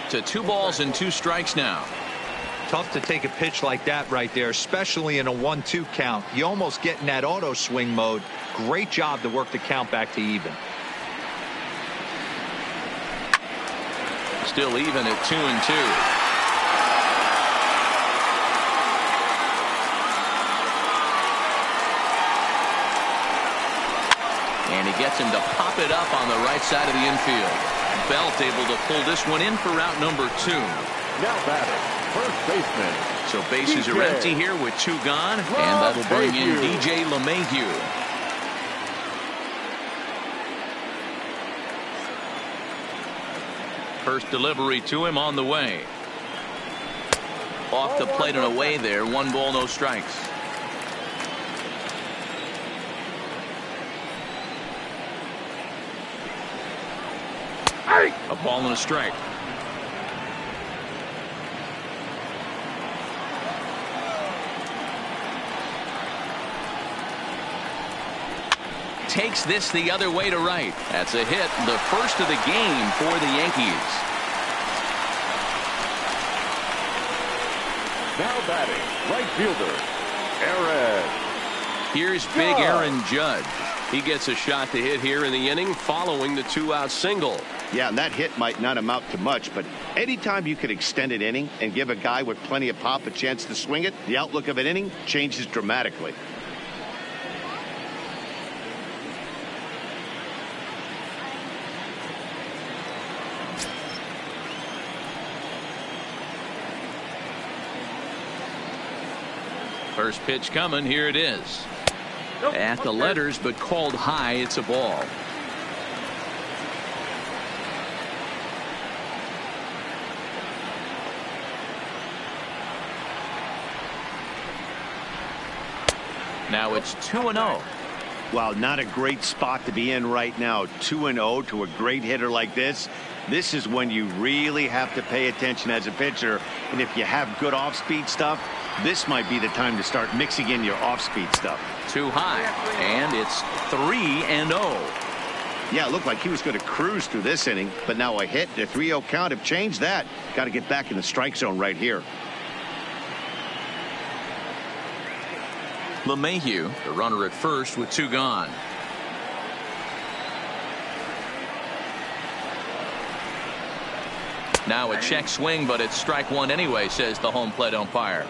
To 2 balls and 2 strikes now. Tough to take a pitch like that right there, especially in a 1-2 count. You almost get in that auto swing mode. Great job to work the count back to even. Still even at 2-2. And he gets him to pop it up on the right side of the infield. Belt able to pull this one in for route number 2. Now batting, first baseman. So bases are empty here with 2 gone, and that'll bring in DJ LeMahieu. First delivery to him on the way. Off the plate and away there. 1 ball, no strikes. A ball and a strike. takes this the other way to right. That's a hit, the first of the game for the Yankees. Now batting, right fielder, Aaron. Here's big Aaron Judge. He gets a shot to hit here in the inning following the 2-out single. Yeah, and that hit might not amount to much, but anytime you can extend an inning and give a guy with plenty of pop a chance to swing it, the outlook of an inning changes dramatically. First pitch coming. Here it is. At the letters, but called high. It's a ball. Now it's 2-0. Well, not a great spot to be in right now. 2-0 to a great hitter like this. This is when you really have to pay attention as a pitcher. And if you have good off-speed stuff, this might be the time to start mixing in your off-speed stuff. Too high, and it's 3-0. Yeah, it looked like he was going to cruise through this inning, but now a hit, the 3-0 count have changed that. Got to get back in the strike zone right here. LeMahieu, the runner at first with 2 gone. Now a check swing, but it's strike 1 anyway, says the home plate umpire.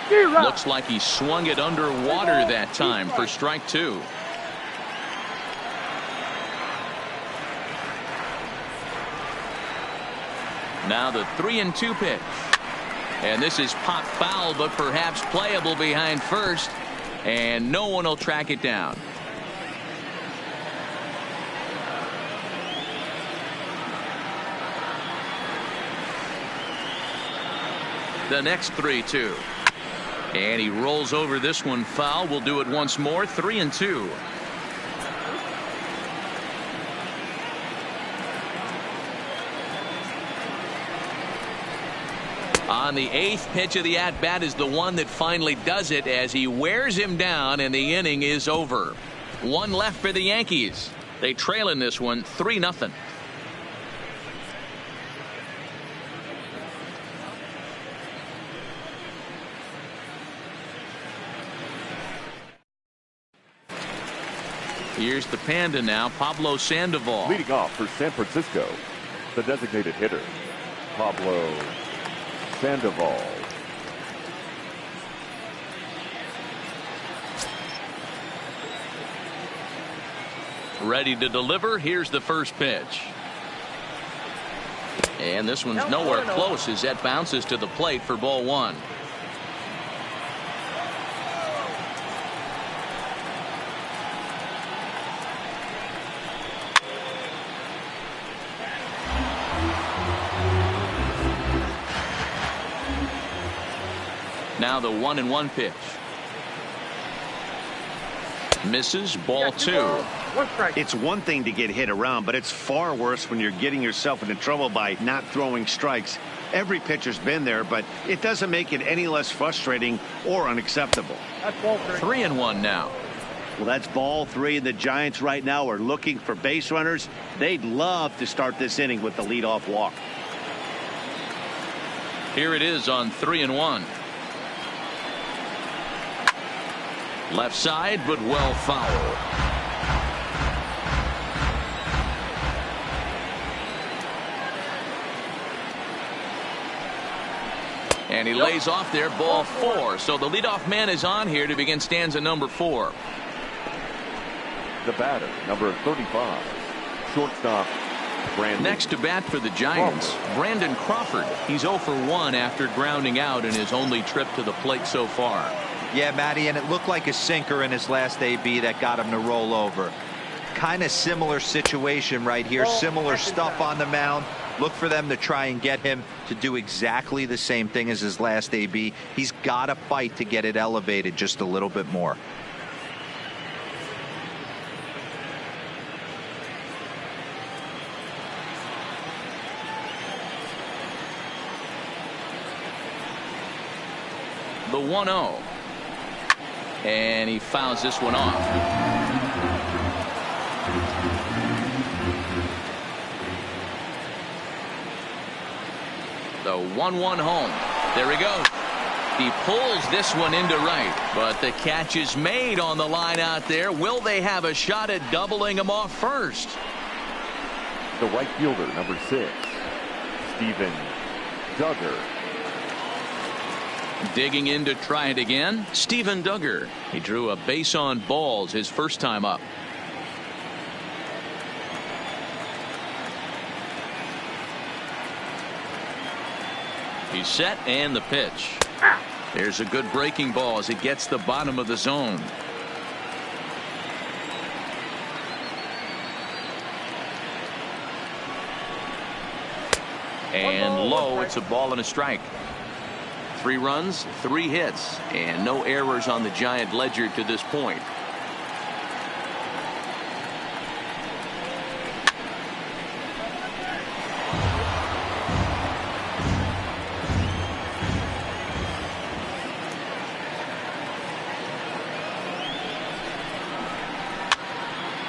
Looks like he swung it underwater that time for strike 2. Now the 3-2 pitch. And this is pop foul, but perhaps playable behind first. And no one will track it down. The next 3-2. And he rolls over this one foul. We'll do it once more. 3-2. On the 8th pitch of the at-bat is the one that finally does it as he wears him down, and the inning is over. 1 left for the Yankees. They trail in this one 3-0. Here's the Panda now, Pablo Sandoval. Leading off for San Francisco, the designated hitter, Pablo Sandoval. Ready to deliver. Here's the first pitch. And this one's nowhere close as that bounces to the plate for ball 1. Now the 1-1 pitch. Misses, ball 2. It's one thing to get hit around, but it's far worse when you're getting yourself into trouble by not throwing strikes. Every pitcher's been there, but it doesn't make it any less frustrating or unacceptable. That's ball 3-1 now. Well, that's ball 3, and the Giants right now are looking for base runners. They'd love to start this inning with the leadoff walk. Here it is on 3-1. Left side, but well foul. And he lays off there, ball 4. So the leadoff man is on here to begin stanza number 4. The batter, number 35, shortstop, Brandon. Next to bat for the Giants, Brandon Crawford. He's 0 for 1 after grounding out in his only trip to the plate so far. Yeah, Matty, and it looked like a sinker in his last AB that got him to roll over. Kind of similar situation right here. Similar stuff on the mound. Look for them to try and get him to do exactly the same thing as his last AB. He's got to fight to get it elevated just a little bit more. The 1-0. And he fouls this one off. The 1-1 home. There he goes. He pulls this one into right, but the catch is made on the line out there. Will they have a shot at doubling him off first? The right fielder, number 6, Steven Duggar. Digging in to try it again, Steven Duggar. He drew a base on balls his first time up. He's set, and the pitch. There's a good breaking ball as it gets the bottom of the zone. And low, it's a ball and a strike. 3 runs, 3 hits, and no errors on the Giant ledger to this point.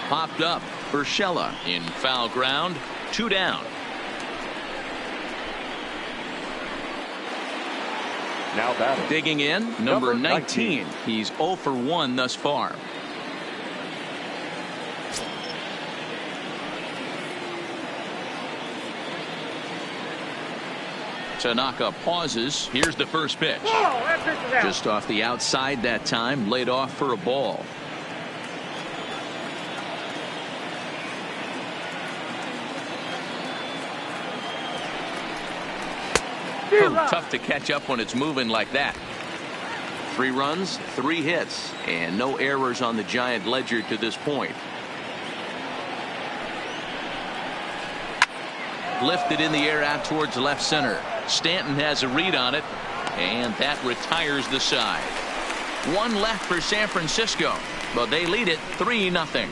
Popped up, Urshela in foul ground, 2 down. Now batting. Digging in, number 19. He's 0 for 1 thus far. Tanaka pauses. Here's the first pitch. Just off the outside that time, laid off for a ball. Oh, tough to catch up when it's moving like that. 3 runs, 3 hits, and no errors on the Giant ledger to this point. Lifted in the air out towards left center. Stanton has a read on it, and that retires the side. 1 left for San Francisco, but they lead it 3-0.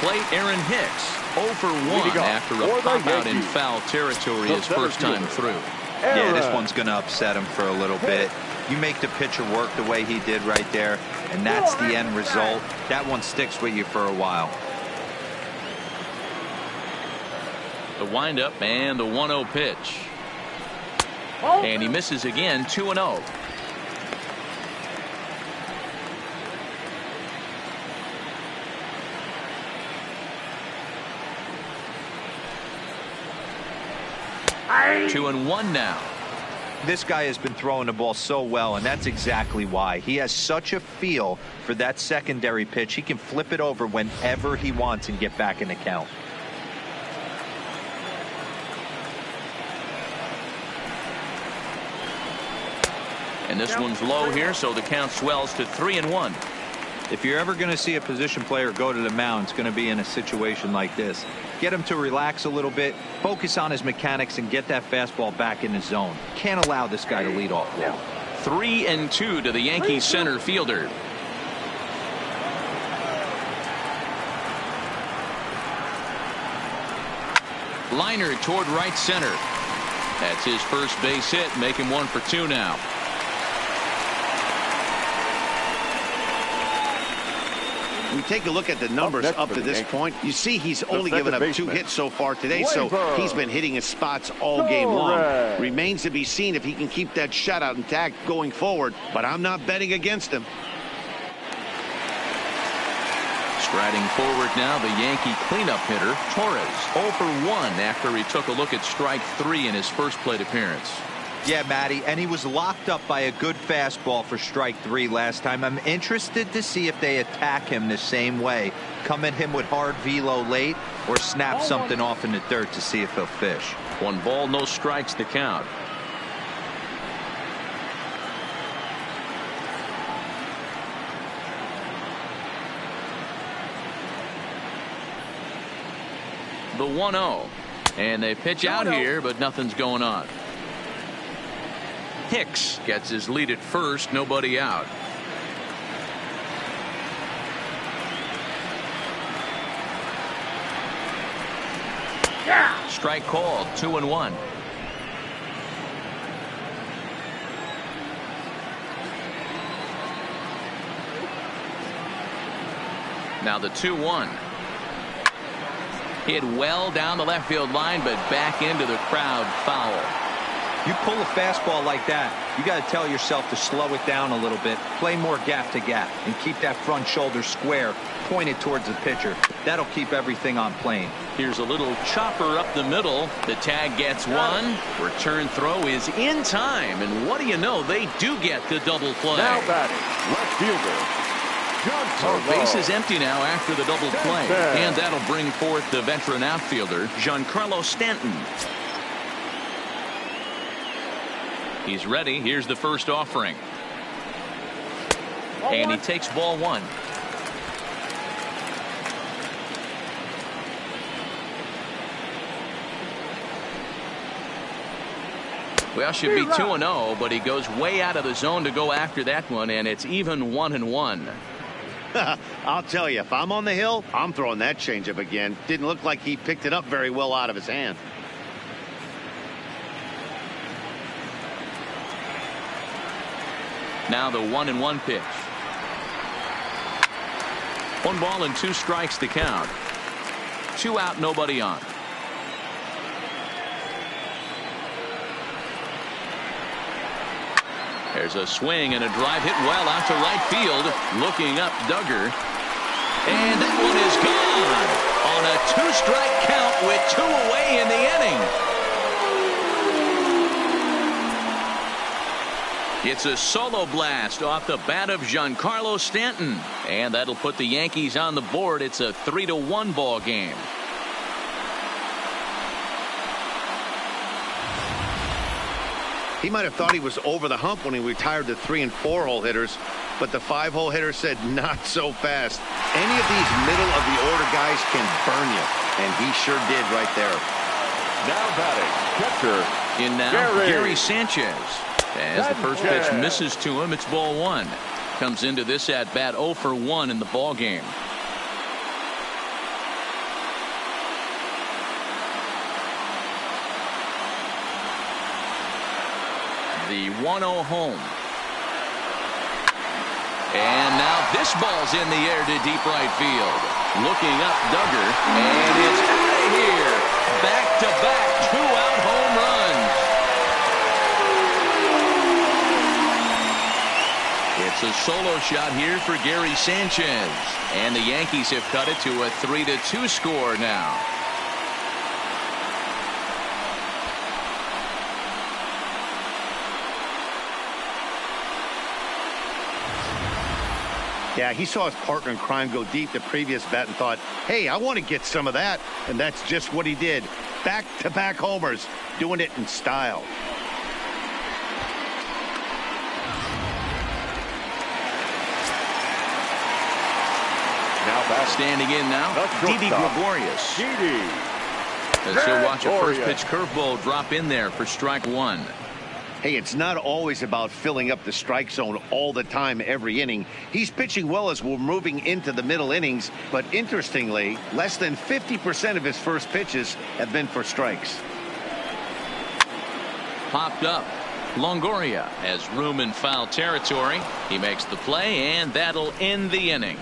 Plate Aaron Hicks 0 for 1 after a pop out in foul territory his first time through. Yeah, this one's going to upset him for a little bit. You make the pitcher work the way he did right there, and that's the end result. That one sticks with you for a while. The windup and the 1-0 pitch. And he misses again, 2-0. Two and 1 now. This guy has been throwing the ball so well, and that's exactly why. He has such a feel for that secondary pitch. He can flip it over whenever he wants and get back in the count. And this one's low here, so the count swells to 3-1. If you're ever going to see a position player go to the mound, it's going to be in a situation like this. Get him to relax a little bit, focus on his mechanics, and get that fastball back in his zone. Can't allow this guy to lead off. 3-2 to the Yankees center fielder. Liner toward right center. That's his first base hit, making 1 for 2 now. We take a look at the numbers up to this point. You see he's only given up 2 hits so far today, so he's been hitting his spots all game long. Remains to be seen if he can keep that shutout intact going forward, but I'm not betting against him. Striding forward now, the Yankee cleanup hitter, Torres, 0 for 1 after he took a look at strike 3 in his first plate appearance. Yeah, Matty, and he was locked up by a good fastball for strike 3 last time. I'm interested to see if they attack him the same way. Come at him with hard velo late or snap something off in the dirt to see if he'll fish. 1 ball, no strikes to count. The 1-0. And they pitch out here, but nothing's going on. Hicks gets his lead at first, nobody out. Strike called, 2-1. Now the 2-1. Hit well down the left field line, but back into the crowd, foul. You pull a fastball like that, you got to tell yourself to slow it down a little bit, play more gap to gap, and keep that front shoulder square, pointed towards the pitcher. That'll keep everything on plane. Here's a little chopper up the middle. The tag gets one. Return throw is in time, and what do you know? They do get the double play. Now batting, left fielder. So base is empty now after the double play, and that'll bring forth the veteran outfielder, Giancarlo Stanton. He's ready. Here's the first offering. And he takes ball one. Well, should be 2-0, but he goes way out of the zone to go after that one, and it's even 1-1. I'll tell you, if I'm on the hill, I'm throwing that changeup again. Didn't look like he picked it up very well out of his hand. Now the 1-1 pitch. 1 ball and 2 strikes to count. 2 out, nobody on. There's a swing and a drive hit well out to right field. Looking up, Duggar. And that one is gone on a 2-strike count with 2 away in the inning. It's a solo blast off the bat of Giancarlo Stanton, and that'll put the Yankees on the board. It's a 3-1 ball game. He might have thought he was over the hump when he retired the 3- and 4-hole hitters, but the 5-hole hitter said not so fast. Any of these middle-of-the-order guys can burn you, and he sure did right there. Now batting, catcher. In now, Gary Sanchez. As the first pitch misses to him, it's ball one. Comes into this at bat 0 for 1 in the ball game. The 1-0 home. And now this ball's in the air to deep right field. Looking up, Duggar, and it's out of here. Back-to-back 2-out home runs. It's a solo shot here for Gary Sanchez. And the Yankees have cut it to a 3-2 score now. Yeah, he saw his partner in crime go deep the previous bat and thought, hey, I want to get some of that. And that's just what he did. Back-to-back homers, doing it in style. Standing in now, Didi Gregorius. As he'll watch a first pitch curveball drop in there for strike 1. Hey, it's not always about filling up the strike zone all the time every inning. He's pitching well as we're moving into the middle innings, but interestingly, less than 50% of his first pitches have been for strikes. Popped up. Longoria has room in foul territory. He makes the play, and that'll end the inning.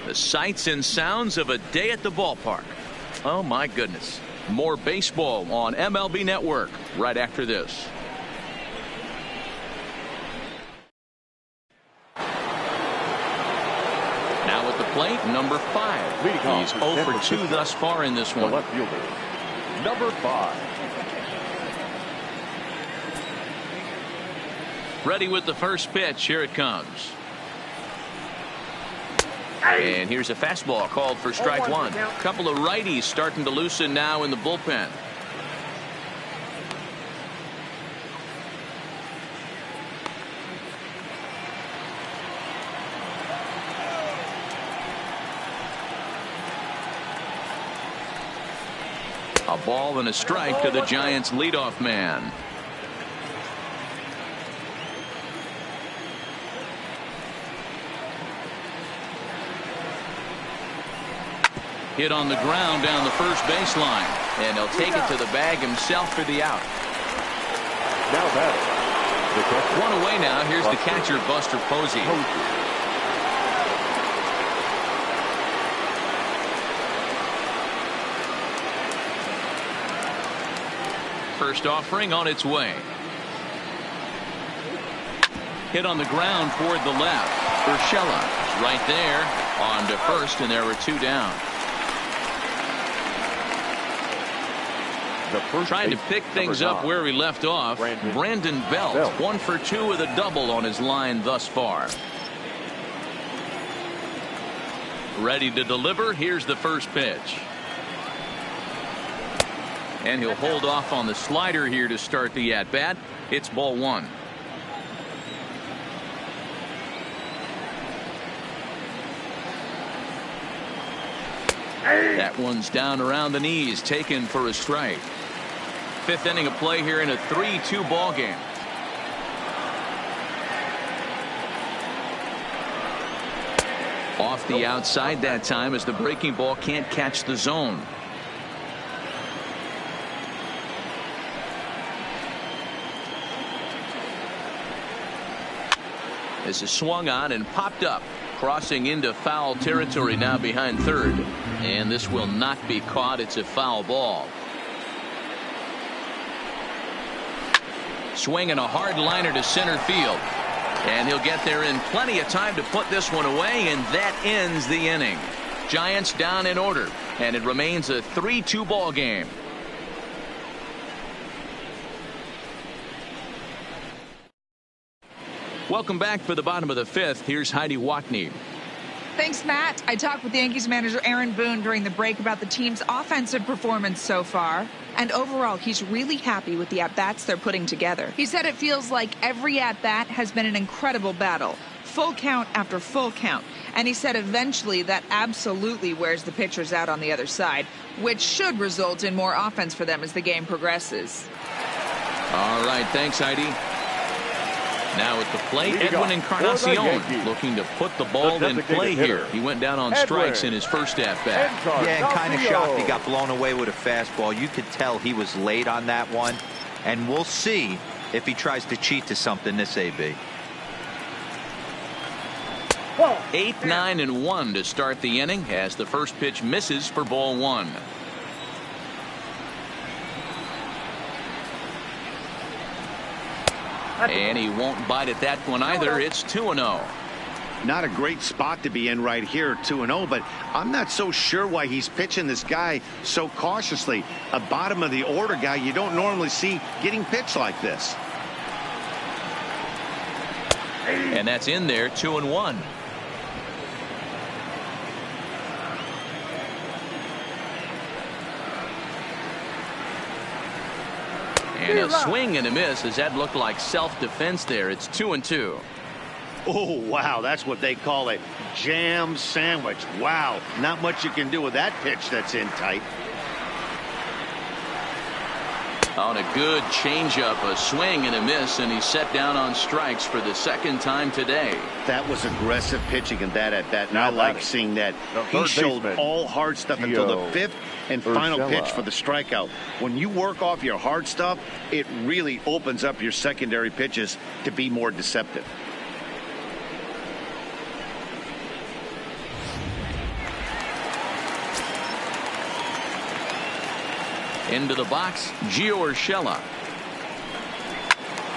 The sights and sounds of a day at the ballpark. Oh, my goodness. More baseball on MLB Network right after this. Now at the plate, number 5. He's 0 for 2 thus far in this one. The left fielder, number 5. Ready with the first pitch. Here it comes. And here's a fastball called for strike 1. Couple of righties starting to loosen now in the bullpen. A ball and a strike to the Giants' leadoff man. Hit on the ground down the first baseline. And he'll take it to the bag himself for the out. Now batting. One away now. Here's the catcher, Buster Posey. First offering on its way. Hit on the ground toward the left. Urshela is right there on to first, and there were two down. Trying to pick things up where we left off. Brandon Belt, 1 for 2 with a double on his line thus far. Ready to deliver. Here's the first pitch. And he'll hold off on the slider here to start the at-bat. It's ball 1. That one's down around the knees, taken for a strike. 5th inning of play here in a 3-2 ball game. Off the outside that time as the breaking ball can't catch the zone. This is swung on and popped up, crossing into foul territory now behind third. And this will not be caught. It's a foul ball. Swinging a hard liner to center field. And he'll get there in plenty of time to put this one away, and that ends the inning. Giants down in order, and it remains a 3-2 ball game. Welcome back for the bottom of the 5th. Here's Heidi Watney. Thanks, Matt. I talked with Yankees manager Aaron Boone during the break about the team's offensive performance so far. And overall, he's really happy with the at-bats they're putting together. He said it feels like every at-bat has been an incredible battle. Full count after full count. And he said eventually that absolutely wears the pitchers out on the other side, which should result in more offense for them as the game progresses. All right, thanks, Heidi. Now at the plate, Edwin Encarnacion looking to put the ball in play here. He went down on strikes in his first at-bat. Yeah, and kind of shocked he got blown away with a fastball. You could tell he was late on that one. And we'll see if he tries to cheat to something this AB. 8, 9, and 1 to start the inning as the first pitch misses for ball 1. And he won't bite at that one either. It's 2-0. Not a great spot to be in right here, 2-0, but I'm not so sure why he's pitching this guy so cautiously. A bottom of the order guy you don't normally see getting pitched like this. And that's in there, 2-1. And a swing and a miss as that looked like self-defense there. It's 2-2. Oh, wow. That's what they call a jam sandwich. Wow. Not much you can do with that pitch that's in tight. On a good changeup, a swing and a miss, and he's set down on strikes for the second time today. That was aggressive pitching in that at bat. And I like seeing that. He showed all hard stuff until the 5th and final pitch for the strikeout. When you work off your hard stuff, it really opens up your secondary pitches to be more deceptive. Into the box, Gio Urshela.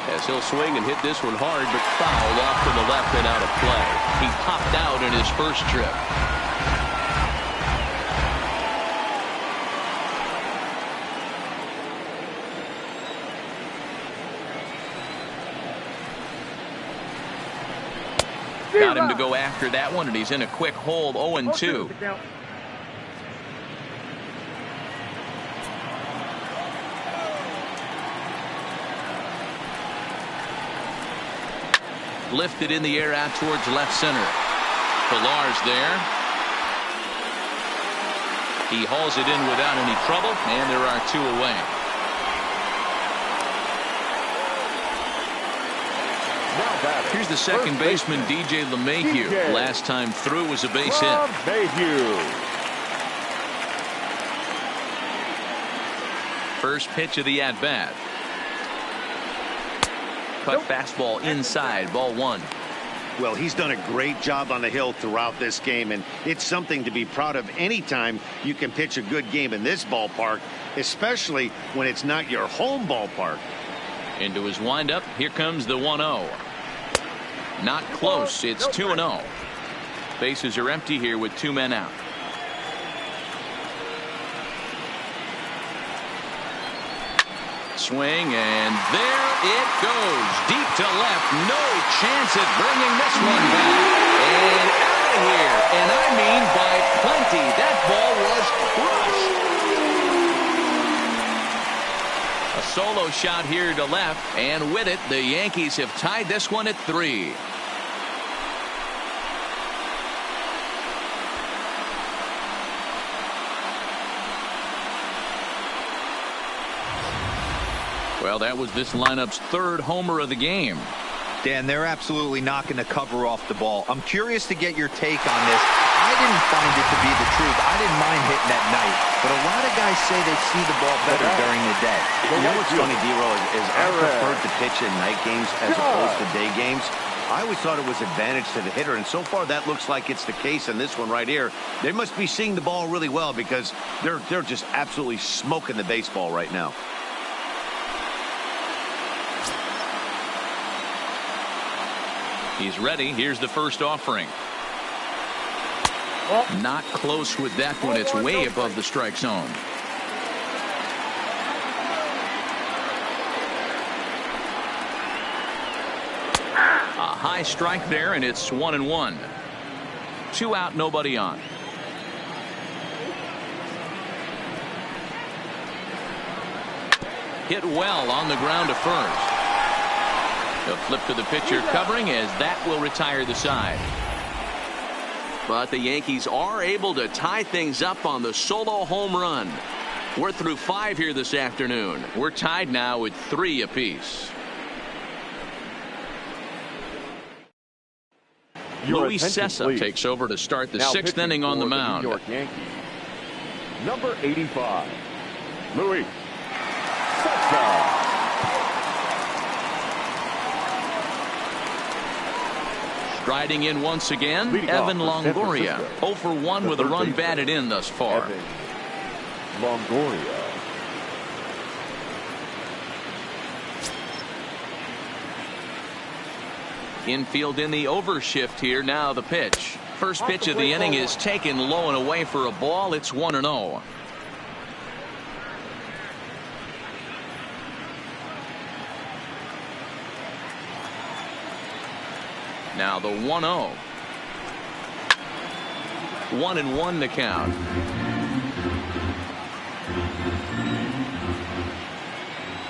As he'll swing and hit this one hard, but fouled off to the left and out of play. He popped out in his first trip. Got him to go after that one, and he's in a quick hole, 0-2. Lifted in the air out towards left center. Pillar's there. He hauls it in without any trouble, and there are 2 away. Here's the second baseman, DJ. 'DJ LeMahieu. Last time through was a base hit. LeMahieu. First pitch of the at-bat. Cut fastball inside, ball one. Well, he's done a great job on the hill throughout this game, and it's something to be proud of anytime you can pitch a good game in this ballpark, especially when it's not your home ballpark. Into his windup, here comes the 1-0. Not close, it's 2-0. Bases are empty here with 2 men out. Swing, and there it goes. Deep to left. No chance at bringing this one back. And out of here. And I mean by plenty. That ball was crushed. A solo shot here to left. And with it, the Yankees have tied this one at 3. Well, that was this lineup's 3rd homer of the game. Dan, they're absolutely knocking the cover off the ball. I'm curious to get your take on this. I didn't find it to be the truth. I didn't mind hitting at night, but a lot of guys say they see the ball better during the day. You know what's funny, D-Row, is I preferred to pitch in night games as opposed to day games. I always thought it was advantage to the hitter, and so far that looks like it's the case in this one right here. They must be seeing the ball really well because they're just absolutely smoking the baseball right now. He's ready. Here's the first offering. Not close with that one. It's way above the strike zone. A high strike there, and it's 1-1. 2 out, nobody on. Hit well on the ground to first. A flip to the pitcher covering as that will retire the side. But the Yankees are able to tie things up on the solo home run. We're through 5 here this afternoon. We're tied now with 3 apiece. Luis Sessa takes over to start the 6th inning on the mound. New York Yankees, number 85, Luis Sessa. Striding in once again, Evan Longoria. 0 for 1 with a run batted in thus far. Evan Longoria. Infield in the overshift here. Now the pitch. First pitch of the inning is taken low and away for a ball. It's 1-0. Now the 1-0. 1-1 the count.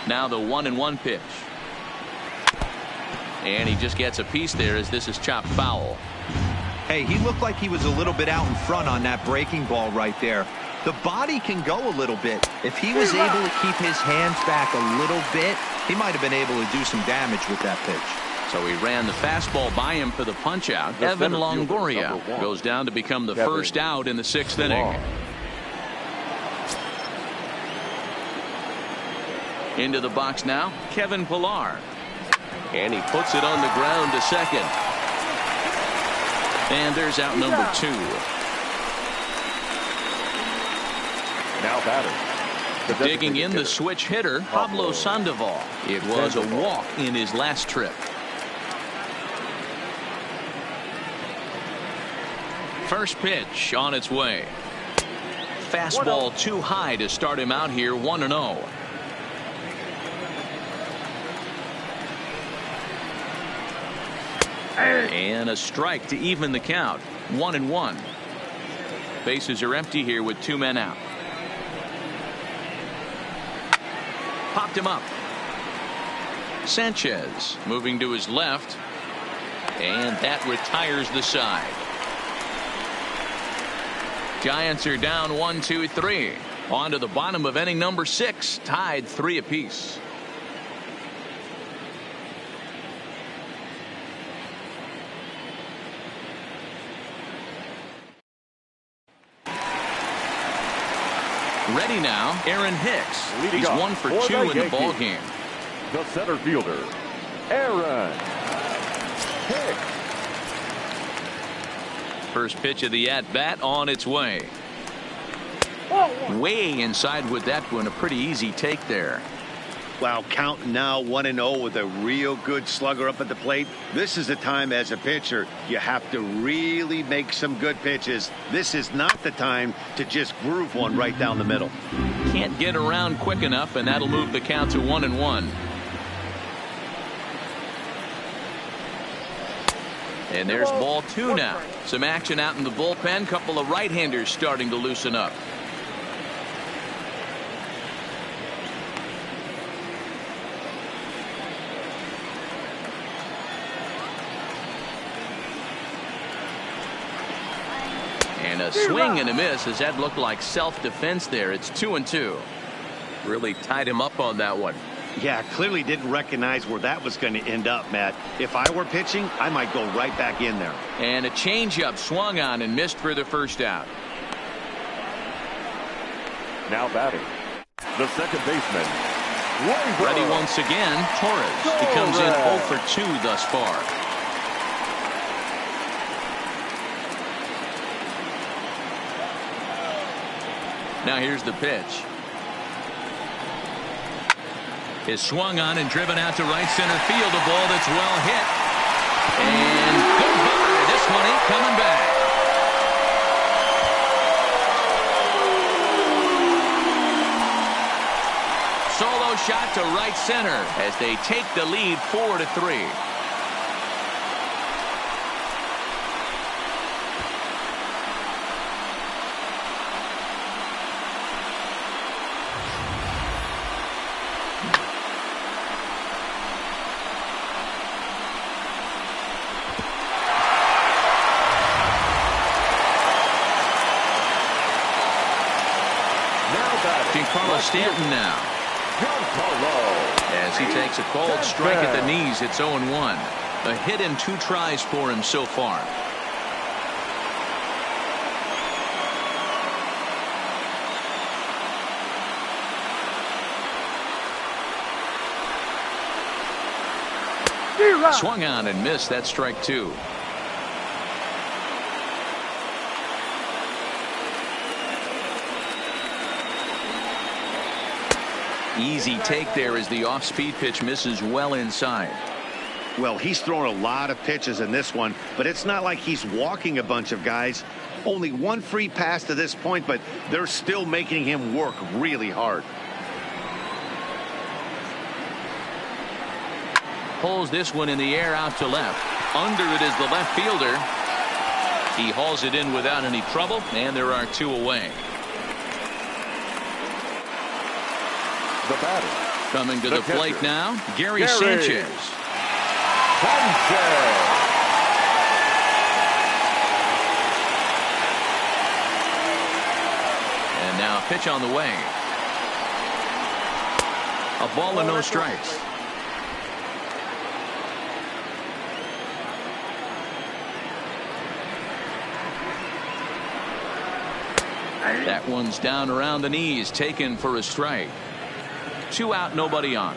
Now the 1-1 pitch. And he just gets a piece there as this is chopped foul. Hey, he looked like he was a little bit out in front on that breaking ball right there. The body can go a little bit. If he was able to keep his hands back a little bit, he might have been able to do some damage with that pitch. So he ran the fastball by him for the punch out. Evan Longoria goes down to become the first out in the 6th inning. Into the box now, Kevin Pillar. And he puts it on the ground to second. And there's out number 2. Now batter. Digging in the switch hitter, Pablo Sandoval. It was a walk in his last trip. First pitch on its way. Fastball too high to start him out here. 1-0. And a strike to even the count. 1-1. Bases are empty here with 2 men out. Popped him up. Sanchez moving to his left. And that retires the side. Giants are down 1-2-3. On to the bottom of inning number 6. Tied 3 apiece. Ready now, Aaron Hicks. Leading He's off 1 for for 2 the in the ball Yankees, game. the center fielder, Aaron Hicks. First pitch of the at-bat on its way. Way inside with that one. A pretty easy take there. Wow, counting now 1-0 with a real good slugger up at the plate. This is the time as a pitcher you have to really make some good pitches. This is not the time to just groove one right down the middle. Can't get around quick enough, and that'll move the count to 1-1. And there's ball 2 now. Some action out in the bullpen. Couple of right-handers starting to loosen up. And a swing and a miss. As that looked like self-defense there. It's 2-2. Really tied him up on that one. Yeah, clearly didn't recognize where that was going to end up, Matt. If I were pitching, I might go right back in there. And a changeup swung on and missed for the first out. Now batting, the second baseman, Ready once again, Torres. He comes in 0 for 2 thus far. Now here's the pitch. Is swung on and driven out to right center field. A ball that's well hit. And goodbye. This one ain't coming back. Solo shot to right center as they take the lead 4-3. Stanton now. As he takes a cold strike at the knees, it's 0-1. A hit and 2 tries for him so far. Swung on and missed. That's strike 2. Easy take there as the off-speed pitch misses well inside. Well, he's thrown a lot of pitches in this one, but it's not like he's walking a bunch of guys. Only 1 free pass to this point, but they're still making him work really hard. Pulls this one in the air out to left. Under it is the left fielder. He hauls it in without any trouble, and there are 2 away. The batter. Coming to the plate now, Gary Sanchez. And now a pitch on the way. A ball and no strikes. That one's down around the knees, taken for a strike. 2 out, nobody on.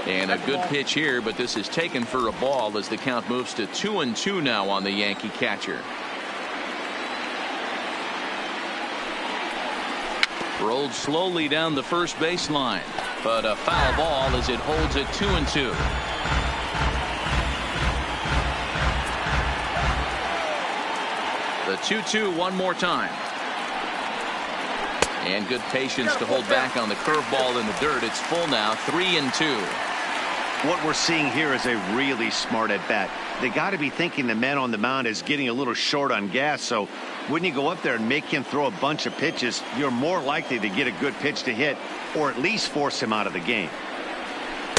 And a good pitch here, but this is taken for a ball as the count moves to 2-2 now on the Yankee catcher. Rolled slowly down the first baseline, but a foul ball as it holds it 2-2. The 2-2 one more time. And good patience to hold back on the curveball in the dirt. It's full now, 3-2. What we're seeing here is a really smart at bat. They got to be thinking the man on the mound is getting a little short on gas, so when you go up there and make him throw a bunch of pitches, you're more likely to get a good pitch to hit or at least force him out of the game.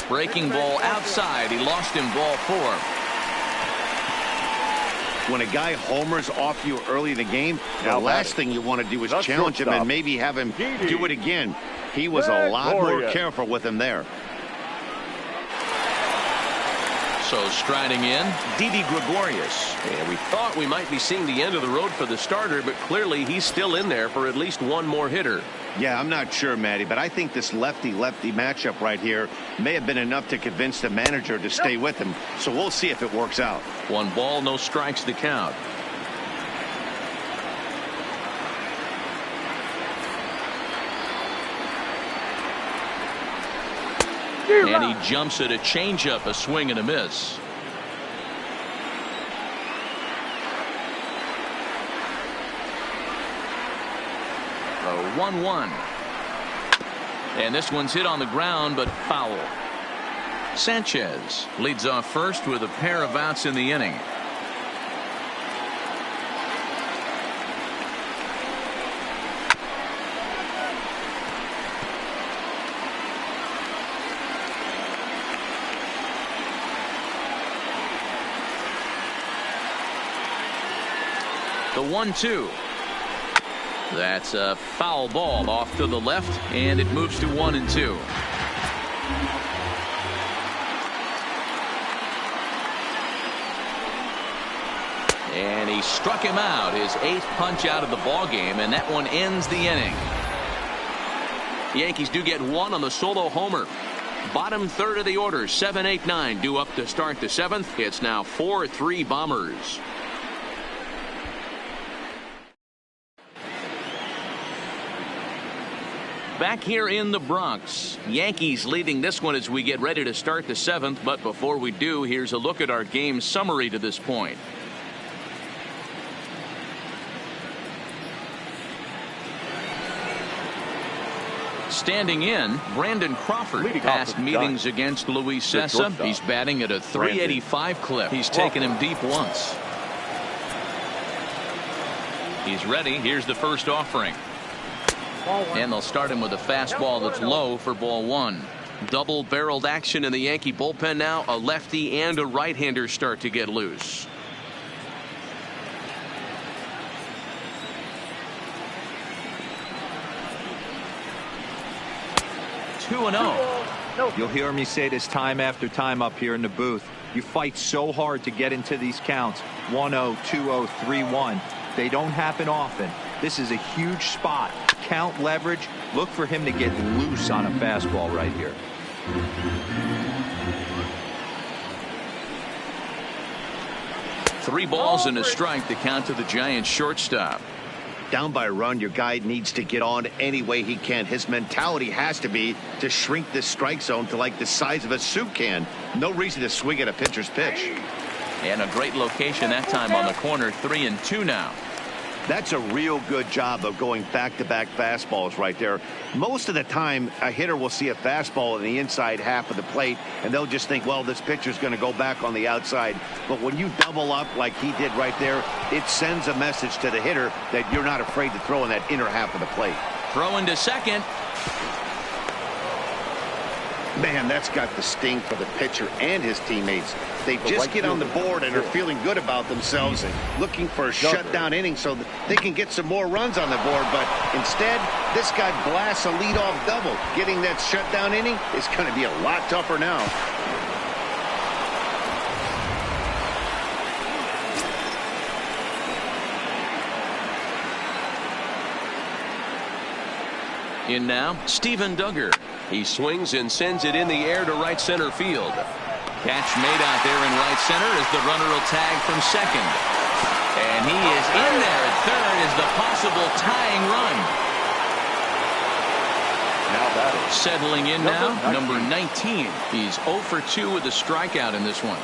Breaking ball outside. He lost him ball 4. When a guy homers off you early in the game, the last thing you want to do is challenge him and maybe have him do it again. He was a lot more careful with him there. So striding in, Didi Gregorius. And we thought we might be seeing the end of the road for the starter, but clearly he's still in there for at least one more hitter. Yeah, I'm not sure, Matty, but I think this lefty-lefty matchup right here may have been enough to convince the manager to stay with him. So we'll see if it works out. 1 ball, no strikes to count. And he jumps at a changeup, a swing and a miss. The 1-1. And this one's hit on the ground, but foul. Sanchez leads off first with a pair of outs in the inning. The 1-2. That's a foul ball off to the left, and it moves to 1-2. And he struck him out, his 8th punch out of the ball game, and that one ends the inning. The Yankees do get 1 on the solo homer. Bottom third of the order, 7, 8, 9 due up to start the 7th. It's now 4-3 Bombers. Back here in the Bronx, Yankees leading this one as we get ready to start the 7th. But before we do, here's a look at our game summary to this point. Standing in, Brandon Crawford. Past meetings against Luis Sessa. He's batting at a .385 clip. He's taken him deep once. He's ready. Here's the first offering. And they'll start him with a fastball that's low for ball 1. Double-barreled action in the Yankee bullpen now. A lefty and a right-hander start to get loose. Two and 0. You'll hear me say this time after time up here in the booth. You fight so hard to get into these counts. 1-0, 2-0, 3-1. They don't happen often. This is a huge spot. Count leverage. Look for him to get loose on a fastball right here. Three balls and a strike to count to the Giants shortstop. Down by a run, your guy needs to get on any way he can. His mentality has to be to shrink this strike zone to like the size of a soup can. No reason to swing at a pitcher's pitch. And a great location that time on the corner. 3-2 now. That's a real good job of going back-to-back fastballs right there. Most of the time, a hitter will see a fastball in the inside half of the plate, and they'll just think, well, this pitcher's going to go back on the outside. But when you double up like he did right there, it sends a message to the hitter that you're not afraid to throw in that inner half of the plate. Throwing to second. Man, that's got the sting for the pitcher and his teammates. They just get on the board and are feeling good about themselves, looking for a shutdown inning so that they can get some more runs on the board. But instead, this guy blasts a leadoff double. Getting that shutdown inning is going to be a lot tougher now. In now, Steven Duggar. He swings and sends it in the air to right center field. Catch made out there in right center as the runner will tag from second. And he is in there at third as the possible tying run. Now batting. Settling in now, number 19. He's 0 for 2 with a strikeout in this one.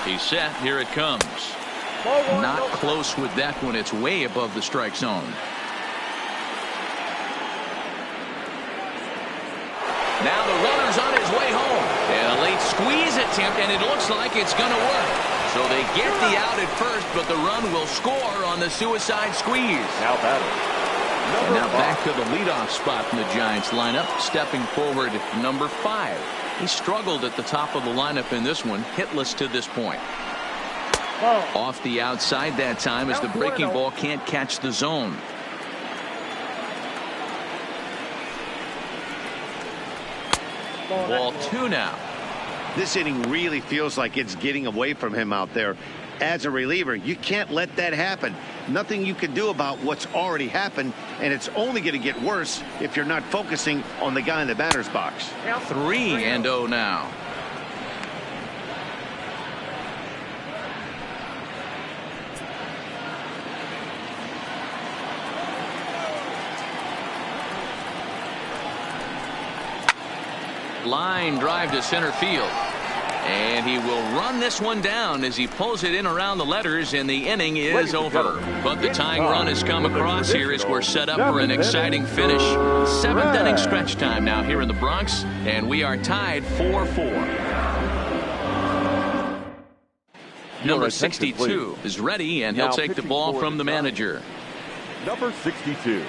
He's set. Here it comes. Not close with that one. It's way above the strike zone. Now the runner's on his way home. And a late squeeze attempt, and it looks like it's going to work. So they get the out at first, but the run will score on the suicide squeeze. Now batting. And now back to the leadoff spot in the Giants lineup. Stepping forward, number 5. He struggled at the top of the lineup in this one, hitless to this point. Off the outside that time as the breaking ball can't catch the zone. Ball 2 now. This inning really feels like it's getting away from him out there. As a reliever, you can't let that happen. Nothing you can do about what's already happened, and it's only going to get worse if you're not focusing on the guy in the batter's box. 3-0 now. Line drive to center field. And he will run this one down as he pulls it in around the letters, and the inning is over. But the tying run has come across here as we're set up for an exciting finish. 7th inning stretch time now here in the Bronx, and we are tied 4-4. Number 62 is ready, and he'll take the ball from the manager. Number 62.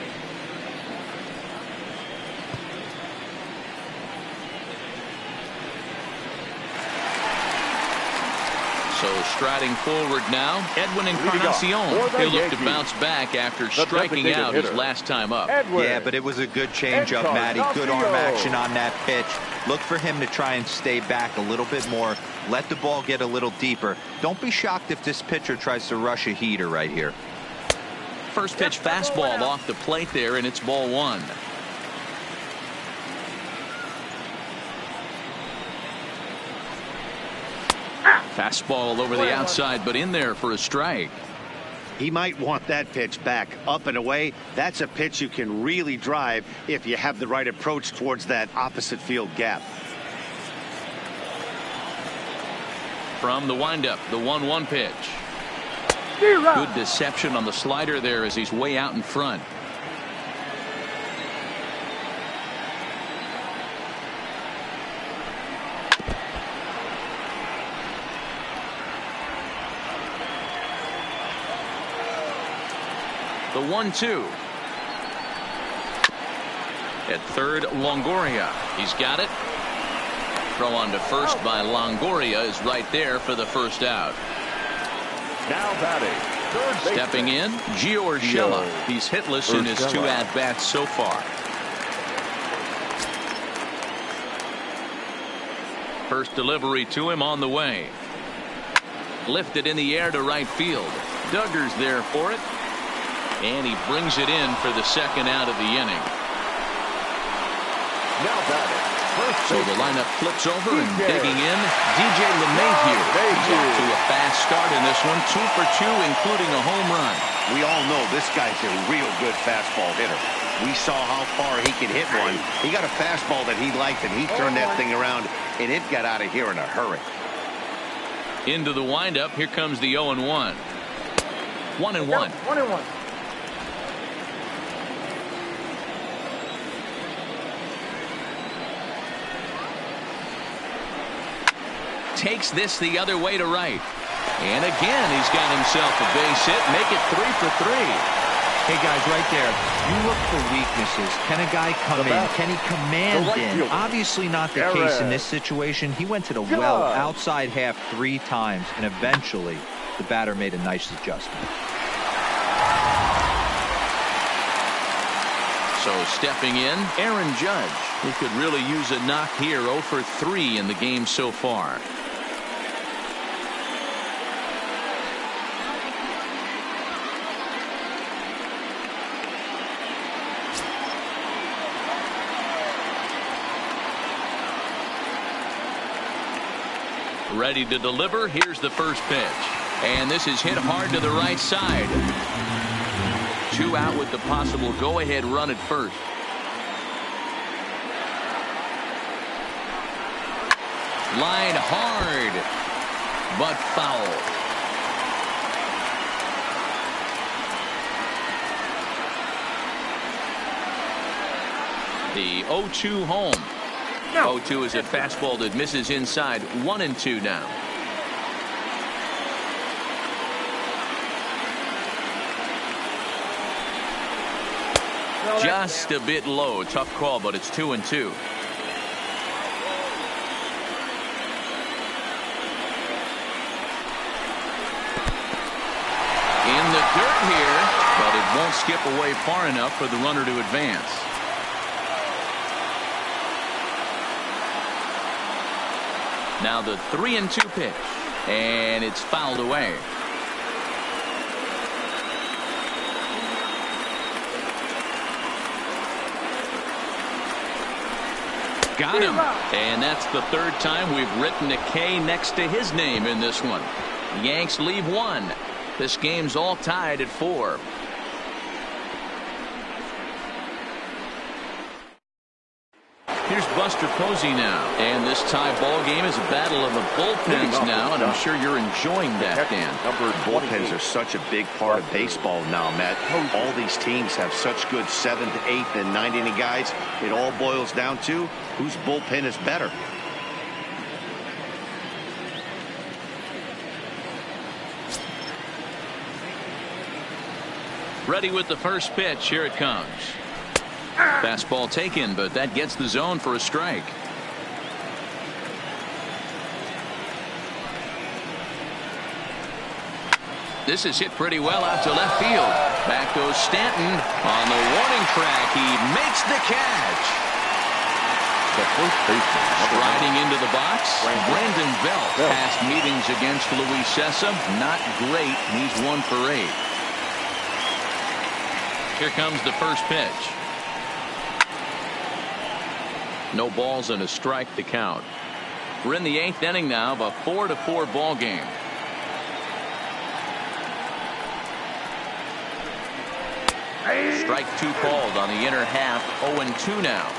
So striding forward now, Edwin Encarnacion. He'll look to bounce back after striking out his last time up. Yeah, but it was a good change-up, Matty. Good arm action on that pitch. Look for him to try and stay back a little bit more. Let the ball get a little deeper. Don't be shocked if this pitcher tries to rush a heater right here. First pitch fastball off the plate there, and it's ball 1. Fastball over the outside, but in there for a strike. He might want that pitch back up and away. That's a pitch you can really drive if you have the right approach towards that opposite field gap. From the windup, the 1-1 pitch. Good deception on the slider there as he's way out in front. The 1-2. At third, Longoria. He's got it. Throw on to first by Longoria is right there for the first out. Now batting, third baseman. Stepping in, Gio Urshela. He's hitless in his 2 at-bats so far. First delivery to him on the way. Lifted in the air to right field. Duggar's there for it. And he brings it in for the second out of the inning. Now batting. So the lineup flips over and digging in, DJ LeMahieu. He's off to a fast start in this one, 2 for 2, including a home run. We all know this guy's a real good fastball hitter. We saw how far he could hit one. He got a fastball that he liked, and he turned that thing around, and it got out of here in a hurry. Into the windup, here comes the 0-1. 1-1. 1-1. Takes this the other way to right. And again, he's got himself a base hit. Make it 3 for 3. Hey, guys, right there, you look for weaknesses. Can a guy come in? Can he command in? Obviously not the case in this situation. He went to the well outside half 3 times, and eventually the batter made a nice adjustment. So stepping in, Aaron Judge, who could really use a knock here. 0 for 3 in the game so far. Ready to deliver. Here's the first pitch. And this is hit hard to the right side. 2 out with the possible go-ahead run at first. Line hard, but foul. The 0-2 home. 0-2 is a fastball that misses inside. 1-2 now. Just a bit low. Tough call, but it's 2-2. In the dirt here, but it won't skip away far enough for the runner to advance. Now the 3-2 pitch, and it's fouled away. Got him. And that's the third time we've written a K next to his name in this one. Yanks leave one. This game's all tied at 4. Here's Buster Posey now. And this tie ball game is a battle of the bullpens now, and I'm sure you're enjoying that, Dan. Bullpens are such a big part of baseball now, Matt. All these teams have such good 7th, 8th, and 9th inning guys. It all boils down to whose bullpen is better. Ready with the first pitch. Here it comes. Fastball taken, but that gets the zone for a strike. This is hit pretty well out to left field. Back goes Stanton on the warning track. He makes the catch. Riding into the box, Brandon Belt. Past meetings against Luis Sessa, not great. He's 1 for 8. Here comes the first pitch. No balls and a strike to count. We're in the 8th inning now of a 4-4 ball game. Strike 2 called on the inner half. 0-2 now.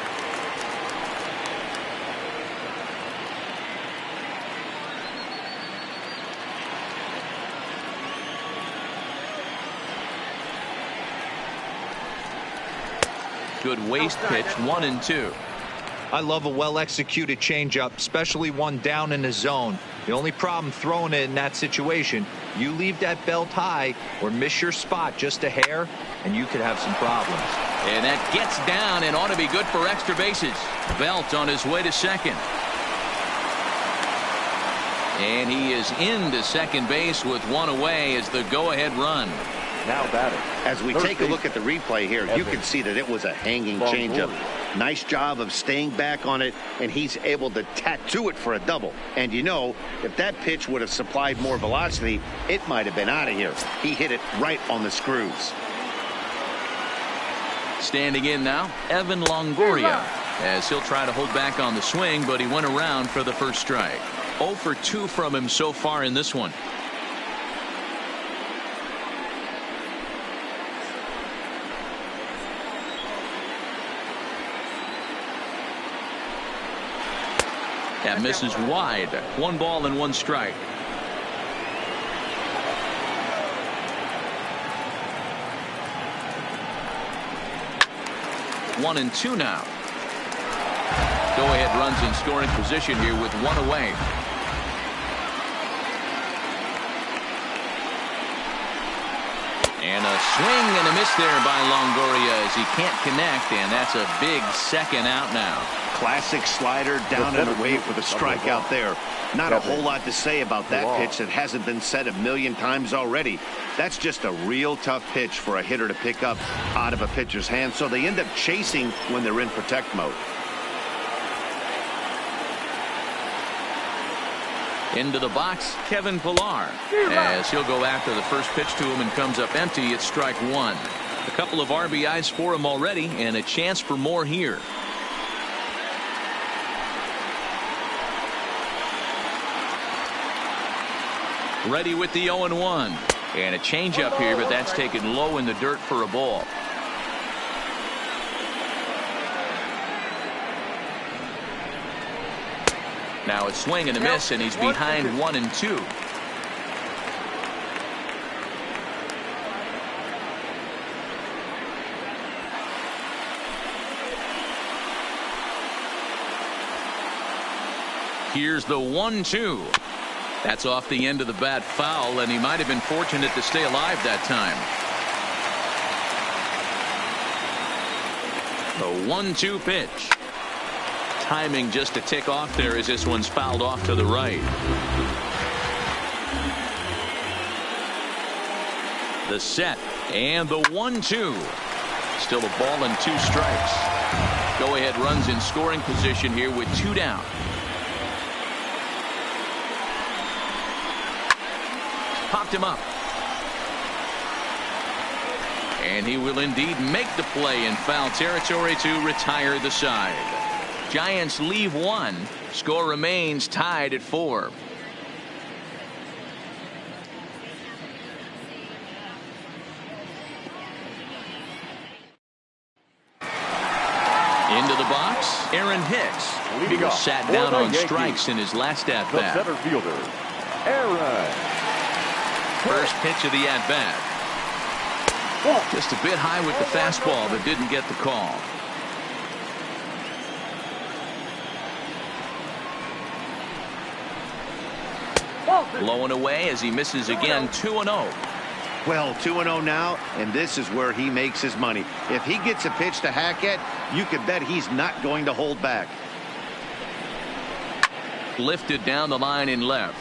Good waste pitch. 1-2. I love a well-executed changeup, especially one down in the zone. The only problem throwing it in that situation, you leave that belt high or miss your spot just a hair, and you could have some problems. And that gets down and ought to be good for extra bases. Belt on his way to second. And he is into second base with one away as the go-ahead run. Now batting. As we take a look at the replay here, you can see that it was a hanging changeup. Nice job of staying back on it, and he's able to tattoo it for a double. And you know, if that pitch would have supplied more velocity, it might have been out of here. He hit it right on the screws. Standing in now, Evan Longoria, as he'll try to hold back on the swing, but he went around for the first strike. 0 for 2 from him so far in this one. That misses wide. 1 ball and 1 strike. One and 2 now. Go-ahead runs in scoring position here with 1 away. And a swing and a miss there by Longoria as he can't connect, and that's a big second out now. Classic slider down and away for the strikeout there. Not a whole lot to say about that pitch that hasn't been said a million times already. That's just a real tough pitch for a hitter to pick up out of a pitcher's hand, so they end up chasing when they're in protect mode. Into the box, Kevin Pillar, as he'll go after the first pitch to him and comes up empty. It's strike 1. A couple of RBIs for him already and a chance for more here. Ready with the 0-1. And a changeup here, but that's taken low in the dirt for a ball. Now a swing and a miss, and he's behind 1 and 2. Here's the 1-2. That's off the end of the bat foul, and he might have been fortunate to stay alive that time. The 1-2 pitch. Timing just a tick off there as this one's fouled off to the right. The set and the 1-2. Still a ball and 2 strikes. Go ahead runs in scoring position here with 2 down. Popped him up. And he will indeed make the play in foul territory to retire the side. Giants leave 1. Score remains tied at 4. Into the box, Aaron Hicks. He was sat down on strikes in his last at-bat. The center fielder, Aaron. First pitch of the at-bat. Just a bit high with the fastball, but didn't get the call. Blowing away as he misses again. 2-0. Well, 2-0 now, and this is where he makes his money. If he gets a pitch to hack at, you can bet he's not going to hold back. Lifted down the line in left.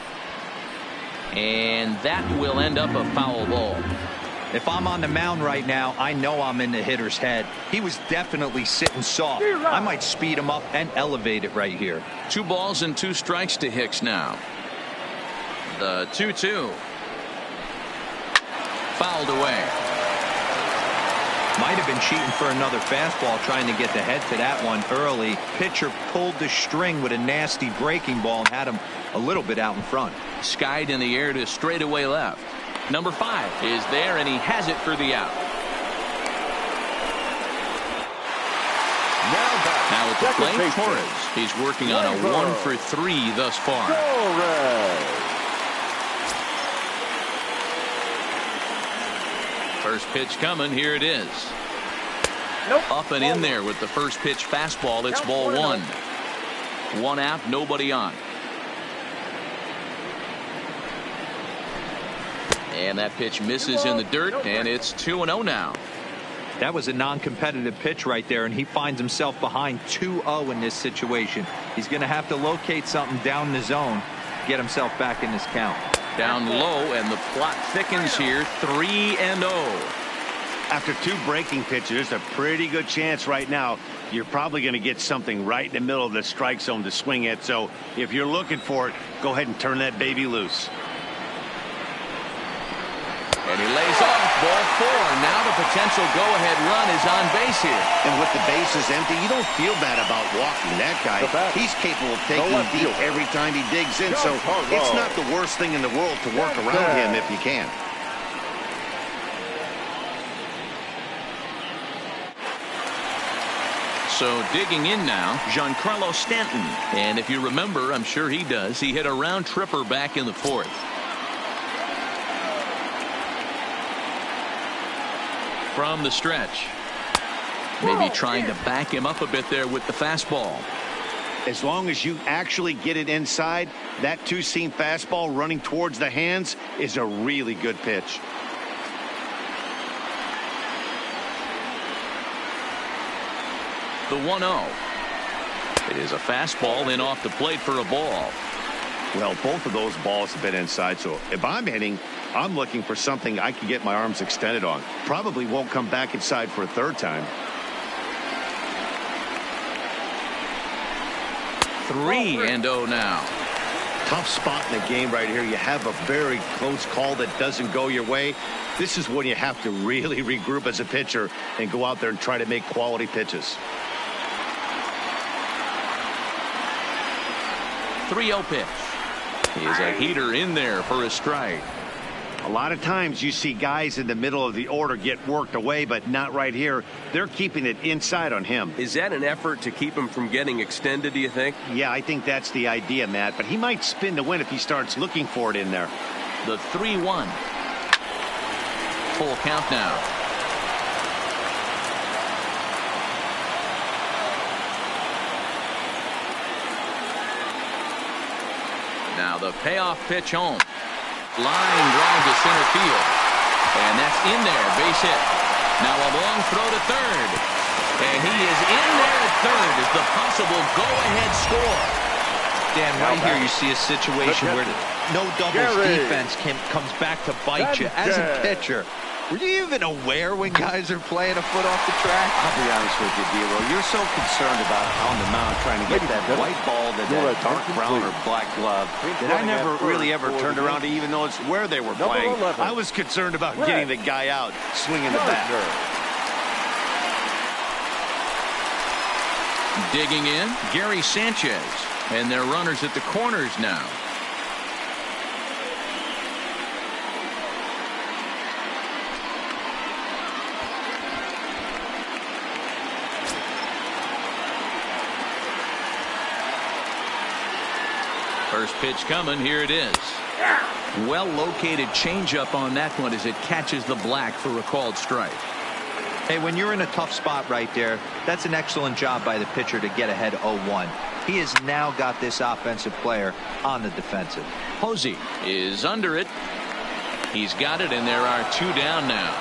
And that will end up a foul ball. If I'm on the mound right now, I know I'm in the hitter's head. He was definitely sitting soft. I might speed him up and elevate it right here. 2 balls and 2 strikes to Hicks now. The 2-2. Fouled away. Might have been cheating for another fastball, trying to get the head to that one early. Pitcher pulled the string with a nasty breaking ball and had him a little bit out in front. Skied in the air to straightaway left. Number 5 is there, and he has it for the out. Now at the plate, Torres. He's working on a 1-for-3 thus far. First pitch coming. Here it is. Up and in there with the first pitch fastball. It's ball 1. 1 out, nobody on. And that pitch misses in the dirt, and it's 2-0 now. That was a non-competitive pitch right there, and he finds himself behind 2-0 in this situation. He's going to have to locate something down the zone, get himself back in this count. Down low, and the plot thickens here. 3-0. After 2 breaking pitches, there's a pretty good chance right now you're probably going to get something right in the middle of the strike zone to swing at. So if you're looking for it, go ahead and turn that baby loose. And he lays off ball 4. Now the potential go-ahead run is on base here. And with the bases empty, you don't feel bad about walking that guy. He's capable of taking deep every time he digs in. So it's not the worst thing in the world to work around him if you can. So digging in now, Giancarlo Stanton. And if you remember, I'm sure he does, he hit a round tripper back in the 4th. From the stretch. Maybe trying to back him up a bit there with the fastball. As long as you actually get it inside, that 2-seam fastball running towards the hands is a really good pitch. The 1-0. It is a fastball in off the plate for a ball. Well, both of those balls have been inside, so if I'm hitting, I'm looking for something I can get my arms extended on. Probably won't come back inside for a 3rd time. 3-0 now. Tough spot in the game right here. You have a very close call that doesn't go your way. This is when you have to really regroup as a pitcher and go out there and try to make quality pitches. 3-0 pitch. He is a heater in there for a strike. A lot of times you see guys in the middle of the order get worked away, but not right here. They're keeping it inside on him. Is that an effort to keep him from getting extended, do you think? Yeah, I think that's the idea, Matt. But he might spin to win if he starts looking for it in there. The 3-1. Full count now. Now the payoff pitch home. Line drive to center field. And that's in there. Base hit. Now a long throw to third. And he is in there at third as the possible go-ahead score. Dan, right here you see a situation where no doubles defense comes back to bite you. As a pitcher, were you even aware when guys are playing a foot off the track? I'll be honest with you, D-Roll. You're so concerned about on the mound trying to get that white ball, that dark brown or black glove, that I never really ever turned around to even notice where they were playing. I was concerned about getting the guy out, swinging the bat. Digging in, Gary Sanchez. And they're runners at the corners now. First pitch coming. Here it is. Well-located changeup on that one as it catches the black for a called strike. Hey, when you're in a tough spot right there, that's an excellent job by the pitcher to get ahead 0-1. He has now got this offensive player on the defensive. Posey is under it. He's got it, and there are two down now.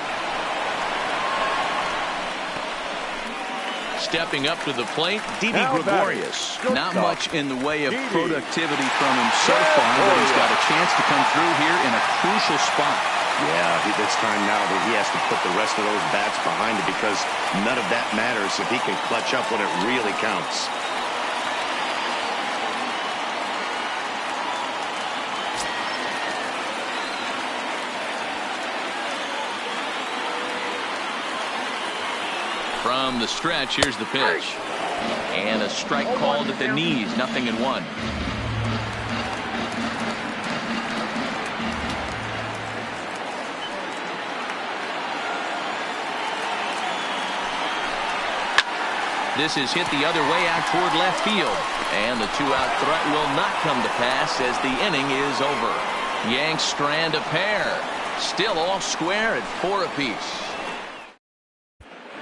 Stepping up to the plate, Didi Gregorius. Not much in the way of productivity from him so far, but he's got a chance to come through here in a crucial spot. Yeah, it's time now that he has to put the rest of those bats behind it, because none of that matters if he can clutch up when it really counts. From the stretch, here's the pitch. And a strike called at the knees, 0-1. This is hit the other way out toward left field. And the two-out threat will not come to pass as the inning is over. Yanks strand a pair. Still all square at 4 apiece.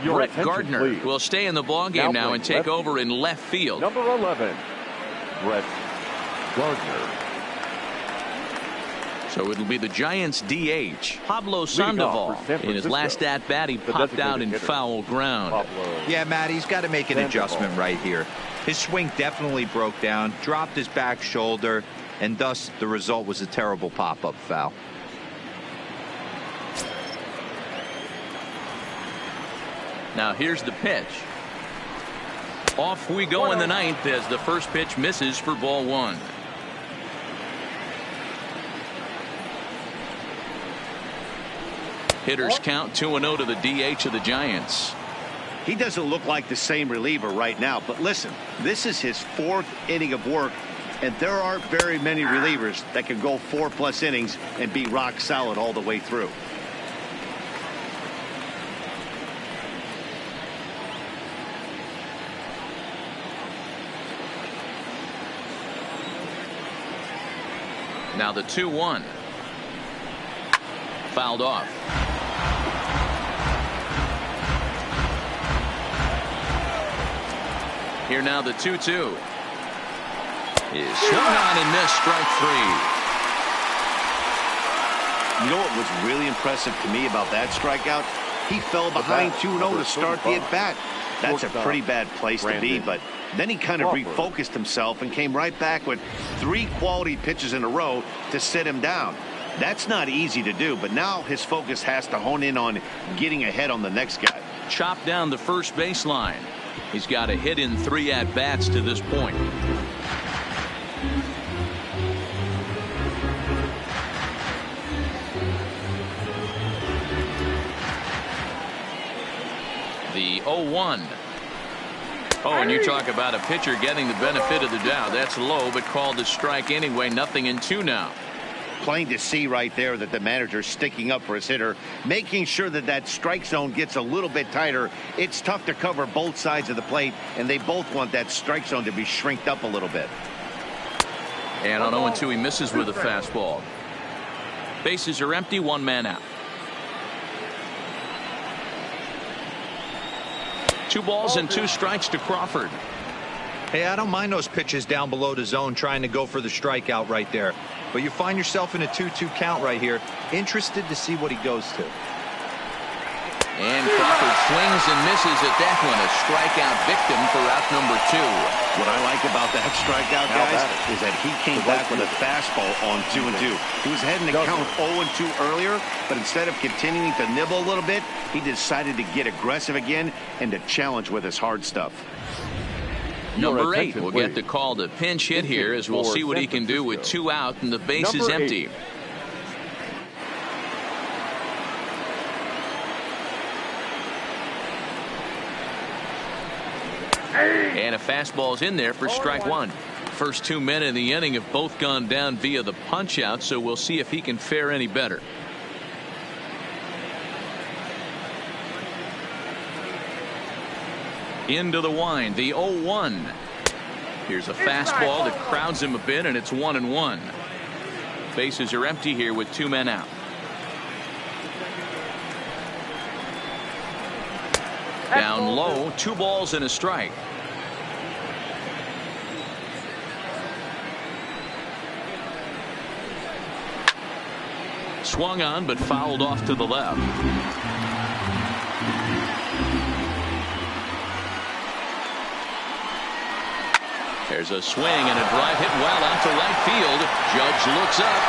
Brett Gardner will stay in the ballgame now and take over in left field. Number 11, Brett Gardner. So it'll be the Giants DH, Pablo Sandoval. In his last at-bat, he popped out in foul ground. Yeah, Matt, he's got to make an adjustment right here. His swing definitely broke down, dropped his back shoulder, and thus the result was a terrible pop-up foul. Now here's the pitch. Off we go in the ninth as the first pitch misses for ball 1. Hitters count 2-0 to the DH of the Giants. He doesn't look like the same reliever right now, but listen, this is his 4th inning of work, and there aren't very many relievers that can go 4+ innings and be rock solid all the way through. Now the 2-1. Fouled off. Here now the 2-2. Is swung on and missed, strike 3. You know what was really impressive to me about that strikeout? He fell behind 2-0 to start the at-bat. That's a pretty bad place to be, but then he kind of refocused himself and came right back with 3 quality pitches in a row to sit him down. That's not easy to do, but now his focus has to hone in on getting ahead on the next guy. Chopped down the first baseline. He's got a hit in 3 at-bats to this point. The 0-1. Oh, and you talk about a pitcher getting the benefit of the doubt. That's low, but called a strike anyway. 0-2 now. Plain to see right there that the manager's sticking up for his hitter, making sure that that strike zone gets a little bit tighter. It's tough to cover both sides of the plate, and they both want that strike zone to be shrinked up a little bit. And on 0-2, he misses with a fastball. Bases are empty, 1 man out. 2 balls and 2 strikes to Crawford. Hey, I don't mind those pitches down below the zone trying to go for the strikeout right there. But you find yourself in a 2-2 count right here. Interested to see what he goes to. And Crawford swings and misses at that one. A strikeout victim for out number 2. What I like about that strikeout, guys, is that he came back with a fastball on 2-2. He was heading to count 0-2 earlier, but instead of continuing to nibble a little bit, he decided to get aggressive again and to challenge with his hard stuff. Number 8 will get the call to pinch hit here, as we'll see what he can do with 2 out and the base is empty. And a fastball's in there for strike 1. First 2 men in the inning have both gone down via the punch out, so we'll see if he can fare any better. Into the wind, the 0-1. Here's a fastball that crowds him a bit, and it's 1-1. Bases are empty here with 2 men out. Down low, 2 balls and a strike. Swung on but fouled off to the left. There's a swing and a drive hit well out to right field. Judge looks up.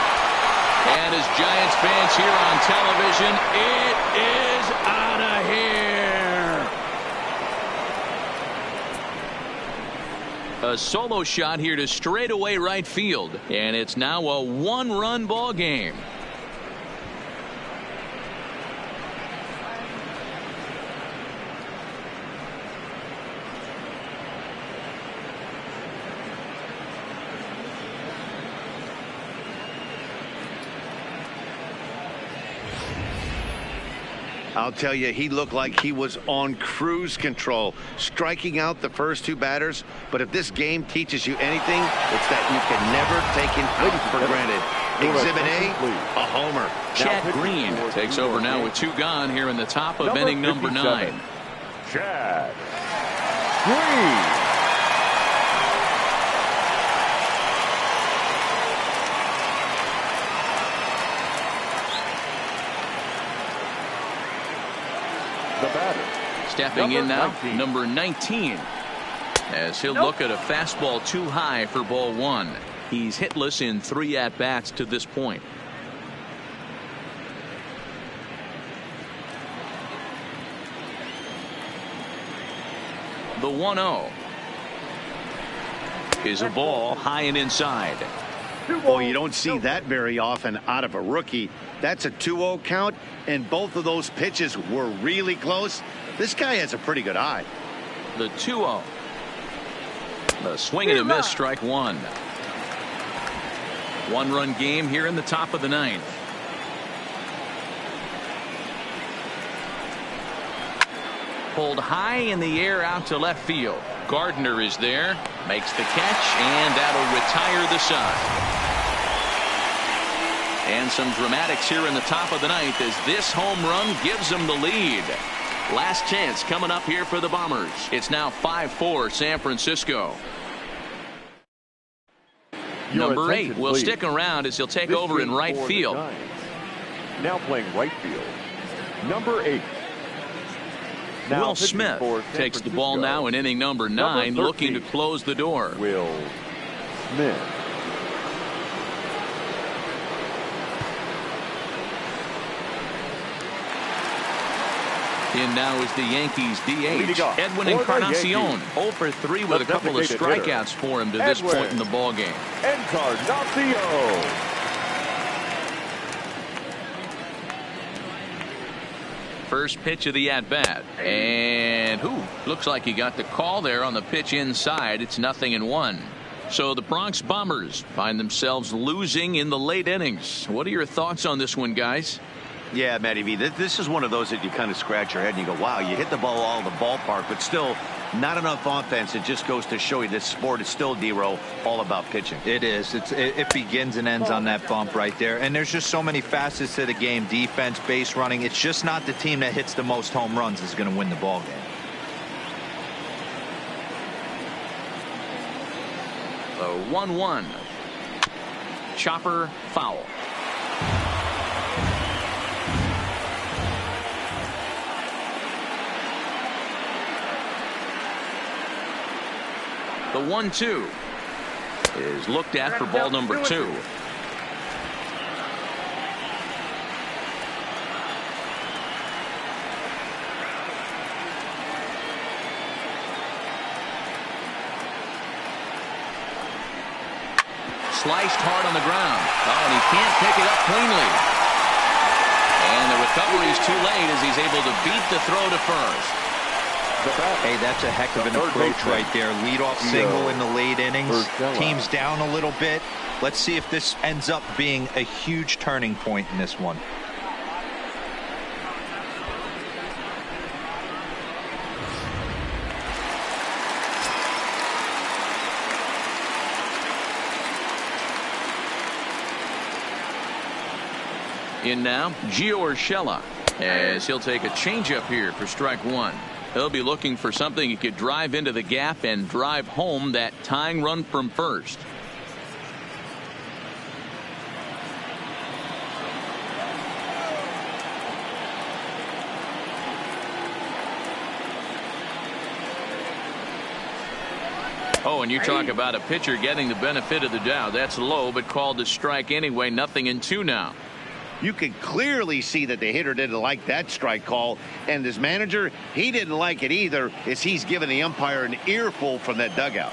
And as Giants fans here on television, it is out of here. A solo shot here to straightaway right field. And it's now a 1-run ball game. I'll tell you, he looked like he was on cruise control, striking out the first 2 batters. But if this game teaches you anything, it's that you can never take him out for granted. Exhibit A, a homer. Chad Green takes over now with 2 gone here in the top of inning number 9. Chad Green. Stepping in now, number 19, as he'll look at a fastball too high for ball 1. He's hitless in 3 at-bats to this point. The 1-0 is a ball high and inside. Boy, you don't see that very often out of a rookie. That's a 2-0 count, and both of those pitches were really close. This guy has a pretty good eye. The 2-0. The swing and a miss, strike 1. 1-run game here in the top of the 9th. Pulled high in the air out to left field. Gardner is there, makes the catch, and that'll retire the side. And some dramatics here in the top of the 9th as this home run gives them the lead. Last chance coming up here for the Bombers. It's now 5-4 San Francisco. Number 8 will stick around as he'll take over in right field. Now playing right field, number 8. Will Smith takes the ball now in inning number 9, looking to close the door. Will Smith. In now is the Yankees DH, Edwin Encarnacion. 0 for 3 with a couple of strikeouts for him to this point in the ball game. Encarnacion. First pitch of the at-bat. And looks like he got the call there on the pitch inside. It's 0-1. So the Bronx Bombers find themselves losing in the late innings. What are your thoughts on this one, guys? Yeah, Matty V, this is one of those that you kind of scratch your head and you go, wow, you hit the ball all the ballpark, but still not enough offense. It just goes to show you this sport is still, D-Row, all about pitching. It is. It begins and ends on that bump right there. And there's just so many facets to the game. Defense, base running. It's just not the team that hits the most home runs is going to win the ball game. The 1-1. Chopper foul. The 1-2 is looked at for ball number 2. Sliced hard on the ground. Oh, and he can't pick it up cleanly. And the recovery's too late as he's able to beat the throw to first. Hey, that's a heck of an approach right there. Leadoff single in the late innings. Team's down a little bit. Let's see if this ends up being a huge turning point in this one. In now, Gio Urshela, as he'll take a changeup here for strike 1. He'll be looking for something he could drive into the gap and drive home that tying run from first. Oh, and you talk about a pitcher getting the benefit of the doubt. That's low, but called a strike anyway. 0-2 now. You could clearly see that the hitter didn't like that strike call, and his manager, he didn't like it either, as he's giving the umpire an earful from that dugout.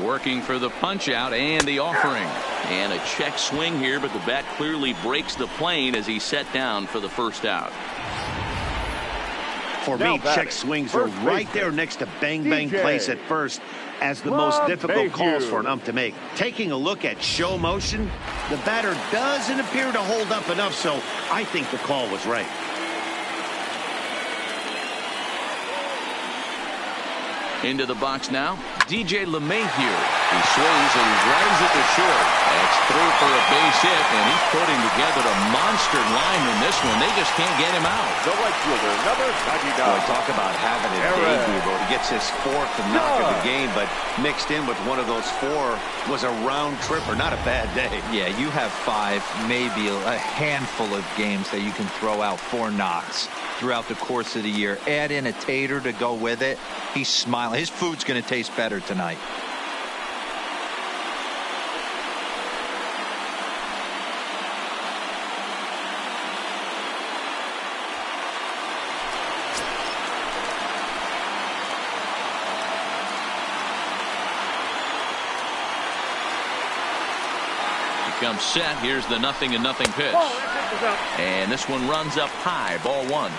Working for the punch out and the offering, and a check swing here, but the bat clearly breaks the plane as he's set down for the first out. For me, check swings are right there next to bang place at first as the most difficult calls for an ump to make. Taking a look at show motion, the batter doesn't appear to hold up enough, so I think the call was right. Into the box now, DJ LeMahieu. He swings and drives it to short. That's through for a base hit, and he's putting together a monster line in this one. They just can't get him out. The right fielder, number 99. Boy, talk about having a debut. He gets his 4th knock of the game, but mixed in with one of those 4 was a round tripper. Not a bad day. Yeah, you have 5, maybe a handful of games that you can throw out 4 knocks throughout the course of the year. Add in a tater to go with it. He's smiling. His food's going to taste better tonight. Comes set. Here's the 0-0 pitch. And this one runs up high. Ball 1.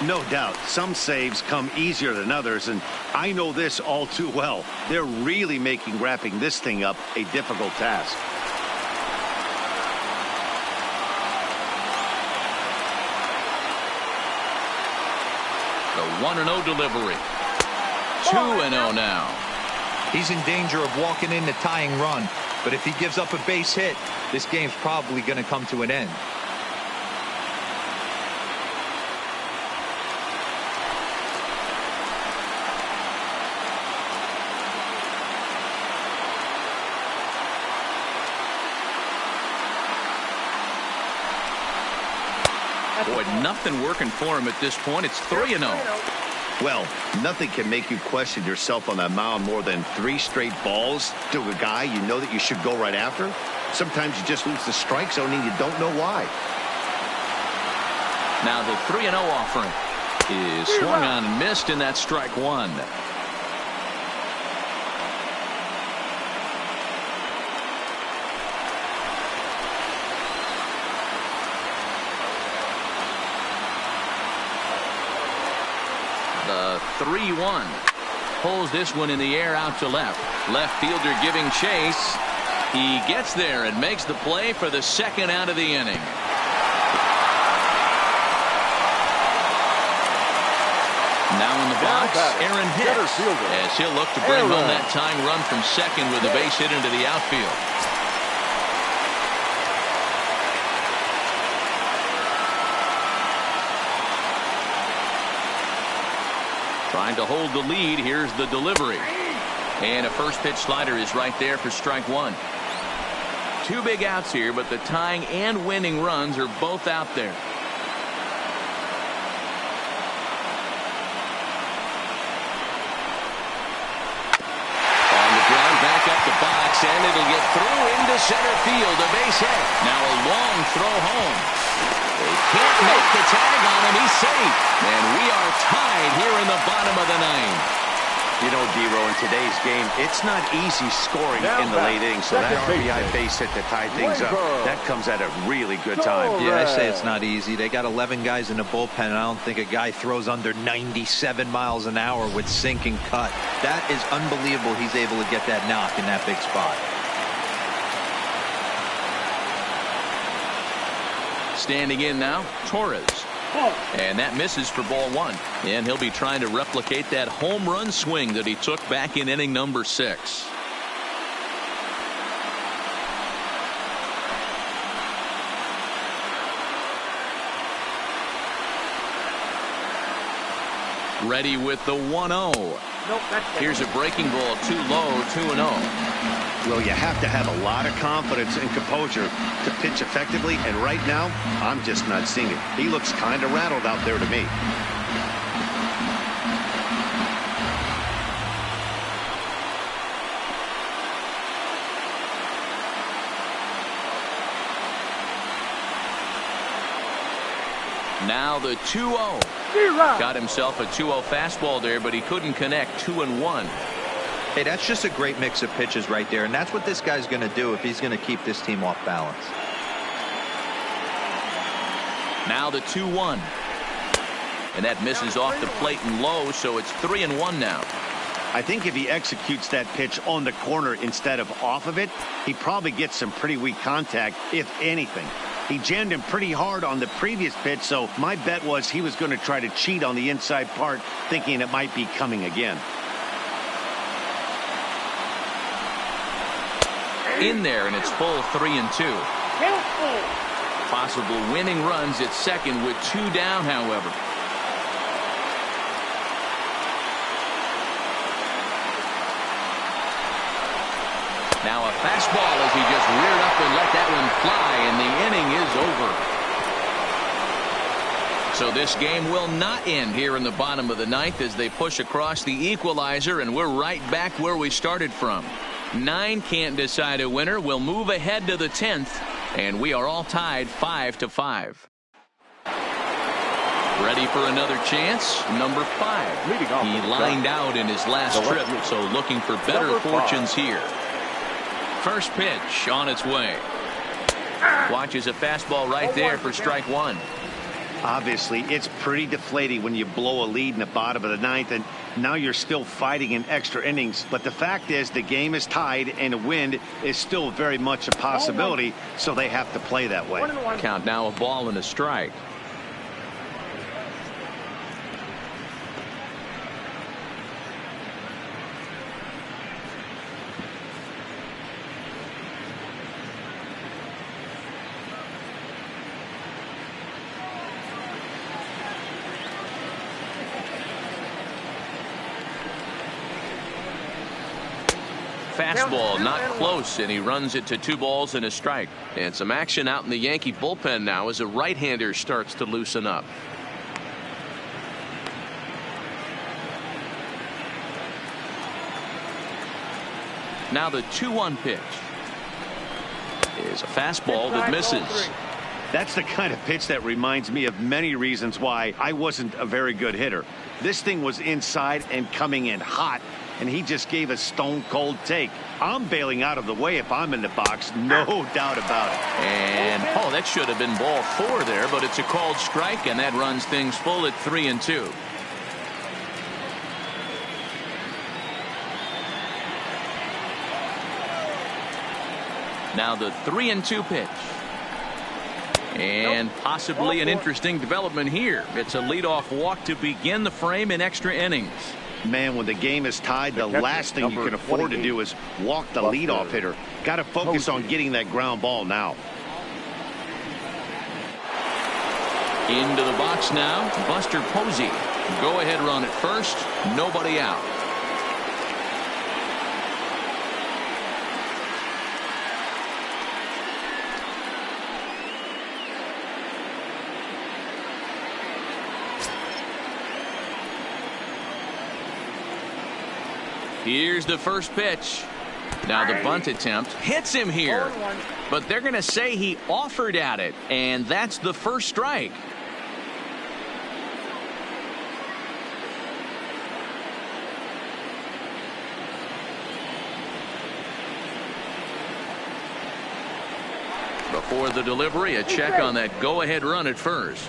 No doubt, some saves come easier than others, and I know this all too well. They're really making wrapping this thing up a difficult task. The 1-0 delivery. 2-0 now. He's in danger of walking in the tying run, but if he gives up a base hit, this game's probably going to come to an end. Boy, nothing working for him at this point. It's 3-0. Well, nothing can make you question yourself on that mound more than 3 straight balls to a guy you know that you should go right after. Sometimes you just lose the strike zone and you don't know why. Now the 3-0 offering is swung on and missed, and that's strike 1. The 3-1 pulls this one in the air out to left. Left fielder giving chase. He gets there and makes the play for the 2nd out of the inning. Now in the box, Aaron Hicks, as he'll look to bring home that tying run from second with a base hit into the outfield. Trying to hold the lead. Here's the delivery. And a first pitch slider is right there for strike 1. 2 big outs here, but the tying and winning runs are both out there. to center field, a base hit. Now a long throw home. They can't make the tag on him. He's safe. And we are tied here in the bottom of the ninth. You know, D-Row, in today's game, it's not easy scoring in the late innings, so that RBI base hit to tie things up, that comes at a really good time. Yeah, I say it's not easy. They got 11 guys in the bullpen, and I don't think a guy throws under 97 miles an hour with sink and cut. That is unbelievable he's able to get that knock in that big spot. Standing in now, Torres. And that misses for ball one. And he'll be trying to replicate that home run swing that he took back in inning number 6. Ready with the 1-0. Nope, here's a breaking ball, too low, 2-0. Well, you have to have a lot of confidence and composure to pitch effectively, and right now, I'm just not seeing it. He looks kind of rattled out there to me. Now the 2-0. Got himself a 2-0 fastball there, but he couldn't connect. 2-1. Hey, that's just a great mix of pitches right there, and that's what this guy's going to do if he's going to keep this team off balance. Now the 2-1. And that misses off the plate and low, so it's 3-1 now. I think if he executes that pitch on the corner instead of off of it, he probably gets some pretty weak contact, if anything. He jammed him pretty hard on the previous pitch, so my bet was he was going to try to cheat on the inside part, thinking it might be coming again. In there, and it's full 3-2. Possible winning runs at second with 2 down, however. Now a fastball as he just reared up and let that one fly, and the inning is over. So this game will not end here in the bottom of the ninth as they push across the equalizer, and we're right back where we started from. 9 can't decide a winner. We'll move ahead to the 10th, and we are all tied 5-5. Ready for another chance? Number 5. He lined out in his last trip, so looking for better fortunes here. First pitch on its way. Watches a fastball right there for strike 1. Obviously, it's pretty deflating when you blow a lead in the bottom of the ninth, and now you're still fighting in extra innings. But the fact is, the game is tied, and a win is still very much a possibility, so they have to play that way. Count now, a ball and a strike. Fastball not close, and he runs it to 2 balls and a strike. And some action out in the Yankee bullpen now as a right-hander starts to loosen up. Now the 2-1 pitch is a fastball that misses. That's the kind of pitch that reminds me of many reasons why I wasn't a very good hitter. This thing was inside and coming in hot, and he just gave a stone-cold take. I'm bailing out of the way if I'm in the box, no doubt about it. And, oh, that should have been ball 4 there, but it's a called strike, and that runs things full at 3-2. Now the 3-2 pitch. And possibly an interesting development here. It's a leadoff walk to begin the frame in extra innings. Man, when the game is tied, the last thing you can afford to do is walk the leadoff hitter. Got to focus on getting that ground ball now. Into the box now, Buster Posey. Go ahead run at first, nobody out. Here's the first pitch. Now the bunt attempt hits him here, but they're going to say he offered at it, and that's the first strike. Before the delivery, a check on that go-ahead run at first.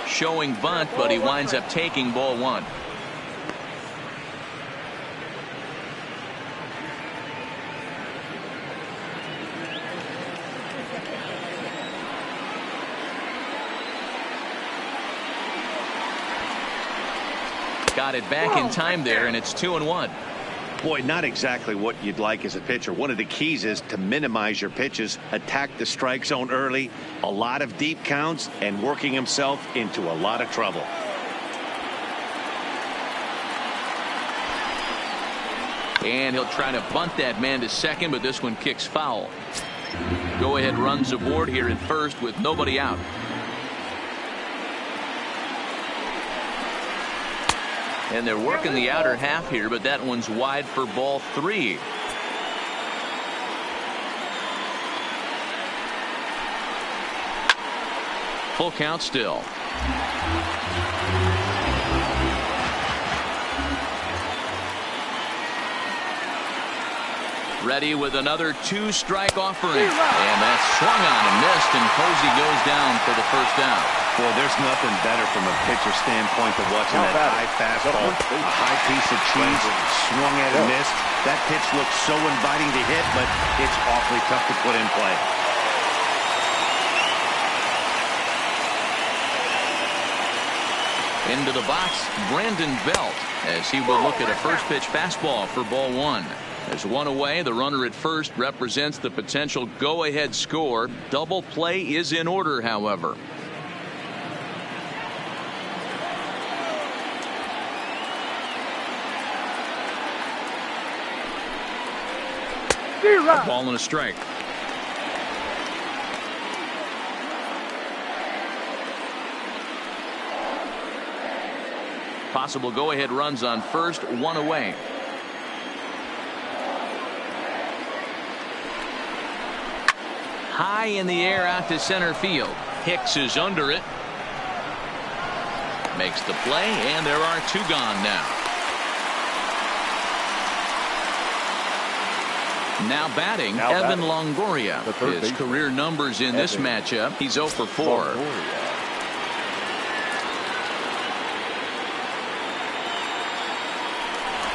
Showing bunt, but he winds up taking ball one. Got it back in time there, and it's 2-1. Boy, not exactly what you'd like as a pitcher. One of the keys is to minimize your pitches, attack the strike zone early, a lot of deep counts, and working himself into a lot of trouble. And he'll try to bunt that man to second, but this one kicks foul. Go ahead runs aboard here at first with nobody out. And they're working the outer half here, but that one's wide for ball 3. Full count still. Ready with another 2-strike offering. And that's swung on and missed, and Posey goes down for the first down. Boy, there's nothing better from a pitcher standpoint than watching that high fastball, a high piece of cheese, swung at and missed. That pitch looks so inviting to hit, but it's awfully tough to put in play. Into the box, Brandon Belt, as he will look at a first pitch fastball for ball 1. There's one away. The runner at first represents the potential go-ahead score. Double play is in order, however. A ball and a strike. Possible go-ahead runs on first, one away. High in the air out to center field. Hicks is under it. Makes the play, and there are 2 gone now. Now batting, Evan Longoria. His career numbers in this matchup, he's 0 for 4.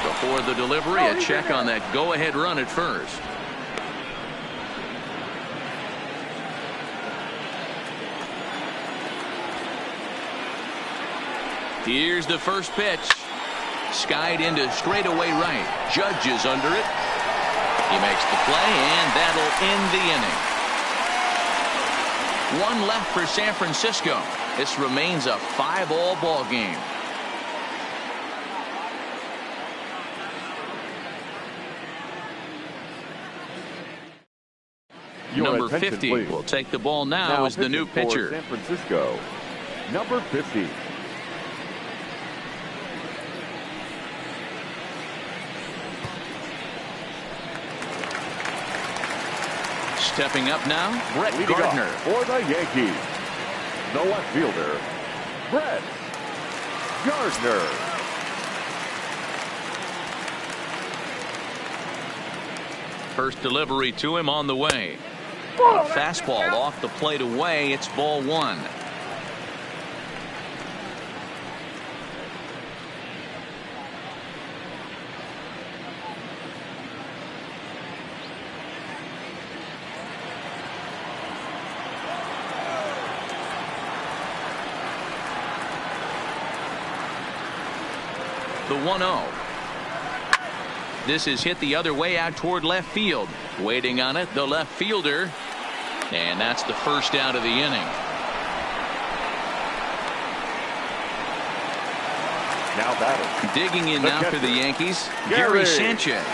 Before the delivery, a check on that go-ahead run at first. Here's the first pitch. Skied into straightaway right. Judge is under it. He makes the play, and that'll end the inning. 1 left for San Francisco. This remains a 5-all ball game. Number 50 will take the ball now as the new pitcher. San Francisco, number 50. Stepping up now, Brett Gardner. For the Yankees, the left fielder, Brett Gardner. First delivery to him on the way. A fastball off the plate away. It's ball 1. The 1-0. This is hit the other way out toward left field. Waiting on it, the left fielder. And that's the first out of the inning. Now batting. Digging in now for the Yankees, Gary Sanchez.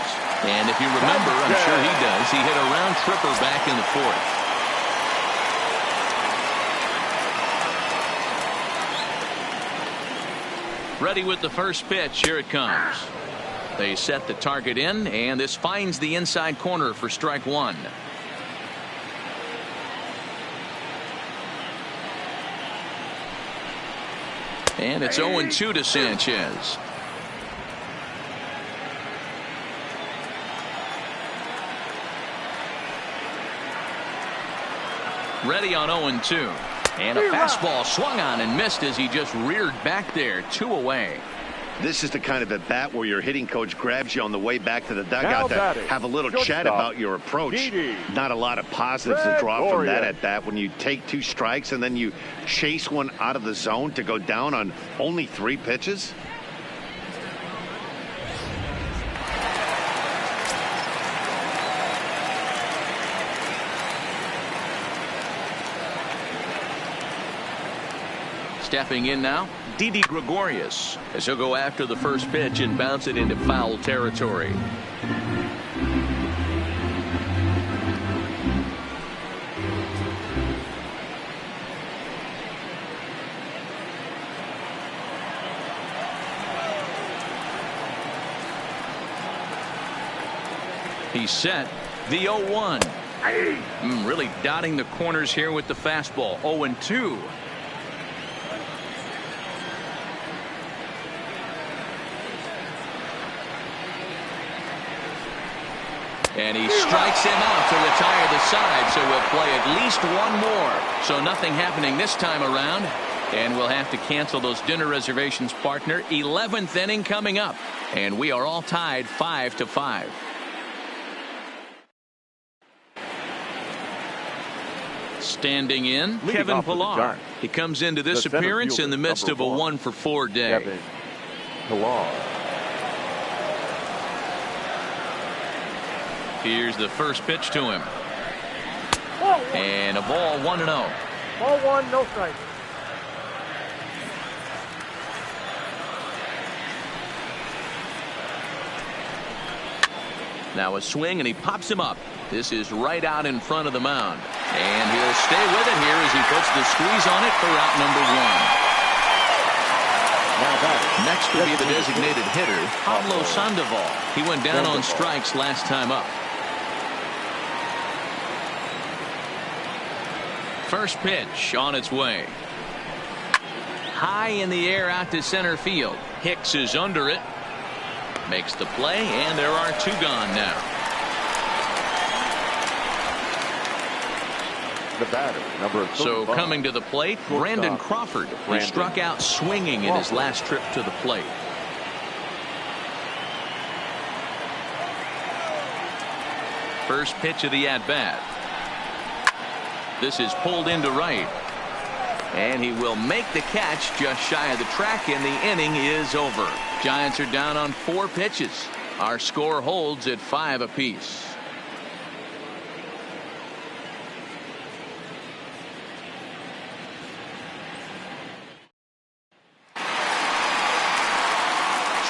And if you remember, I'm sure he does, he hit a round tripper back in the 4th. Ready with the first pitch. Here it comes. They set the target in, and this finds the inside corner for strike one. And it's 0-2 to Sanchez. Ready on 0-2. And a fastball swung on and missed as he just reared back there. 2 away. This is the kind of at bat where your hitting coach grabs you on the way back to the dugout to have a little chat about your approach. Not a lot of positives to draw from that at bat when you take 2 strikes and then you chase one out of the zone to go down on only 3 pitches. Stepping in now, Didi Gregorius, as he'll go after the first pitch and bounce it into foul territory. He's set. The 0-1. Really dotting the corners here with the fastball. 0-2. And he strikes him out to retire the side, so we'll play at least one more. So nothing happening this time around, and we'll have to cancel those dinner reservations, partner. 11th inning coming up, and we are all tied 5-5. Standing in, Kevin Pillar. He comes into this appearance in the midst of a 1-for-4 day. Kevin Pillar. Here's the first pitch to him. And a ball 1-0. Ball 1, no strike. Now a swing, and he pops him up. This is right out in front of the mound. And he'll stay with it here as he puts the squeeze on it for out number 1. Next will be the designated hitter, Pablo Sandoval. He went down on strikes last time up. First pitch on its way. High in the air out to center field. Hicks is under it. Makes the play, and there are 2 gone now. The batter, number 35. So coming to the plate, Brandon Crawford, who struck out swinging in his last trip to the plate. First pitch of the at-bat. This is pulled into right. And he will make the catch just shy of the track, and the inning is over. Giants are down on 4 pitches. Our score holds at 5 apiece.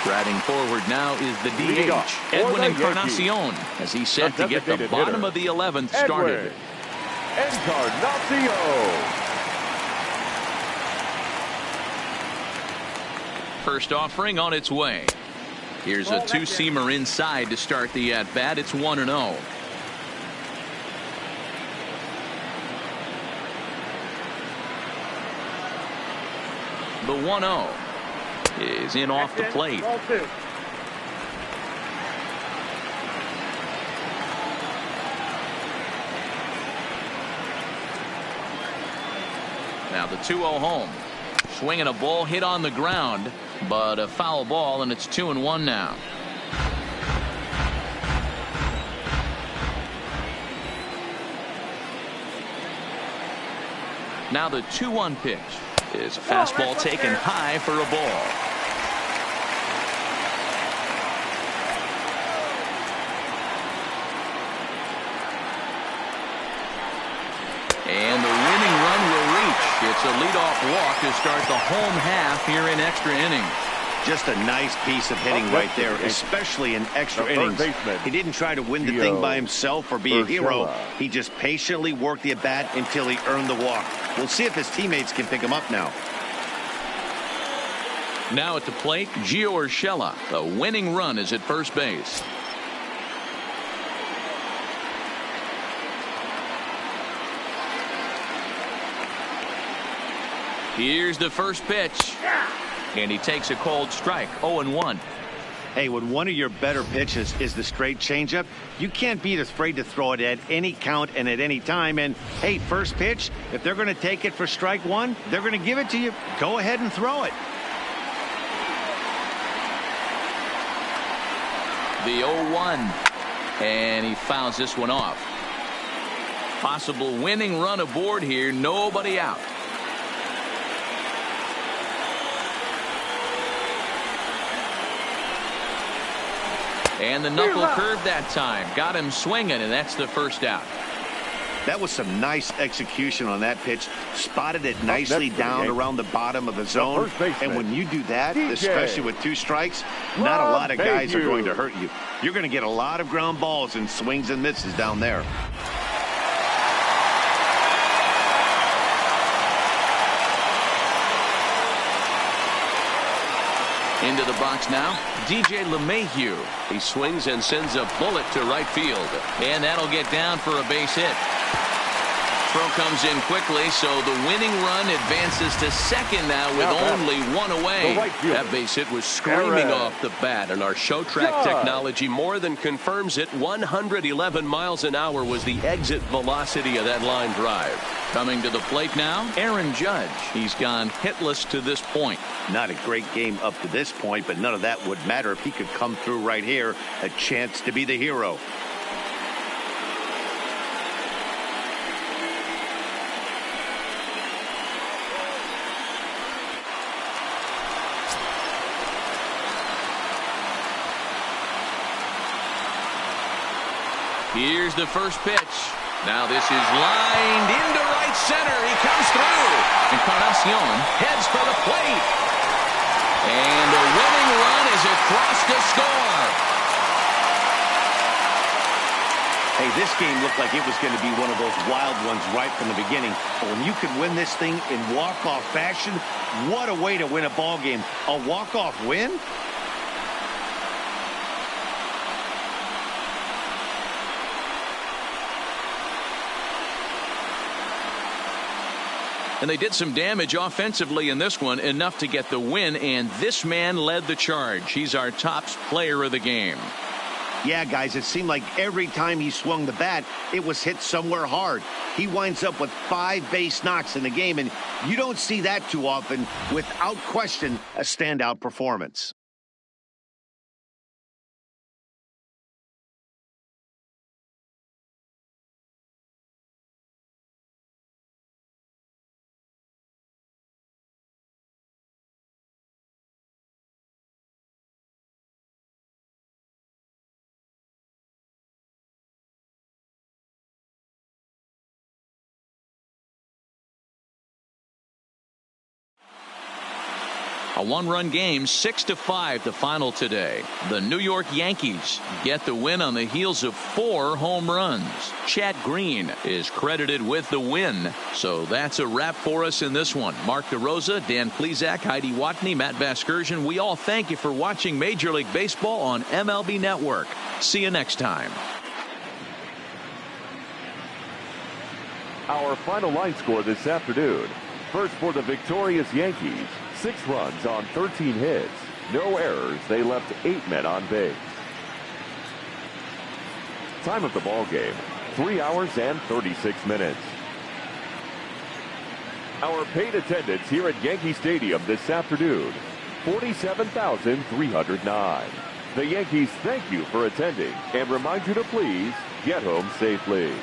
Striding forward now is the DH, Edwin Encarnacion, as he's set to get the bottom of the 11th started. Encarnacion. First offering on its way. Here's a 2-seamer inside to start the at-bat. It's 1-0. The 1-0 is in off the plate. Now the 2-0 home. Swinging a ball hit on the ground, but a foul ball, and it's 2-1 now. Now the 2-1 pitch is a fastball taken high for a ball. And the winning run will reach. It's a leadoff walk to start the home half here in extra innings. Just a nice piece of hitting right there, especially in extra innings. He didn't try to win the thing by himself or be a hero. He just patiently worked the at-bat until he earned the walk. We'll see if his teammates can pick him up now. Now at the plate, Gio Urshela. The winning run is at first base. Here's the first pitch. And he takes a cold strike, 0-1. Hey, when one of your better pitches is the straight changeup, you can't be afraid to throw it at any count and at any time. And, hey, first pitch, if they're going to take it for strike one, they're going to give it to you. Go ahead and throw it. The 0-1. And he fouls this one off. Possible winning run aboard here. Nobody out. And the knuckle curve that time. Got him swinging, and that's the first out. That was some nice execution on that pitch. Spotted it nicely down around the bottom of the zone. And when you do that, especially with 2 strikes, not a lot of guys are going to hurt you. You're going to get a lot of ground balls and swings and misses down there. Into the box now, DJ LeMahieu. He swings and sends a bullet to right field. And that'll get down for a base hit. Throw comes in quickly, so the winning run advances to second now with only 1 away. That base hit was screaming off the bat, and our show track technology more than confirms it. 111 miles an hour was the exit velocity of that line drive. Coming to the plate now, Aaron Judge. He's gone hitless to this point. Not a great game up to this point, but none of that would matter if he could come through right here. A chance to be the hero. Here's the first pitch. Now this is lined into right center. He comes through. Encarnacion heads for the plate. And the winning run is across to score. Hey, this game looked like it was going to be one of those wild ones right from the beginning. But when you can win this thing in walk-off fashion, what a way to win a ball game. A walk-off win? And they did some damage offensively in this one, enough to get the win, and this man led the charge. He's our top player of the game. Yeah, guys, it seemed like every time he swung the bat, it was hit somewhere hard. He winds up with 5 base knocks in the game, and you don't see that too often. Without question, a standout performance. A 1-run game, 6-5 the final today. The New York Yankees get the win on the heels of 4 home runs. Chad Green is credited with the win. So that's a wrap for us in this one. Mark DeRosa, Dan Plesac, Heidi Watney, Matt Vasgersian. We all thank you for watching Major League Baseball on MLB Network. See you next time. Our final line score this afternoon. First for the victorious Yankees. 6 runs on 13 hits. No errors. They left 8 men on base. Time of the ball game, 3 hours and 36 minutes. Our paid attendance here at Yankee Stadium this afternoon, 47,309. The Yankees thank you for attending and remind you to please get home safely.